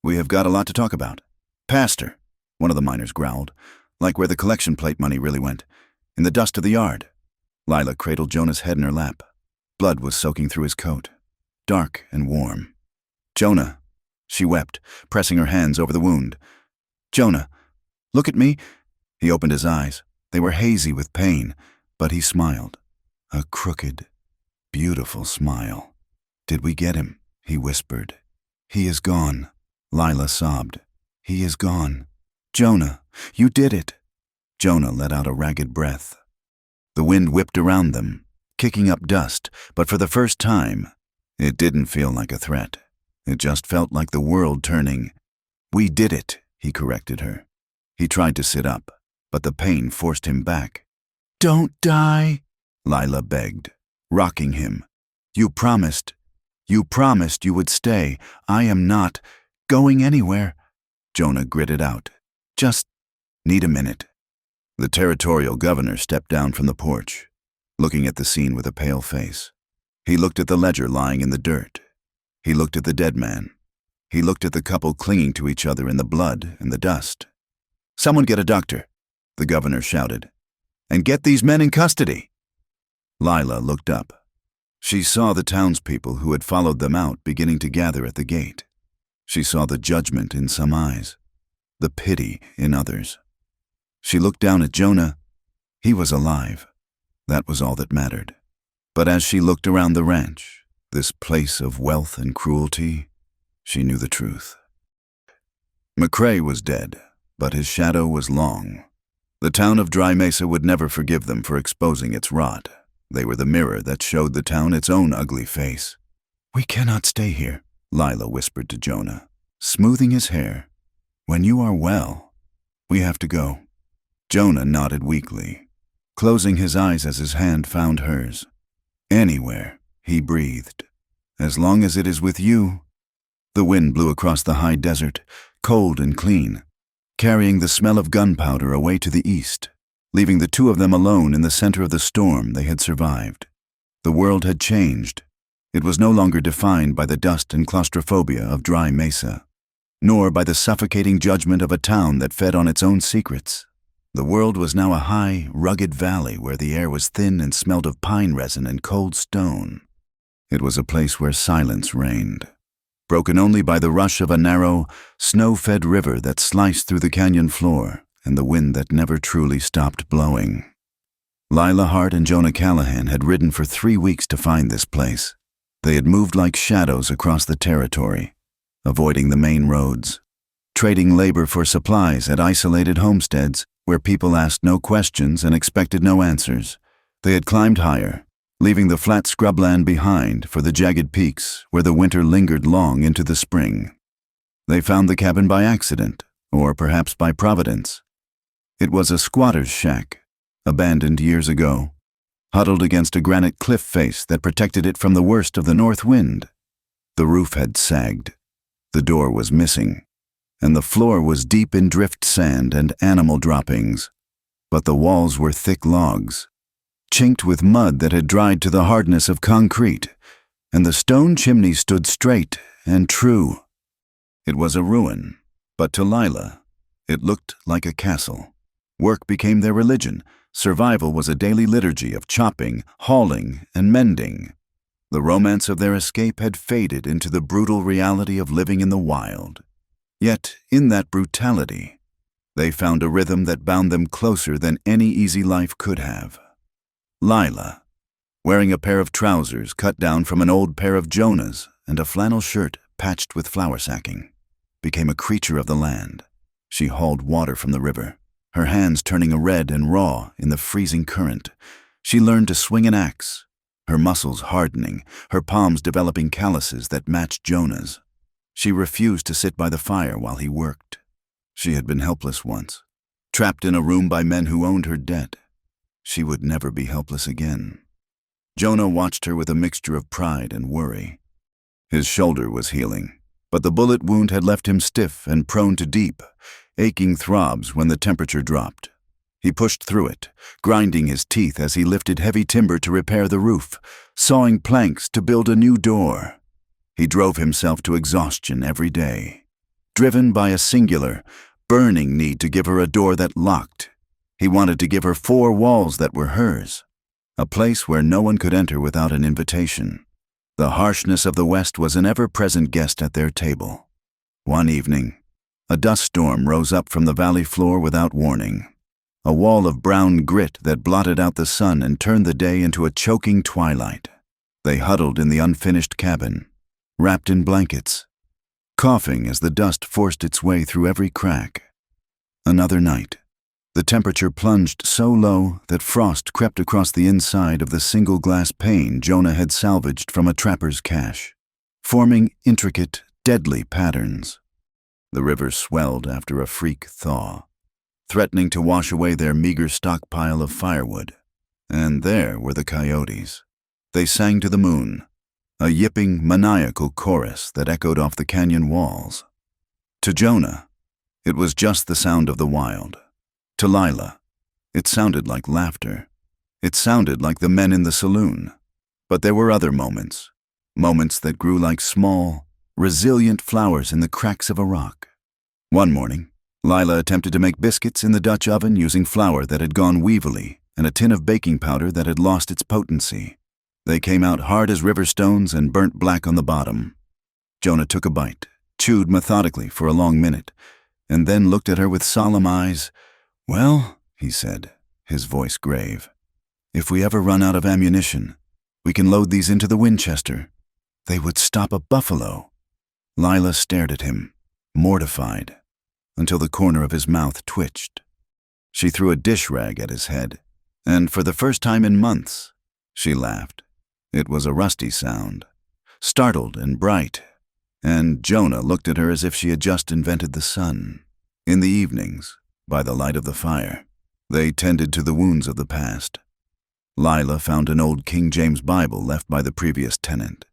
Speaker 1: "We have got a lot to talk about." "Pastor," one of the miners growled, like where the collection plate money really went, in the dust of the yard. Lila cradled Jonah's head in her lap. Blood was soaking through his coat, dark and warm. "Jonah," she wept, pressing her hands over the wound. "Jonah, look at me." He opened his eyes. They were hazy with pain, but he smiled. A crooked, beautiful smile. "Did we get him?" he whispered. "He is gone." Lila sobbed. "He is gone. Jonah, you did it." Jonah let out a ragged breath. The wind whipped around them, kicking up dust, but for the first time, it didn't feel like a threat. It just felt like the world turning. "We did it," he corrected her. He tried to sit up, but the pain forced him back. "Don't die," Lila begged, rocking him. You promised you would stay. I am not going anywhere." Jonah gritted out, Just need a minute." The territorial governor stepped down from the porch, looking at the scene with a pale face. He looked at the ledger lying in the dirt. He looked at the dead man. He looked at the couple clinging to each other in the blood and the dust. "Someone get a doctor," the governor shouted, "and get these men in custody." Lila looked up. She saw the townspeople who had followed them out beginning to gather at the gate. She saw the judgment in some eyes, the pity in others. She looked down at Jonah. He was alive. That was all that mattered. But as she looked around the ranch, this place of wealth and cruelty, she knew the truth. McCrae was dead, but his shadow was long. The town of Dry Mesa would never forgive them for exposing its rot. They were the mirror that showed the town its own ugly face. "We cannot stay here," Lila whispered to Jonah, smoothing his hair. "When you are well, we have to go." Jonah nodded weakly, closing his eyes as his hand found hers. "Anywhere," he breathed. "As long as it is with you." The wind blew across the high desert, cold and clean, carrying the smell of gunpowder away to the east, leaving the two of them alone in the center of the storm they had survived. The world had changed. It was no longer defined by the dust and claustrophobia of Dry Mesa, nor by the suffocating judgment of a town that fed on its own secrets. The world was now a high, rugged valley where the air was thin and smelled of pine resin and cold stone. It was a place where silence reigned, broken only by the rush of a narrow, snow-fed river that sliced through the canyon floor and the wind that never truly stopped blowing. Lila Hart and Jonah Callahan had ridden for 3 weeks to find this place. They had moved like shadows across the territory, avoiding the main roads, trading labor for supplies at isolated homesteads where people asked no questions and expected no answers. They had climbed higher, leaving the flat scrubland behind for the jagged peaks where the winter lingered long into the spring. They found the cabin by accident, or perhaps by providence. It was a squatter's shack, abandoned years ago, huddled against a granite cliff face that protected it from the worst of the north wind. The roof had sagged, the door was missing, and the floor was deep in drift sand and animal droppings. But the walls were thick logs, chinked with mud that had dried to the hardness of concrete, and the stone chimney stood straight and true. It was a ruin, but to Lila, it looked like a castle. Work became their religion. Survival was a daily liturgy of chopping, hauling, and mending. The romance of their escape had faded into the brutal reality of living in the wild. Yet, in that brutality, they found a rhythm that bound them closer than any easy life could have. Lila, wearing a pair of trousers cut down from an old pair of Jonah's and a flannel shirt patched with flour sacking, became a creature of the land. She hauled water from the river, her hands turning red and raw in the freezing current. She learned to swing an axe, her muscles hardening, her palms developing calluses that matched Jonah's. She refused to sit by the fire while he worked. She had been helpless once, trapped in a room by men who owned her debt. She would never be helpless again. Jonah watched her with a mixture of pride and worry. His shoulder was healing, but the bullet wound had left him stiff and prone to deep, aching throbs when the temperature dropped. He pushed through it, grinding his teeth as he lifted heavy timber to repair the roof, sawing planks to build a new door. He drove himself to exhaustion every day, driven by a singular, burning need to give her a door that locked. He wanted to give her 4 walls that were hers, a place where no one could enter without an invitation. The harshness of the West was an ever-present guest at their table. One evening, a dust storm rose up from the valley floor without warning, a wall of brown grit that blotted out the sun and turned the day into a choking twilight. They huddled in the unfinished cabin, wrapped in blankets, coughing as the dust forced its way through every crack. Another night. The temperature plunged so low that frost crept across the inside of the single glass pane Jonah had salvaged from a trapper's cache, forming intricate, deadly patterns. The river swelled after a freak thaw, threatening to wash away their meager stockpile of firewood. And there were the coyotes. They sang to the moon, a yipping, maniacal chorus that echoed off the canyon walls. To Jonah, It was just the sound of the wild. To Lila, it sounded like laughter. It sounded like the men in the saloon. But there were other moments. Moments that grew like small, resilient flowers in the cracks of a rock. One morning, Lila attempted to make biscuits in the Dutch oven using flour that had gone weevily and a tin of baking powder that had lost its potency. They came out hard as river stones and burnt black on the bottom. Jonah took a bite, chewed methodically for a long minute, and then looked at her with solemn eyes. "Well," he said, his voice grave, "if we ever run out of ammunition, we can load these into the Winchester. They would stop a buffalo." Lila stared at him, mortified, until the corner of his mouth twitched. She threw a dish rag at his head, and for the first time in months, she laughed. It was a rusty sound, startled and bright, and Jonah looked at her as if she had just invented the sun. In the evenings, by the light of the fire, they tended to the wounds of the past. Lila found an old King James Bible left by the previous tenant,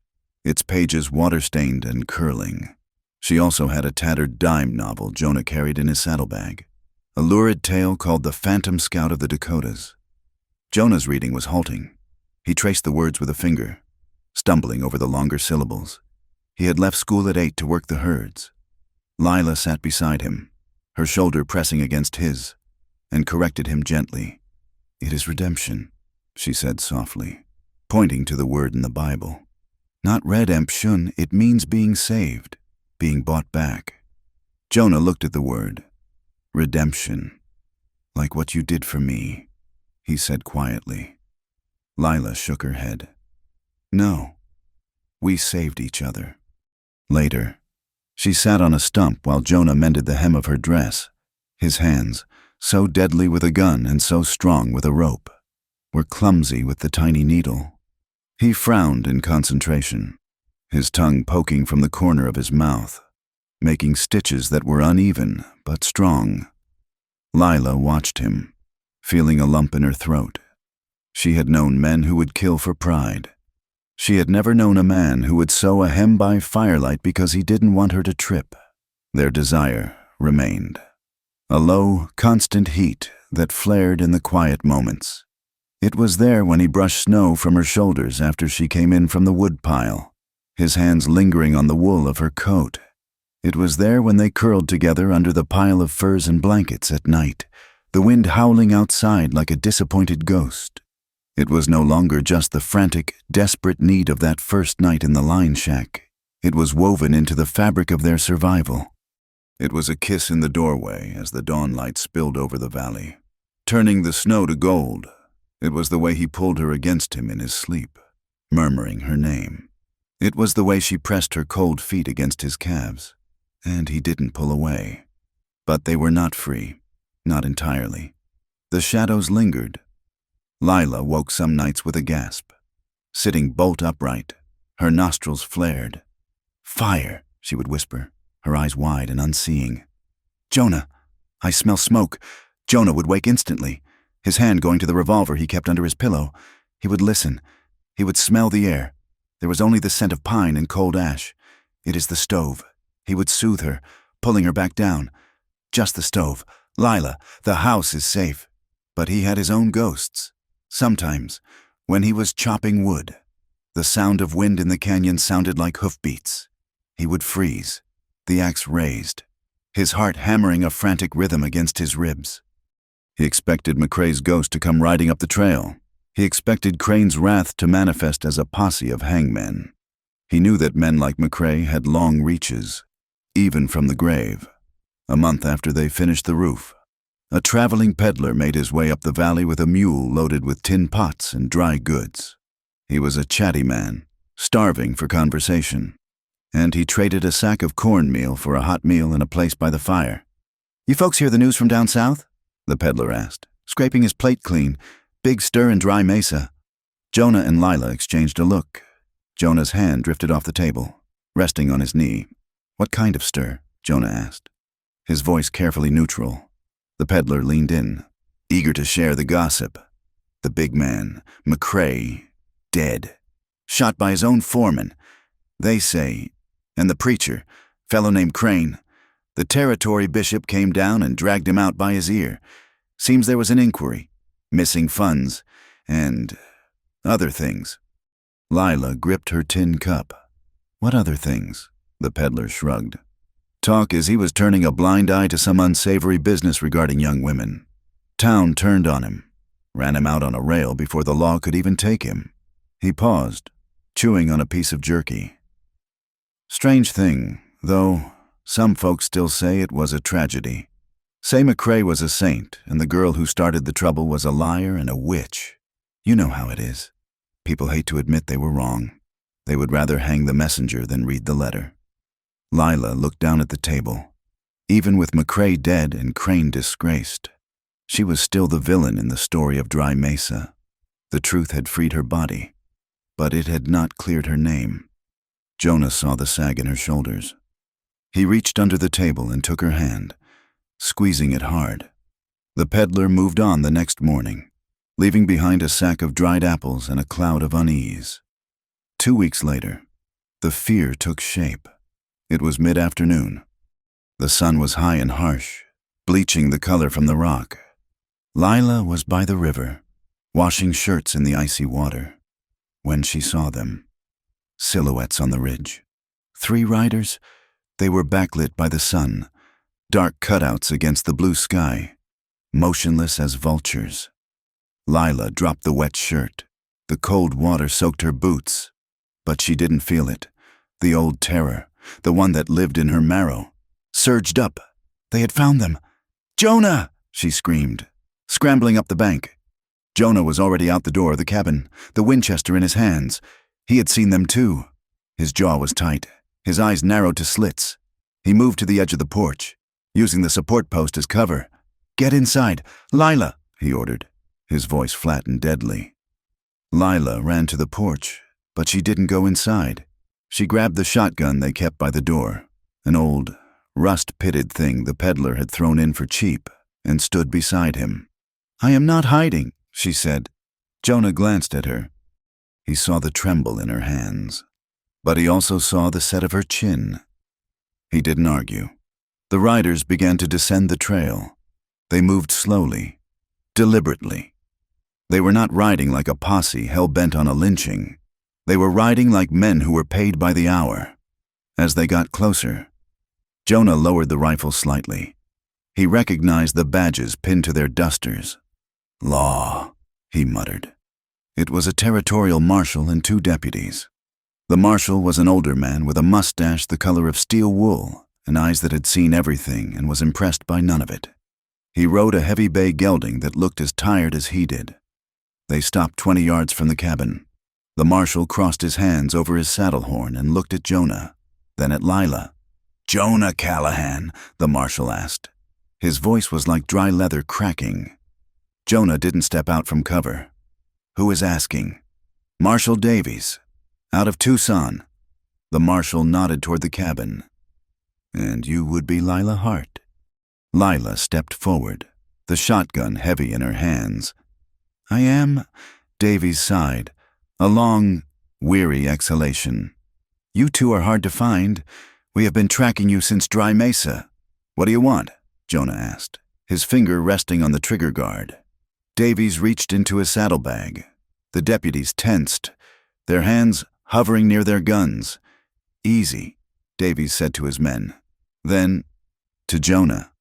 Speaker 1: its pages water-stained and curling. She also had a tattered dime novel Jonah carried in his saddlebag, a lurid tale called The Phantom Scout of the Dakotas. Jonah's reading was halting. He traced the words with a finger, stumbling over the longer syllables. He had left school at 8 to work the herds. Lila sat beside him, her shoulder pressing against his, and corrected him gently. "It is redemption," she said softly, pointing to the word in the Bible. "Not redemption, it means being saved, being bought back." Jonah looked at the word. "Redemption. Like what you did for me," he said quietly. Lila shook her head. "No, we saved each other." Later, she sat on a stump while Jonah mended the hem of her dress. His hands, so deadly with a gun and so strong with a rope, were clumsy with the tiny needle. He frowned in concentration, his tongue poking from the corner of his mouth, making stitches that were uneven but strong. Lila watched him, feeling a lump in her throat. She had known men who would kill for pride. She had never known a man who would sew a hem by firelight because he didn't want her to trip. Their desire remained. A low, constant heat that flared in the quiet moments. It was there when he brushed snow from her shoulders after she came in from the woodpile, his hands lingering on the wool of her coat. It was there when they curled together under the pile of furs and blankets at night, the wind howling outside like a disappointed ghost. It was no longer just the frantic, desperate need of that first night in the line shack. It was woven into the fabric of their survival. It was a kiss in the doorway as the dawn light spilled over the valley, turning the snow to gold. It was the way he pulled her against him in his sleep, murmuring her name. It was the way she pressed her cold feet against his calves, and he didn't pull away. But they were not free, not entirely. The shadows lingered. Lila woke some nights with a gasp, sitting bolt upright, her nostrils flared. "Fire," she would whisper, her eyes wide and unseeing. "Jonah, I smell smoke." Jonah would wake instantly, his hand going to the revolver he kept under his pillow. He would listen. He would smell the air. There was only the scent of pine and cold ash. "It is the stove." He would soothe her, pulling her back down. "Just the stove. Lila, the house is safe." But he had his own ghosts. Sometimes, when he was chopping wood, the sound of wind in the canyon sounded like hoofbeats. He would freeze, the axe raised, his heart hammering a frantic rhythm against his ribs. He expected McCrae's ghost to come riding up the trail. He expected Crane's wrath to manifest as a posse of hangmen. He knew that men like McCrae had long reaches, even from the grave. A month after they finished the roof, a traveling peddler made his way up the valley with a mule loaded with tin pots and dry goods. He was a chatty man, starving for conversation, and he traded a sack of cornmeal for a hot meal in a place by the fire. "You folks hear the news from down south?" the peddler asked, scraping his plate clean, big stir in dry mesa. Jonah and Lila exchanged a look. Jonah's hand drifted off the table, resting on his knee. "What kind of stir?" Jonah asked, his voice carefully neutral. The peddler leaned in, eager to share the gossip. The big man, McCrae, dead, shot by his own foreman. They say, and the preacher, fellow named Crane, The territory bishop came down and dragged him out by his ear. Seems there was an inquiry, missing funds, and other things. Lila gripped her tin cup. What other things? The peddler shrugged. Talk is he was turning a blind eye to some unsavory business regarding young women. Town turned on him, ran him out on a rail before the law could even take him. He paused, chewing on a piece of jerky. Strange thing, though, some folks still say it was a tragedy. Say McCrae was a saint, and the girl who started the trouble was a liar and a witch. You know how it is. People hate to admit they were wrong. They would rather hang the messenger than read the letter. Lila looked down at the table. Even with McCrae dead and Crane disgraced, she was still the villain in the story of Dry Mesa. The truth had freed her body, but it had not cleared her name. Jonah saw the sag in her shoulders. He reached under the table and took her hand, squeezing it hard. The peddler moved on the next morning, leaving behind a sack of dried apples and a cloud of unease. 2 weeks later, the fear took shape. It was mid-afternoon. The sun was high and harsh, bleaching the color from the rock. Lila was by the river, washing shirts in the icy water, when she saw them. Silhouettes on the ridge. 3 riders. They were backlit by the sun, dark cutouts against the blue sky, motionless as vultures. Lila dropped the wet shirt. The cold water soaked her boots, but she didn't feel it. The old terror, the one that lived in her marrow, surged up. They had found them. "Jonah!" she screamed, scrambling up the bank. Jonah was already out the door of the cabin, the Winchester in his hands. He had seen them too. His jaw was tight, his eyes narrowed to slits. He moved to the edge of the porch, using the support post as cover. "Get inside. Lila!" he ordered, his voice flat and deadly. Lila ran to the porch, but she didn't go inside. She grabbed the shotgun they kept by the door, an old, rust-pitted thing the peddler had thrown in for cheap, and stood beside him. "I am not hiding," she said. Jonah glanced at her. He saw the tremble in her hands, but he also saw the set of her chin. He didn't argue. The riders began to descend the trail. They moved slowly, deliberately. They were not riding like a posse hell-bent on a lynching. They were riding like men who were paid by the hour. As they got closer, Jonah lowered the rifle slightly. He recognized the badges pinned to their dusters. "Law," he muttered. It was a territorial marshal and 2 deputies. The marshal was an older man with a mustache the color of steel wool and eyes that had seen everything and was impressed by none of it. He rode a heavy bay gelding that looked as tired as he did. They stopped 20 yards from the cabin. The marshal crossed his hands over his saddle horn and looked at Jonah, then at Lila. "Jonah Callahan?" the marshal asked. His voice was like dry leather cracking. Jonah didn't step out from cover. "Who is asking?" "Marshal Davies, out of Tucson." The marshal nodded toward the cabin. "And you would be Lila Hart?" Lila stepped forward, the shotgun heavy in her hands. "I am," Davies sighed, a long, weary exhalation. "You 2 are hard to find. We have been tracking you since Dry Mesa." "What do you want?" Jonah asked, his finger resting on the trigger guard. Davies reached into his saddlebag. The deputies tensed, their hands hovering near their guns. "Easy," Davies said to his men. Then, to Jonah,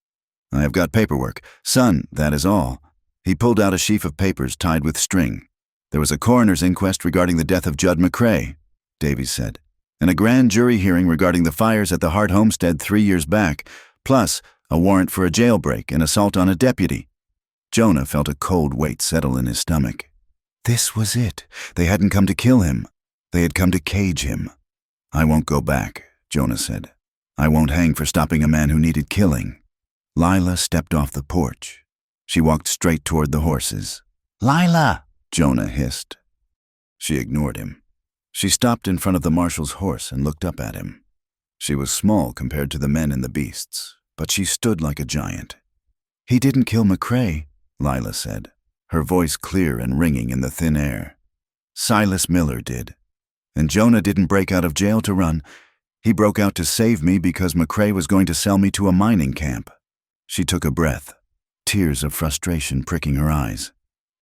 Speaker 1: "I have got paperwork. Son, that is all." He pulled out a sheaf of papers tied with string. "There was a coroner's inquest regarding the death of Judd McCrae," Davies said, "and a grand jury hearing regarding the fires at the Hart homestead 3 years back, plus a warrant for a jailbreak and assault on a deputy." Jonah felt a cold weight settle in his stomach. This was it. They hadn't come to kill him. They had come to cage him. "I won't go back," Jonah said. "I won't hang for stopping a man who needed killing." Lila stepped off the porch. She walked straight toward the horses. "Lila!" Jonah hissed. She ignored him. She stopped in front of the marshal's horse and looked up at him. She was small compared to the men and the beasts, but she stood like a giant. "He didn't kill McCrae," Lila said, her voice clear and ringing in the thin air. "Silas Miller did. And Jonah didn't break out of jail to run. He broke out to save me because McCrae was going to sell me to a mining camp. She took a breath, tears of frustration pricking her eyes.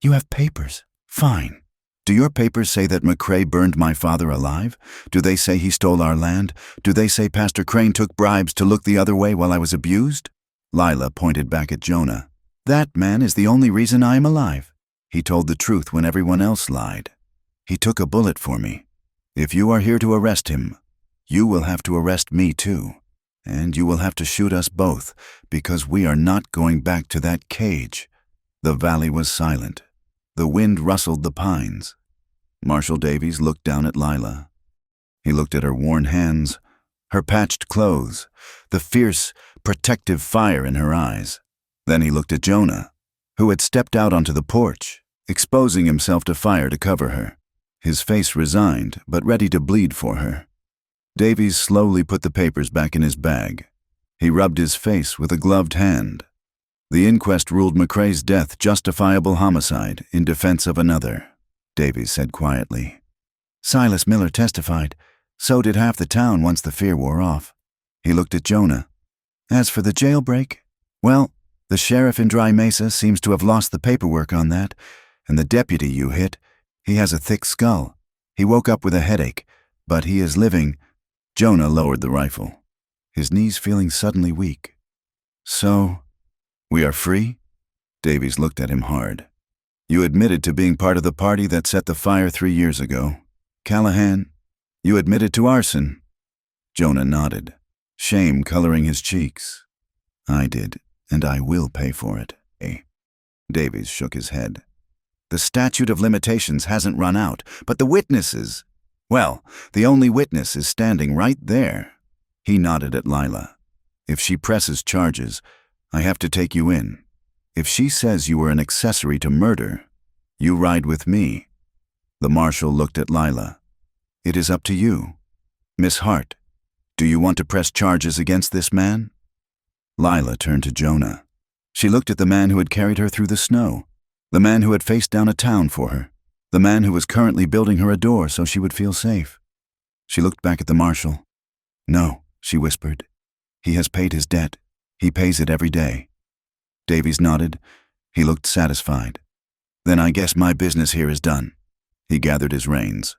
Speaker 1: You have papers. Fine. Do your papers say that McCrae burned my father alive? Do they say he stole our land? Do they say Pastor Crane took bribes to look the other way while I was abused? Lila pointed back at Jonah. That man is the only reason I am alive. He told the truth when everyone else lied. He took a bullet for me. If you are here to arrest him, you will have to arrest me too. And you will have to shoot us both, because we are not going back to that cage. The valley was silent. The wind rustled the pines. Marshal Davies looked down at Lila. He looked at her worn hands, her patched clothes, the fierce, protective fire in her eyes. Then he looked at Jonah, who had stepped out onto the porch, exposing himself to fire to cover her, his face resigned but ready to bleed for her. Davies slowly put the papers back in his bag. He rubbed his face with a gloved hand. The inquest ruled McCrae's death justifiable homicide in defense of another, Davies said quietly. Silas Miller testified. So did half the town once the fear wore off. He looked at Jonah. As for the jailbreak, well, the sheriff in Dry Mesa seems to have lost the paperwork on that, and the deputy you hit, he has a thick skull. He woke up with a headache, but he is living. Jonah lowered the rifle, his knees feeling suddenly weak. So, we are free? Davies looked at him hard. You admitted to being part of the party that set the fire 3 years ago. Callahan, you admitted to arson. Jonah nodded, shame coloring his cheeks. I did, and I will pay for it, eh? Davies shook his head. The statute of limitations hasn't run out, but the witnesses... Well, the only witness is standing right there. He nodded at Lila. If she presses charges, I have to take you in. If she says you were an accessory to murder, you ride with me. The marshal looked at Lila. It is up to you. Miss Hart, do you want to press charges against this man? Lila turned to Jonah. She looked at the man who had carried her through the snow, the man who had faced down a town for her, the man who was currently building her a door so she would feel safe. She looked back at the marshal. No, she whispered. He has paid his debt. He pays it every day. Davies nodded. He looked satisfied. Then I guess my business here is done. He gathered his reins.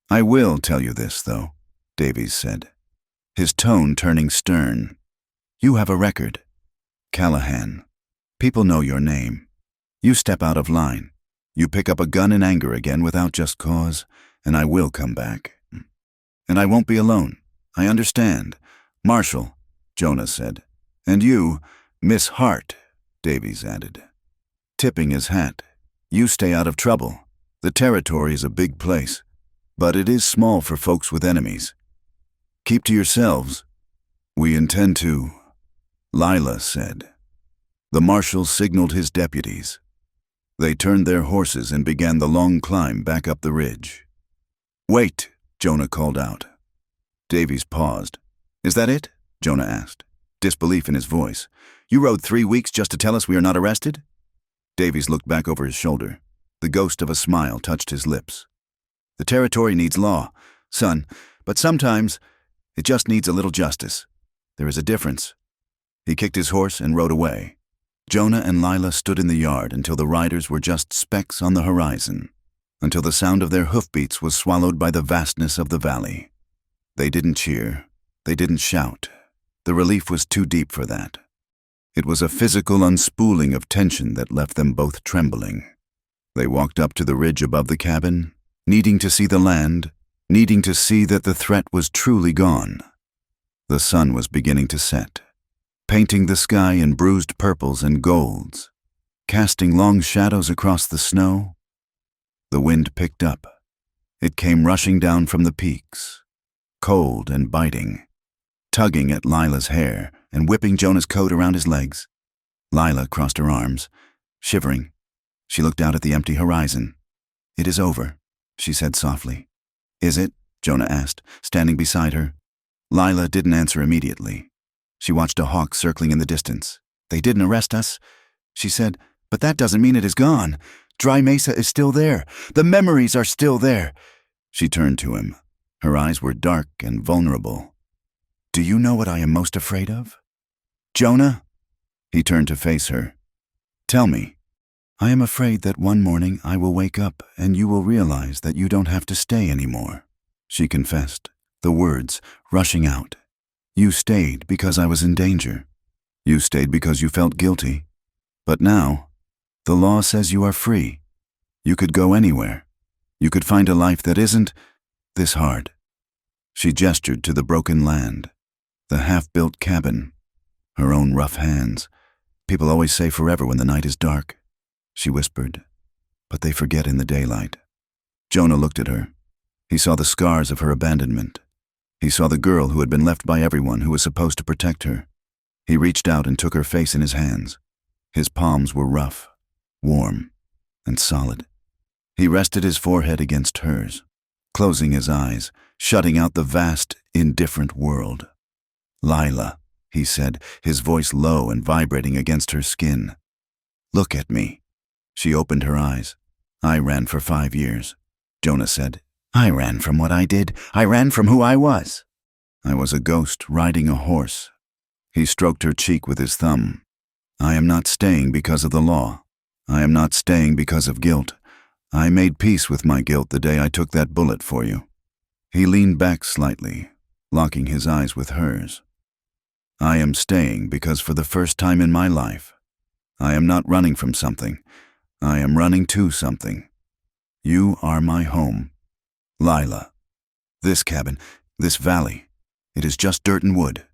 Speaker 1: I will tell you this, though, Davies said, his tone turning stern. You have a record. Callahan. People know your name. You step out of line. You pick up a gun in anger again without just cause, and I will come back. And I won't be alone. I understand. Marshal, Jonah said. And you, Miss Hart, Davies added. Tipping his hat. You stay out of trouble. The territory is a big place, but it is small for folks with enemies. Keep to yourselves. We intend to, Lila said. The marshal signaled his deputies. They turned their horses and began the long climb back up the ridge. Wait, Jonah called out. Davies paused. Is that it? Jonah asked, disbelief in his voice. You rode 3 weeks just to tell us we are not arrested? Davies looked back over his shoulder. The ghost of a smile touched his lips. The territory needs law, son, but sometimes it just needs a little justice. There is a difference. He kicked his horse and rode away. Jonah and Lila stood in the yard until the riders were just specks on the horizon, until the sound of their hoofbeats was swallowed by the vastness of the valley. They didn't cheer. They didn't shout. The relief was too deep for that. It was a physical unspooling of tension that left them both trembling. They walked up to the ridge above the cabin, needing to see the land, needing to see that the threat was truly gone. The sun was beginning to set, painting the sky in bruised purples and golds, casting long shadows across the snow. The wind picked up. It came rushing down from the peaks, cold and biting, tugging at Lila's hair and whipping Jonah's coat around his legs. Lila crossed her arms, shivering. She looked out at the empty horizon. It is over, she said softly. Is it? Jonah asked, standing beside her. Lila didn't answer immediately. She watched a hawk circling in the distance. They didn't arrest us, she said, but that doesn't mean it is gone. Dry Mesa is still there. The memories are still there. She turned to him. Her eyes were dark and vulnerable. Do you know what I am most afraid of? Jonah? He turned to face her. Tell me. I am afraid that one morning I will wake up and you will realize that you don't have to stay anymore, she confessed, the words rushing out. You stayed because I was in danger. You stayed because you felt guilty. But now, the law says you are free. You could go anywhere. You could find a life that isn't this hard. She gestured to the broken land, the half-built cabin, her own rough hands. People always say forever when the night is dark, she whispered, but they forget in the daylight. Jonah looked at her. He saw the scars of her abandonment. He saw the girl who had been left by everyone who was supposed to protect her. He reached out and took her face in his hands. His palms were rough, warm, and solid. He rested his forehead against hers, closing his eyes, shutting out the vast, indifferent world. Lila, he said, his voice low and vibrating against her skin. Look at me. She opened her eyes. I ran for 5 years. Jonah said, I ran from what I did. I ran from who I was. I was a ghost riding a horse. He stroked her cheek with his thumb. I am not staying because of the law. I am not staying because of guilt. I made peace with my guilt the day I took that bullet for you. He leaned back slightly, locking his eyes with hers. I am staying because for the first time in my life, I am not running from something. I am running to something. You are my home. Lila. This cabin, this valley, it is just dirt and wood.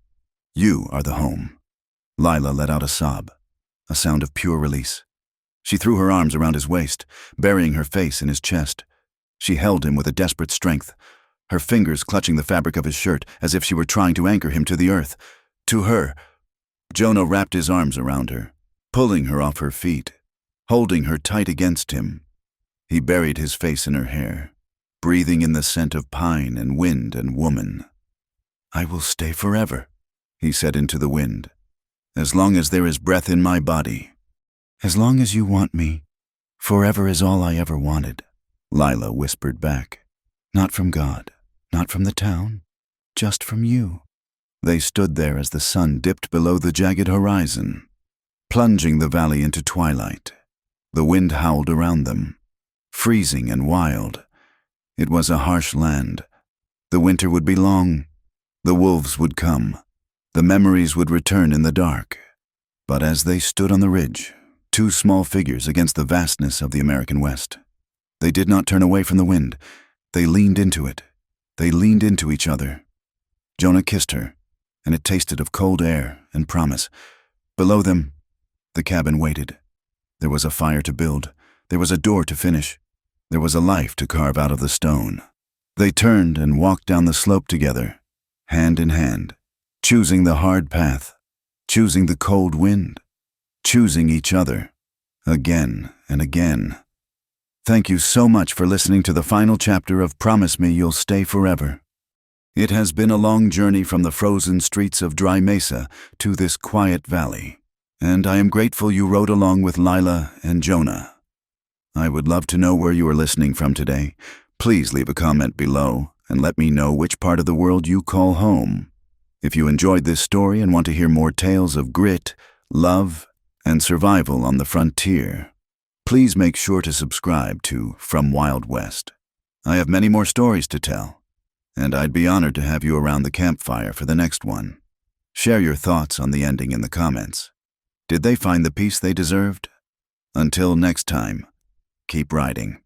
Speaker 1: You are the home. Lila let out a sob, a sound of pure release. She threw her arms around his waist, burying her face in his chest. She held him with a desperate strength, her fingers clutching the fabric of his shirt as if she were trying to anchor him to the earth. To her. Jonah wrapped his arms around her, pulling her off her feet, holding her tight against him. He buried his face in her hair, breathing in the scent of pine and wind and woman. I will stay forever, he said into the wind, as long as there is breath in my body. As long as you want me, forever is all I ever wanted, Lila whispered back. Not from God, not from the town, just from you. They stood there as the sun dipped below the jagged horizon, plunging the valley into twilight. The wind howled around them, freezing and wild. It was a harsh land. The winter would be long. The wolves would come. The memories would return in the dark. But as they stood on the ridge, 2 small figures against the vastness of the American West, they did not turn away from the wind. They leaned into it. They leaned into each other. Jonah kissed her, and it tasted of cold air and promise. Below them, the cabin waited. There was a fire to build. There was a door to finish. There was a life to carve out of the stone. They turned and walked down the slope together, hand in hand, choosing the hard path, choosing the cold wind, choosing each other, again and again. Thank you so much for listening to the final chapter of Promise Me You'll Stay Forever. It has been a long journey from the frozen streets of Dry Mesa to this quiet valley, and I am grateful you rode along with Lila and Jonah. I would love to know where you are listening from today. Please leave a comment below and let me know which part of the world you call home. If you enjoyed this story and want to hear more tales of grit, love, and survival on the frontier, please make sure to subscribe to From Wild West. I have many more stories to tell, and I'd be honored to have you around the campfire for the next one. Share your thoughts on the ending in the comments. Did they find the peace they deserved? Until next time, keep riding.